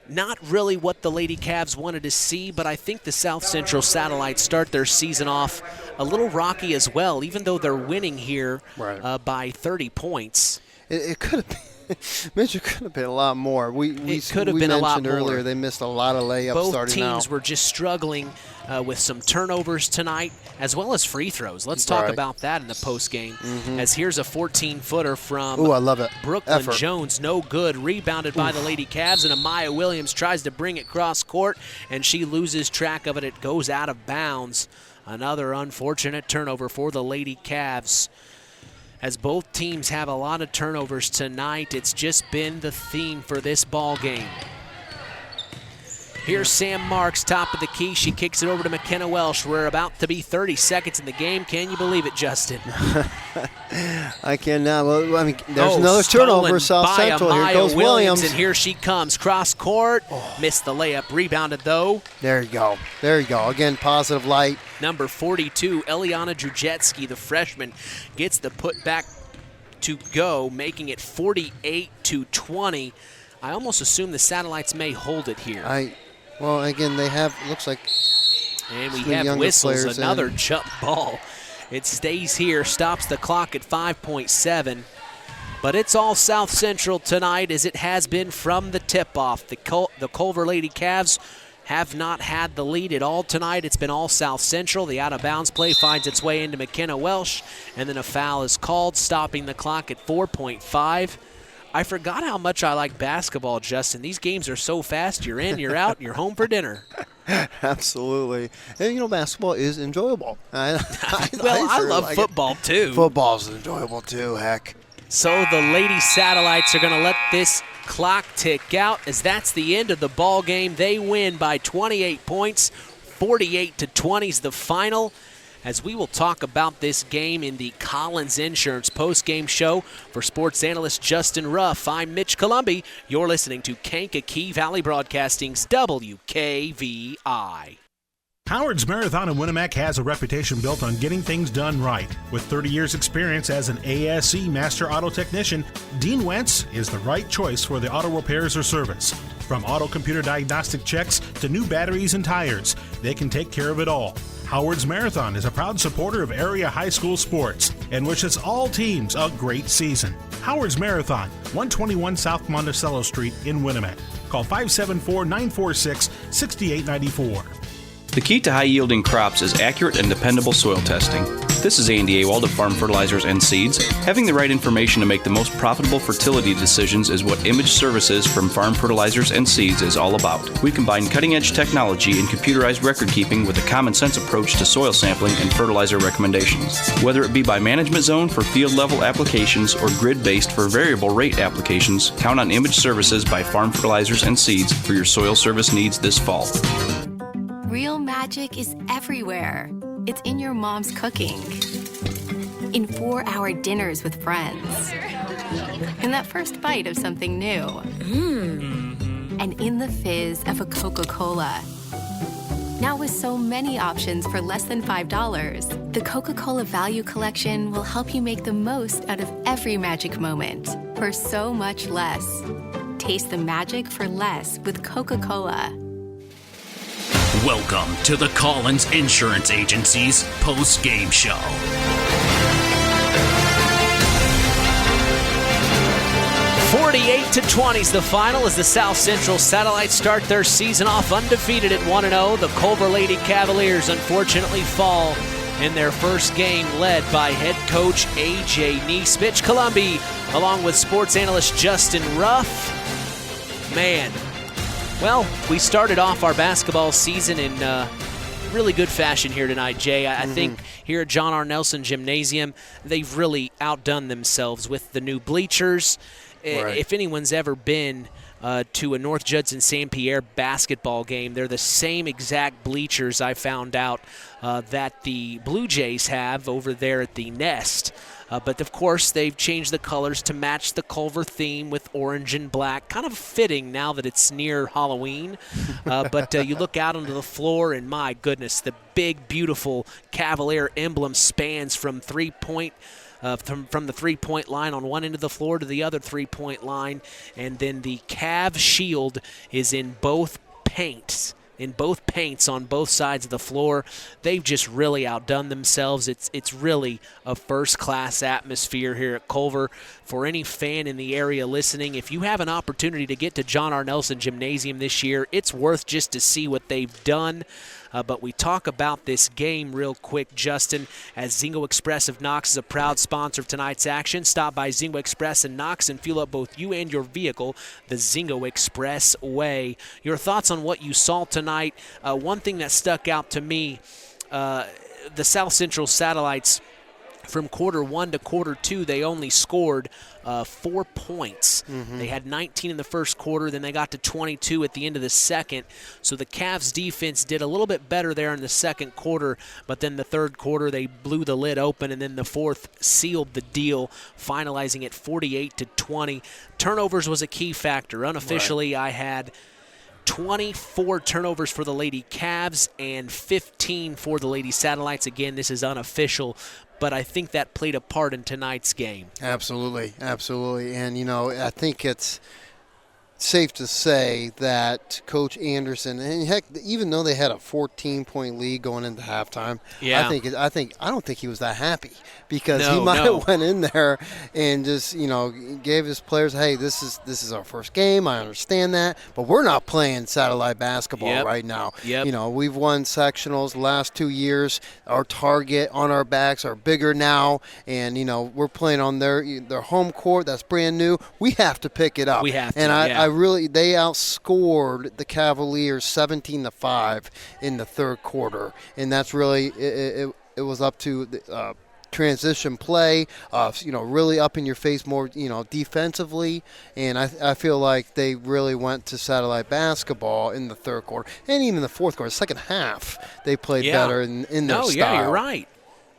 Not really what the Lady Cavs wanted to see, but I think the South Central Satellites start their season off a little rocky as well, even though they're winning here by 30 points. It could have been. Mitch, it could have been a lot more. It could have been a lot more. Earlier they missed a lot of layups starting out. Both teams were just struggling with some turnovers tonight, as well as free throws. Let's talk about that in the post game. As here's a 14-footer from I love it. Brooklyn Jones, no good. Rebounded by the Lady Cavs, and Amaya Williams tries to bring it cross court, and she loses track of it. It goes out of bounds. Another unfortunate turnover for the Lady Cavs. As both teams have a lot of turnovers tonight, it's just been the theme for this ball game. Here's Sam Marks, top of the key. She kicks it over to McKenna Welsh. We're about to be 30 seconds in the game. Can you believe it, Justin? I cannot. Well, there's another turnover. South Central. Here goes Williams. And here she comes. Cross court. Missed the layup. Rebounded, though. There you go. Again, positive light. Number 42, Eliana Drujetsky, the freshman, gets the putback to go, making it 48-20. I almost assume the Satellites may hold it here. Well, again, they have, looks like. And we have whistles, another jump ball. It stays here, stops the clock at 5.7. But it's all South Central tonight, as it has been from the tip-off. The Culver Lady Cavs have not had the lead at all tonight. It's been all South Central. The out-of-bounds play finds its way into McKenna Welsh, and then a foul is called, stopping the clock at 4.5. I forgot how much I like basketball, Justin. These games are so fast. You're in, you're out, and you're home for dinner. Absolutely. And, basketball is enjoyable. I love football, too. Football's enjoyable, too, heck. So the Lady Satellites are going to let this clock tick out, as that's the end of the ball game. They win by 28 points. 48-20 is the final. As we will talk about this game in the Collins Insurance post-game show. For sports analyst Justin Ruff, I'm Mitch Columbi. You're listening to Kankakee Valley Broadcasting's WKVI. Howard's Marathon in Winamac has a reputation built on getting things done right. With 30 years' experience as an ASE Master Auto Technician, Dean Wentz is the right choice for the auto repairs or service. From auto computer diagnostic checks to new batteries and tires, they can take care of it all. Howard's Marathon is a proud supporter of area high school sports and wishes all teams a great season. Howard's Marathon, 121 South Monticello Street in Winamac. Call 574-946-6894. The key to high-yielding crops is accurate and dependable soil testing. This is Andy Awald of Farm Fertilizers and Seeds. Having the right information to make the most profitable fertility decisions is what Image Services from Farm Fertilizers and Seeds is all about. We combine cutting-edge technology and computerized record-keeping with a common-sense approach to soil sampling and fertilizer recommendations. Whether it be by management zone for field-level applications or grid-based for variable rate applications, count on Image Services by Farm Fertilizers and Seeds for your soil service needs this fall. Real magic is everywhere. It's in your mom's cooking, in 4-hour dinners with friends, in that first bite of something new. And in the fizz of a Coca-Cola. Now with so many options for less than $5, the Coca-Cola Value Collection will help you make the most out of every magic moment for so much less. Taste the magic for less with Coca-Cola. Welcome to the Collins Insurance Agency's post-game show. 48-20 is the final as the South Central Satellites start their season off undefeated at 1-0. The Culver Lady Cavaliers unfortunately fall in their first game, led by head coach A.J. Neesmith Columbi, along with sports analyst Justin Ruff. Man, well, we started off our basketball season in really good fashion here tonight, Jay. I think here at John R. Nelson Gymnasium, they've really outdone themselves with the new bleachers. Right. If anyone's ever been to a North Judson St. Pierre basketball game, they're the same exact bleachers I found out that the Blue Jays have over there at the Nest. But, of course, they've changed the colors to match the Culver theme with orange and black. Kind of fitting now that it's near Halloween. But you look out onto the floor, and, my goodness, the big, beautiful Cavalier emblem spans from three-point from the three-point line on one end of the floor to the other three-point line. And then the Cav shield is in both paints. On both sides of the floor. They've just really outdone themselves. It's really a first-class atmosphere here at Culver. For any fan in the area listening, if you have an opportunity to get to John R. Nelson Gymnasium this year, it's worth just to see what they've done. But we talk about this game real quick, Justin, as Zingo Express of Knox is a proud sponsor of tonight's action. Stop by Zingo Express in Knox and fuel up both you and your vehicle the Zingo Express way. Your thoughts on what you saw tonight? One thing that stuck out to me, the South Central Satellites, from quarter one to quarter two, they only scored 4 points. They had 19 in the first quarter, then they got to 22 at the end of the second. So the Cavs defense did a little bit better there in the second quarter, but then the third quarter they blew the lid open, and then the fourth sealed the deal, finalizing at 48-20. Turnovers was a key factor. Unofficially, I had 24 turnovers for the Lady Cavs and 15 for the Lady Satellites. Again, this is unofficial, but I think that played a part in tonight's game. Absolutely. And, I think it's safe to say that Coach Anderson, and heck, even though they had a 14-point lead going into halftime, I don't think he was that happy, because he might have went in there and just gave his players, hey, this is our first game. I understand that, but we're not playing satellite basketball right now. We've won sectionals the last 2 years. Our target on our backs are bigger now, and we're playing on their home court that's brand new. We have to pick it up. We have to. And they outscored the Cavaliers 17-5 in the third quarter, and that's really it was up to the transition play, really up in your face more, defensively, and I feel like they really went to satellite basketball in the third quarter, and even the fourth quarter, second half, they played better in their style. Yeah, you're right.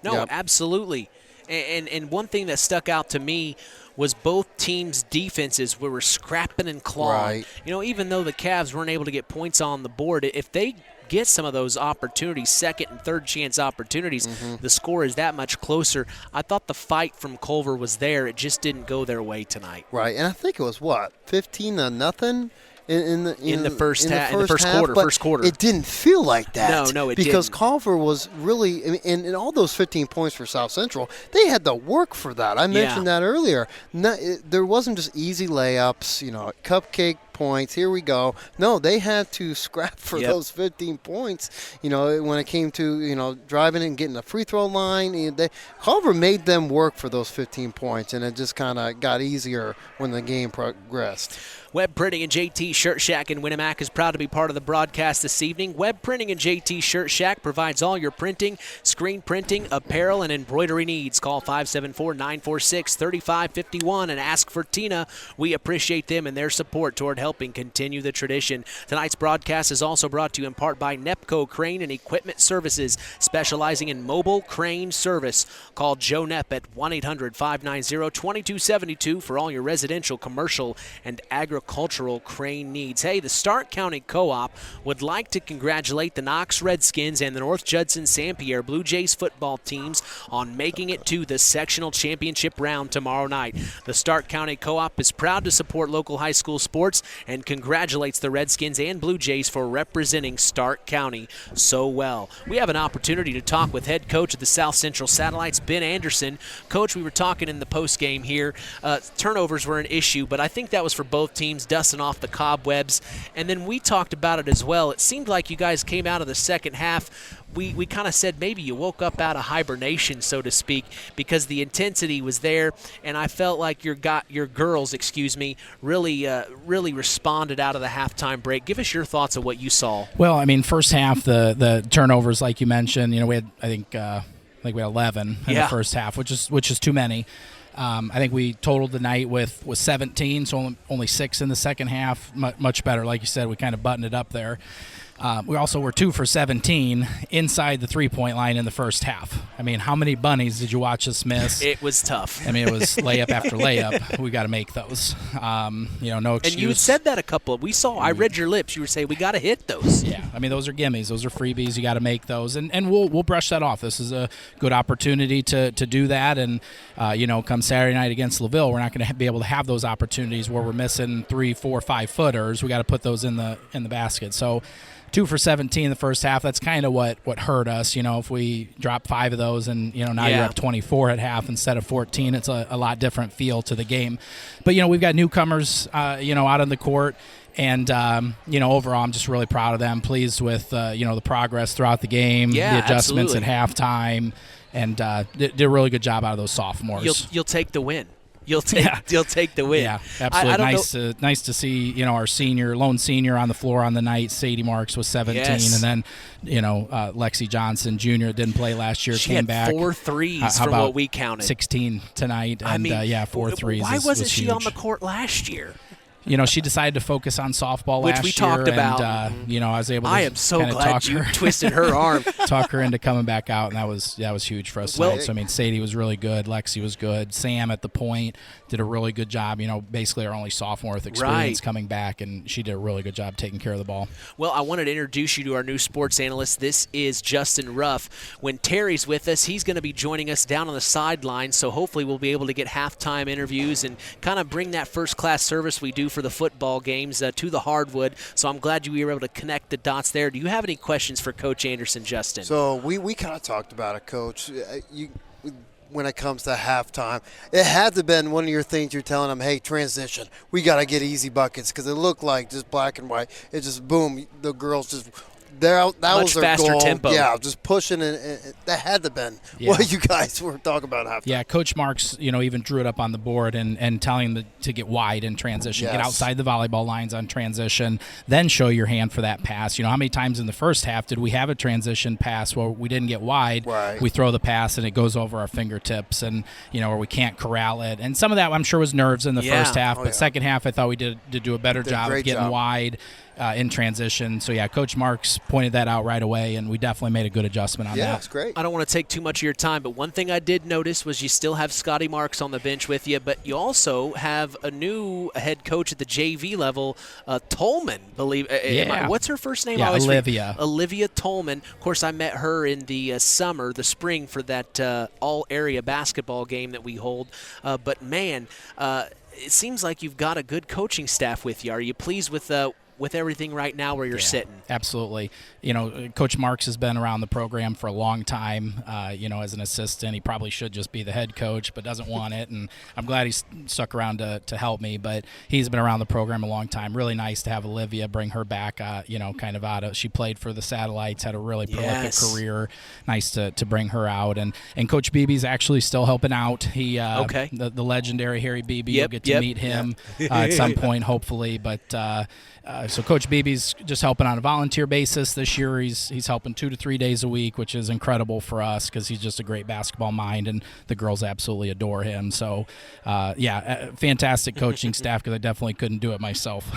Absolutely. And one thing that stuck out to me was both teams' defenses were scrapping and clawing. Right. Even though the Cavs weren't able to get points on the board, if they get some of those opportunities, second and third chance opportunities, the score is that much closer. I thought the fight from Culver was there. It just didn't go their way tonight. Right, and I think it was 15-0 in the first quarter. It didn't feel like that. No, it because didn't. Culver was really, in all those 15 points for South Central, they had to work for that. I mentioned that earlier. There wasn't just easy layups, cupcake points, here we go. No, they had to scrap for those 15 points. When it came to driving and getting the free throw line, Culver made them work for those 15 points, and it just kind of got easier when the game progressed. Web Printing and JT Shirt Shack in Winamac is proud to be part of the broadcast this evening. Web Printing and JT Shirt Shack provides all your printing, screen printing, apparel, and embroidery needs. Call 574-946-3551 and ask for Tina. We appreciate them and their support toward helping continue the tradition. Tonight's broadcast is also brought to you in part by Nepco Crane and Equipment Services, specializing in mobile crane service. Call Joe Nepp at 1-800-590-2272 for all your residential, commercial, and agricultural crane needs. Hey, the Stark County Co-op would like to congratulate the Knox Redskins and the North Judson St. Pierre Blue Jays football teams on making it to the sectional championship round tomorrow night. The Stark County Co-op is proud to support local high school sports and congratulates the Redskins and Blue Jays for representing Stark County so well. We have an opportunity to talk with head coach of the South Central Satellites, Ben Anderson. Coach, we were talking in the post game here. Turnovers were an issue, but I think that was for both teams, dusting off the cobwebs. And then we talked about it as well. It seemed like you guys came out of the second half. We kind of said maybe you woke up out of hibernation, so to speak, because the intensity was there, and I felt like your girls, really responded out of the halftime break. Give us your thoughts of what you saw. Well, I mean, first half, the turnovers, like you mentioned, we had, I think we had 11 in the first half, which is too many. I think we totaled the night with 17, so only 6 in the second half. Much better, like you said. We kind of buttoned it up there. We also were 2 for 17 inside the three-point line in the first half. I mean, how many bunnies did you watch us miss? It was tough. I mean, it was layup after layup. We got to make those. No excuse. And you said that a couple. I read your lips. You were saying we got to hit those. Yeah, I mean, those are gimmies. Those are freebies. You got to make those, and we'll brush that off. This is a good opportunity to do that. And come Saturday night against LaVille, we're not going to be able to have those opportunities where we're missing 3, 4, 5 footers. We got to put those in the basket. So 2 for 17 in the first half. That's kind of what hurt us. If we drop 5 of those and, now you're up 24 at half instead of 14, it's a lot different feel to the game. But, we've got newcomers, out on the court. And, overall, I'm just really proud of them, pleased with, the progress throughout the game, the adjustments absolutely. at halftime, and did a really good job out of those sophomores. You'll take the win. You'll take the win. Yeah, absolutely. Nice to see, our lone senior on the floor on the night. Sadie Marks was 17, and then, Lexi Johnson Jr. didn't play last year. She came had back 4 threes from what we counted. 16 tonight, and 4 threes. Why wasn't she huge. on the court last year? She decided to focus on softball Which last we year. talked about. And, I was able to I am so glad talk you her, twisted her arm. Talk her into coming back out, and that was huge for us tonight. So, Sadie was really good. Lexi was good. Sam at the point did a really good job. Basically our only sophomore with experience coming back, and she did a really good job taking care of the ball. Well, I wanted to introduce you to our new sports analyst. This is Justin Ruff. When Terry's with us, he's going to be joining us down on the sideline, so hopefully we'll be able to get halftime interviews and kind of bring that first-class service we do for the football games to the hardwood. So I'm glad you were able to connect the dots there. Do you have any questions for Coach Anderson, Justin? So we kind of talked about it, Coach. When it comes to halftime, it had to have been one of your things you're telling them, hey, transition. We got to get easy buckets because it looked like just black and white. It just, boom, the girls just – that much was their faster goal. tempo. Yeah, just pushing, and that had to have been what you guys were talking about halftime. Yeah, Coach Marks, even drew it up on the board and telling them to get wide in transition, get outside the volleyball lines on transition, then show your hand for that pass. How many times in the first half did we have a transition pass where we didn't get wide? Right. We throw the pass and it goes over our fingertips, and or we can't corral it. And some of that, I'm sure, was nerves in the first half, but second half I thought we did do a better job of getting wide. In transition. So, Coach Marks pointed that out right away, and we definitely made a good adjustment on that. Yeah, that's great. I don't want to take too much of your time, but one thing I did notice was you still have Scotty Marks on the bench with you, but you also have a new head coach at the JV level, Tolman, what's her first name? Yeah, Olivia. Olivia Tolman. Of course, I met her in the spring for that all-area basketball game that we hold. But, man, it seems like you've got a good coaching staff with you. Are you pleased with everything right now where you're sitting? Absolutely. Coach Marks has been around the program for a long time, as an assistant. He probably should just be the head coach, but doesn't want it, and I'm glad he's stuck around to help me, but he's been around the program a long time. Really nice to have Olivia bring her back, kind of out of – she played for the Satellites, had a really prolific career. Nice to bring her out, and Coach Beebe's actually still helping out. He the legendary Harry Beebe, you'll get to meet him at some point, hopefully, but So Coach Beebe's just helping on a volunteer basis this year. He's helping 2 to 3 days a week, which is incredible for us because he's just a great basketball mind, and the girls absolutely adore him. So, fantastic coaching staff because I definitely couldn't do it myself.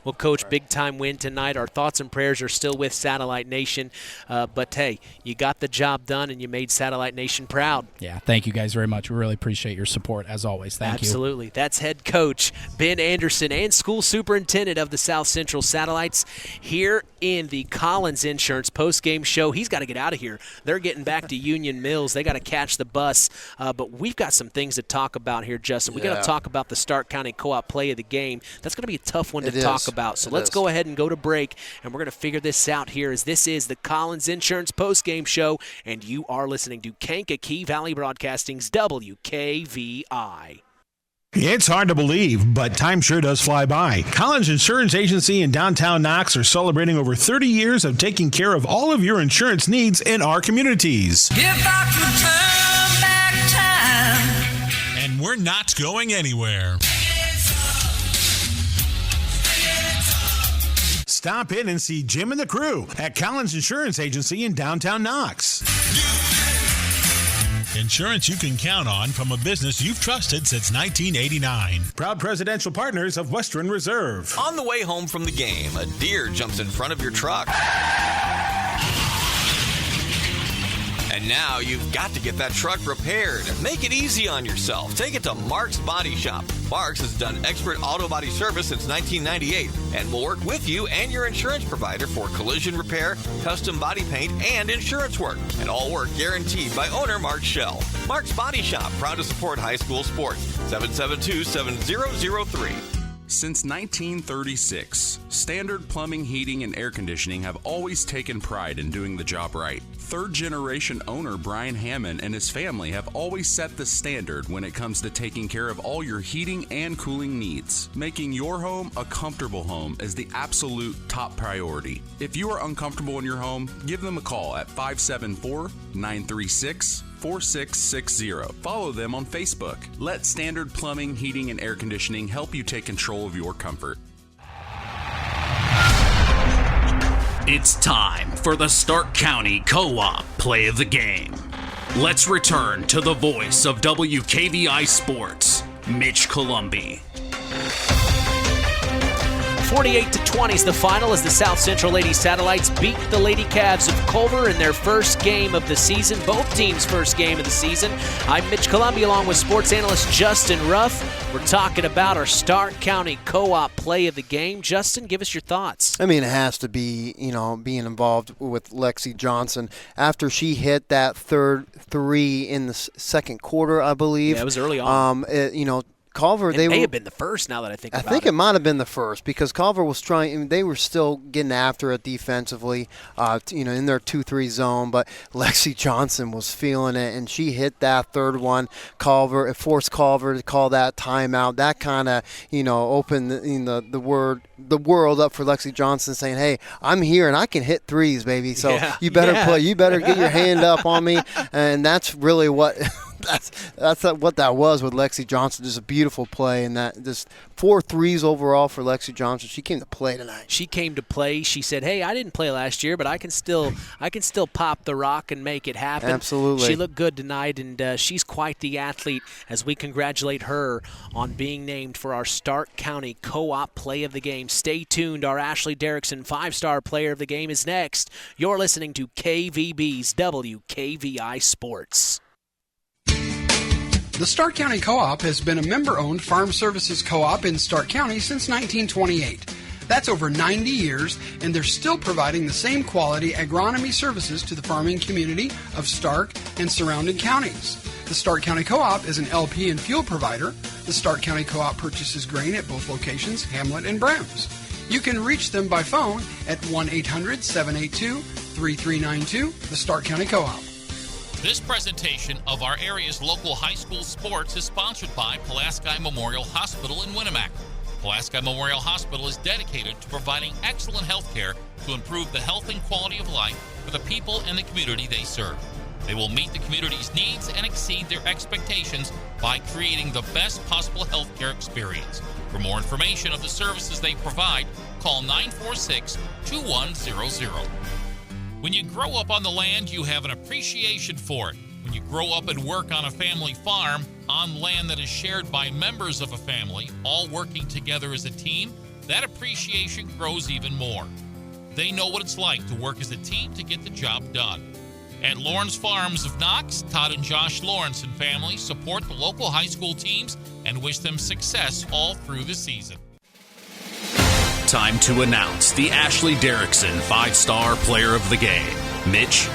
Well, Coach, big-time win tonight. Our thoughts and prayers are still with Satellite Nation. But, hey, you got the job done, and you made Satellite Nation proud. Yeah, thank you guys very much. We really appreciate your support, as always. Thank you. Absolutely. That's head coach Ben Anderson and school superintendent of the South Central Satellites here in the Collins Insurance postgame show. He's got to get out of here. They're getting back to Union Mills. They got to catch the bus. But we've got some things to talk about here, Justin. We got to talk about the Stark County Co-op play of the game. That's going to be a tough one to talk about. So let's go ahead and go to break, and we're going to figure this out here as this is the Collins Insurance postgame show, and you are listening to Kankakee Valley Broadcasting's WKVI. It's hard to believe, but time sure does fly by. Collins Insurance Agency in downtown Knox are celebrating over 30 years of taking care of all of your insurance needs in our communities. If I could turn back time. And we're not going anywhere. Stop in and see Jim and the crew at Collins Insurance Agency in downtown Knox. Insurance you can count on from a business you've trusted since 1989. Proud presidential partners of Western Reserve. On the way home from the game, a deer jumps in front of your truck. And now you've got to get that truck repaired. Make it easy on yourself. Take it to Mark's Body Shop. Mark's has done expert auto body service since 1998 and will work with you and your insurance provider for collision repair, custom body paint, and insurance work. And all work guaranteed by owner Mark Schell. Mark's Body Shop, proud to support high school sports. 772-7003. Since 1936, Standard Plumbing, Heating, and Air Conditioning have always taken pride in doing the job right. Third-generation owner Brian Hammond and his family have always set the standard when it comes to taking care of all your heating and cooling needs. Making your home a comfortable home is the absolute top priority. If you are uncomfortable in your home, give them a call at 574-936-4660. Follow them on Facebook. Let Standard Plumbing, Heating, and Air Conditioning help you take control of your comfort. It's time for the Stark County Co-op Play of the Game. Let's return to the voice of WKVI Sports, Mitch Columbi. 48-20 is the final as the South Central Lady Satellites beat the Lady Cavs of Culver in their first game of the season, both teams' first game of the season. I'm Mitch Columbi along with sports analyst Justin Ruff. We're talking about our Stark County Co-op Play of the Game. Justin, give us your thoughts. I mean, it has to be, being involved with Lexi Johnson. After she hit that third three in the second quarter, I believe. Yeah, it was early on. Culver, it may have been the first now that I think about it. I think it might have been the first because Culver was trying. They were still getting after it defensively, in their 2-3 zone. But Lexi Johnson was feeling it, and she hit that third one. It forced Culver to call that timeout. That kind of, opened the world up for Lexi Johnson, saying, "Hey, I'm here and I can hit threes, baby. So you better get your hand up on me." And that's really what. That's what that was with Lexi Johnson. Just a beautiful play, and that just 4 threes overall for Lexi Johnson. She came to play tonight. She came to play. She said, "Hey, I didn't play last year, but I can still pop the rock and make it happen." Absolutely. She looked good tonight, and she's quite the athlete. As we congratulate her on being named for our Stark County Co-op Play of the Game. Stay tuned. Our Ashley Derrickson 5-star Player of the Game is next. You're listening to KVB's WKVI Sports. The Stark County Co-op has been a member-owned farm services co-op in Stark County since 1928. That's over 90 years, and they're still providing the same quality agronomy services to the farming community of Stark and surrounding counties. The Stark County Co-op is an LP and fuel provider. The Stark County Co-op purchases grain at both locations, Hamlet and Browns. You can reach them by phone at 1-800-782-3392, the Stark County Co-op. This presentation of our area's local high school sports is sponsored by Pulaski Memorial Hospital in Winamac. Pulaski Memorial Hospital is dedicated to providing excellent health care to improve the health and quality of life for the people and the community they serve. They will meet the community's needs and exceed their expectations by creating the best possible health care experience. For more information of the services they provide, call 946-2100. When you grow up on the land, you have an appreciation for it. When you grow up and work on a family farm, on land that is shared by members of a family, all working together as a team, that appreciation grows even more. They know what it's like to work as a team to get the job done. At Lawrence Farms of Knox, Todd and Josh Lawrence and family support the local high school teams and wish them success all through the season. Time to announce the Ashley Derrickson 5-Star Player of the Game. Mitch?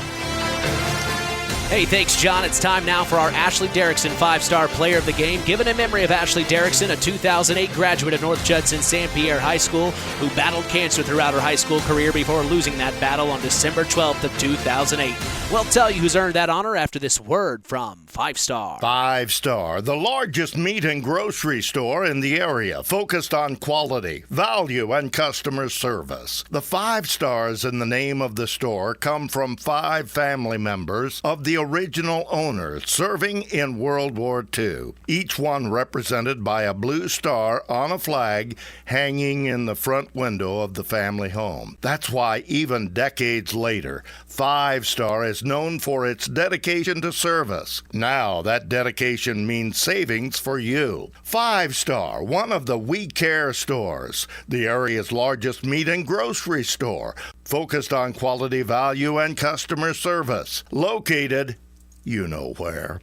Hey, thanks, John. It's time now for our Ashley Derrickson 5-Star Player of the Game, given in memory of Ashley Derrickson, a 2008 graduate of North Judson St. Pierre High School, who battled cancer throughout her high school career before losing that battle on December 12th of 2008. We'll tell you who's earned that honor after this word from 5-Star. 5-Star, the largest meat and grocery store in the area, focused on quality, value, and customer service. The 5 stars in the name of the store come from 5 family members of the original owner, serving in World War II, each one represented by a blue star on a flag hanging in the front window of the family home. That's why even decades later, 5-Star is known for its dedication to service. Now that dedication means savings for you. 5-Star, one of the We Care stores, the area's largest meat and grocery store, focused on quality, value, and customer service. Located, you know where,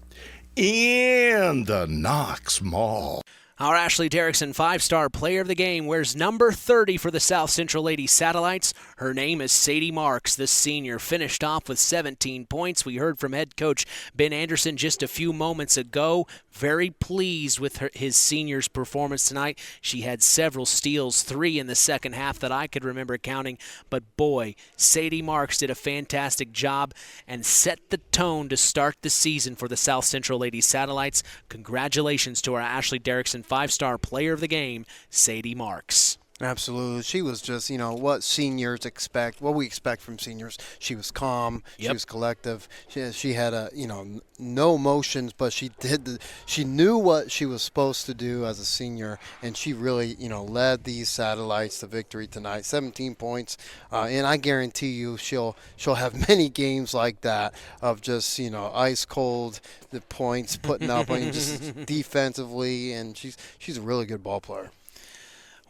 in the Knox Mall. Our Ashley Derrickson 5-Star Player of the Game wears number 30 for the South Central Lady Satellites. Her name is Sadie Marks. The senior finished off with 17 points. We heard from head coach Ben Anderson just a few moments ago. Very pleased with his senior's performance tonight. She had several steals, 3 in the second half that I could remember counting. But boy, Sadie Marks did a fantastic job and set the tone to start the season for the South Central Lady Satellites. Congratulations to our Ashley Derrickson 5-Star Player of the Game, Sadie Marks. Absolutely. She was just, what seniors expect, what we expect from seniors. She was calm. Yep. She was collective. She had no emotions, but she knew what she was supposed to do as a senior, and she really, led these Satellites to victory tonight. 17 points, and I guarantee you she'll have many games like that of just, ice cold, the points putting up, just defensively, and she's a really good ball player.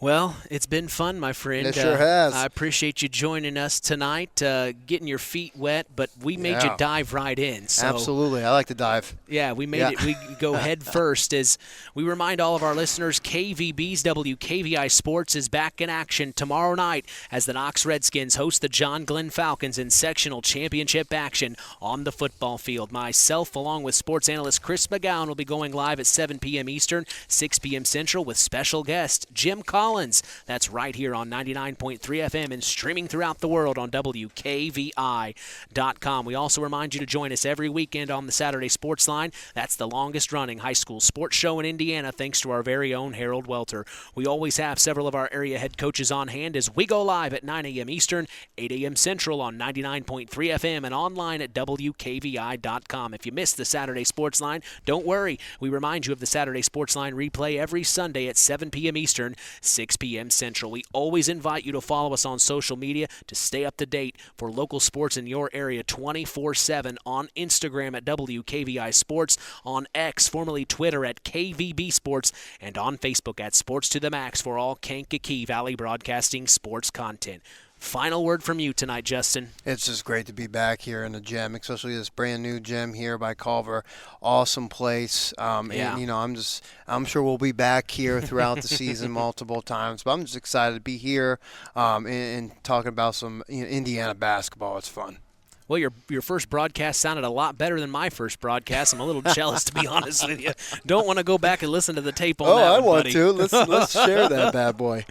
Well, it's been fun, my friend. It sure has. I appreciate you joining us tonight, getting your feet wet, but we made you dive right in. So, absolutely. I like to dive. Yeah, we made it. We go head first. As we remind all of our listeners, KVB's WKVI Sports is back in action tomorrow night as the Knox Redskins host the John Glenn Falcons in sectional championship action on the football field. Myself, along with sports analyst Chris McGowan, will be going live at 7 p.m. Eastern, 6 p.m. Central with special guest Jim Collins. That's right here on 99.3 FM and streaming throughout the world on WKVI.com. We also remind you to join us every weekend on the Saturday Sports Line. That's the longest-running high school sports show in Indiana, thanks to our very own Harold Welter. We always have several of our area head coaches on hand as we go live at 9 a.m. Eastern, 8 a.m. Central on 99.3 FM and online at WKVI.com. If you missed the Saturday Sports Line, don't worry. We remind you of the Saturday Sports Line replay every Sunday at 7 p.m. Eastern, 6 p.m. Central. We always invite you to follow us on social media to stay up to date for local sports in your area 24/7 on Instagram at WKVI Sports, on X, formerly Twitter at KVB Sports, and on Facebook at Sports to the Max for all Kankakee Valley Broadcasting sports content. Final word from you tonight, Justin. It's just great to be back here in the gym, especially this brand new gym here by Culver. Awesome place. And, I'm sure we'll be back here throughout the season multiple times, but I'm just excited to be here and talking about some Indiana basketball. It's fun. Well, your first broadcast sounded a lot better than my first broadcast. I'm a little jealous, to be honest with you. Don't want to go back and listen to the tape on that I one, want buddy. to. Let's share that bad boy.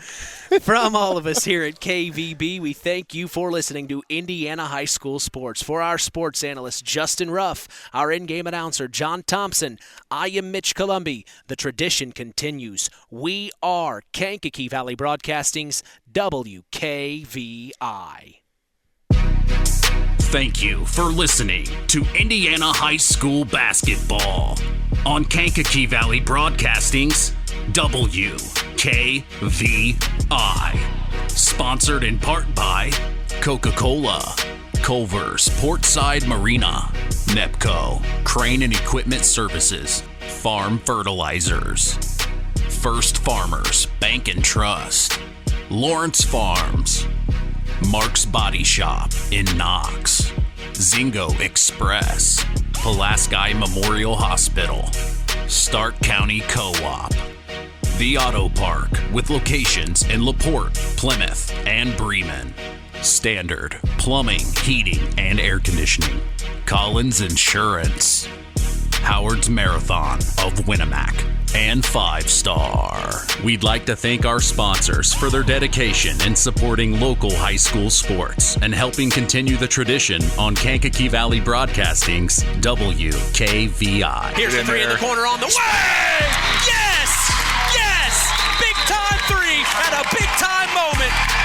From all of us here at KVB, we thank you for listening to Indiana High School Sports. For our sports analyst, Justin Ruff, our in-game announcer, John Thompson, I am Mitch Columbi. The tradition continues. We are Kankakee Valley Broadcasting's WKVI. Thank you for listening to Indiana High School Basketball on Kankakee Valley Broadcasting's WKVI. Sponsored in part by Coca-Cola, Culver's Portside Marina, NEPCO, Crane and Equipment Services, Farm Fertilizers, First Farmers Bank and Trust, Lawrence Farms, Mark's Body Shop in Knox, Zingo Express, Pulaski Memorial Hospital, Stark County Co-op, The Auto Park with locations in LaPorte, Plymouth, and Bremen, Standard Plumbing, Heating, and Air Conditioning, Collins Insurance, Howard's Marathon of Winamac, and 5 Star. We'd like to thank our sponsors for their dedication in supporting local high school sports and helping continue the tradition on Kankakee Valley Broadcasting's WKVI. Here's the three in the corner on the way! Yes! Yes! Big time three at a big time moment.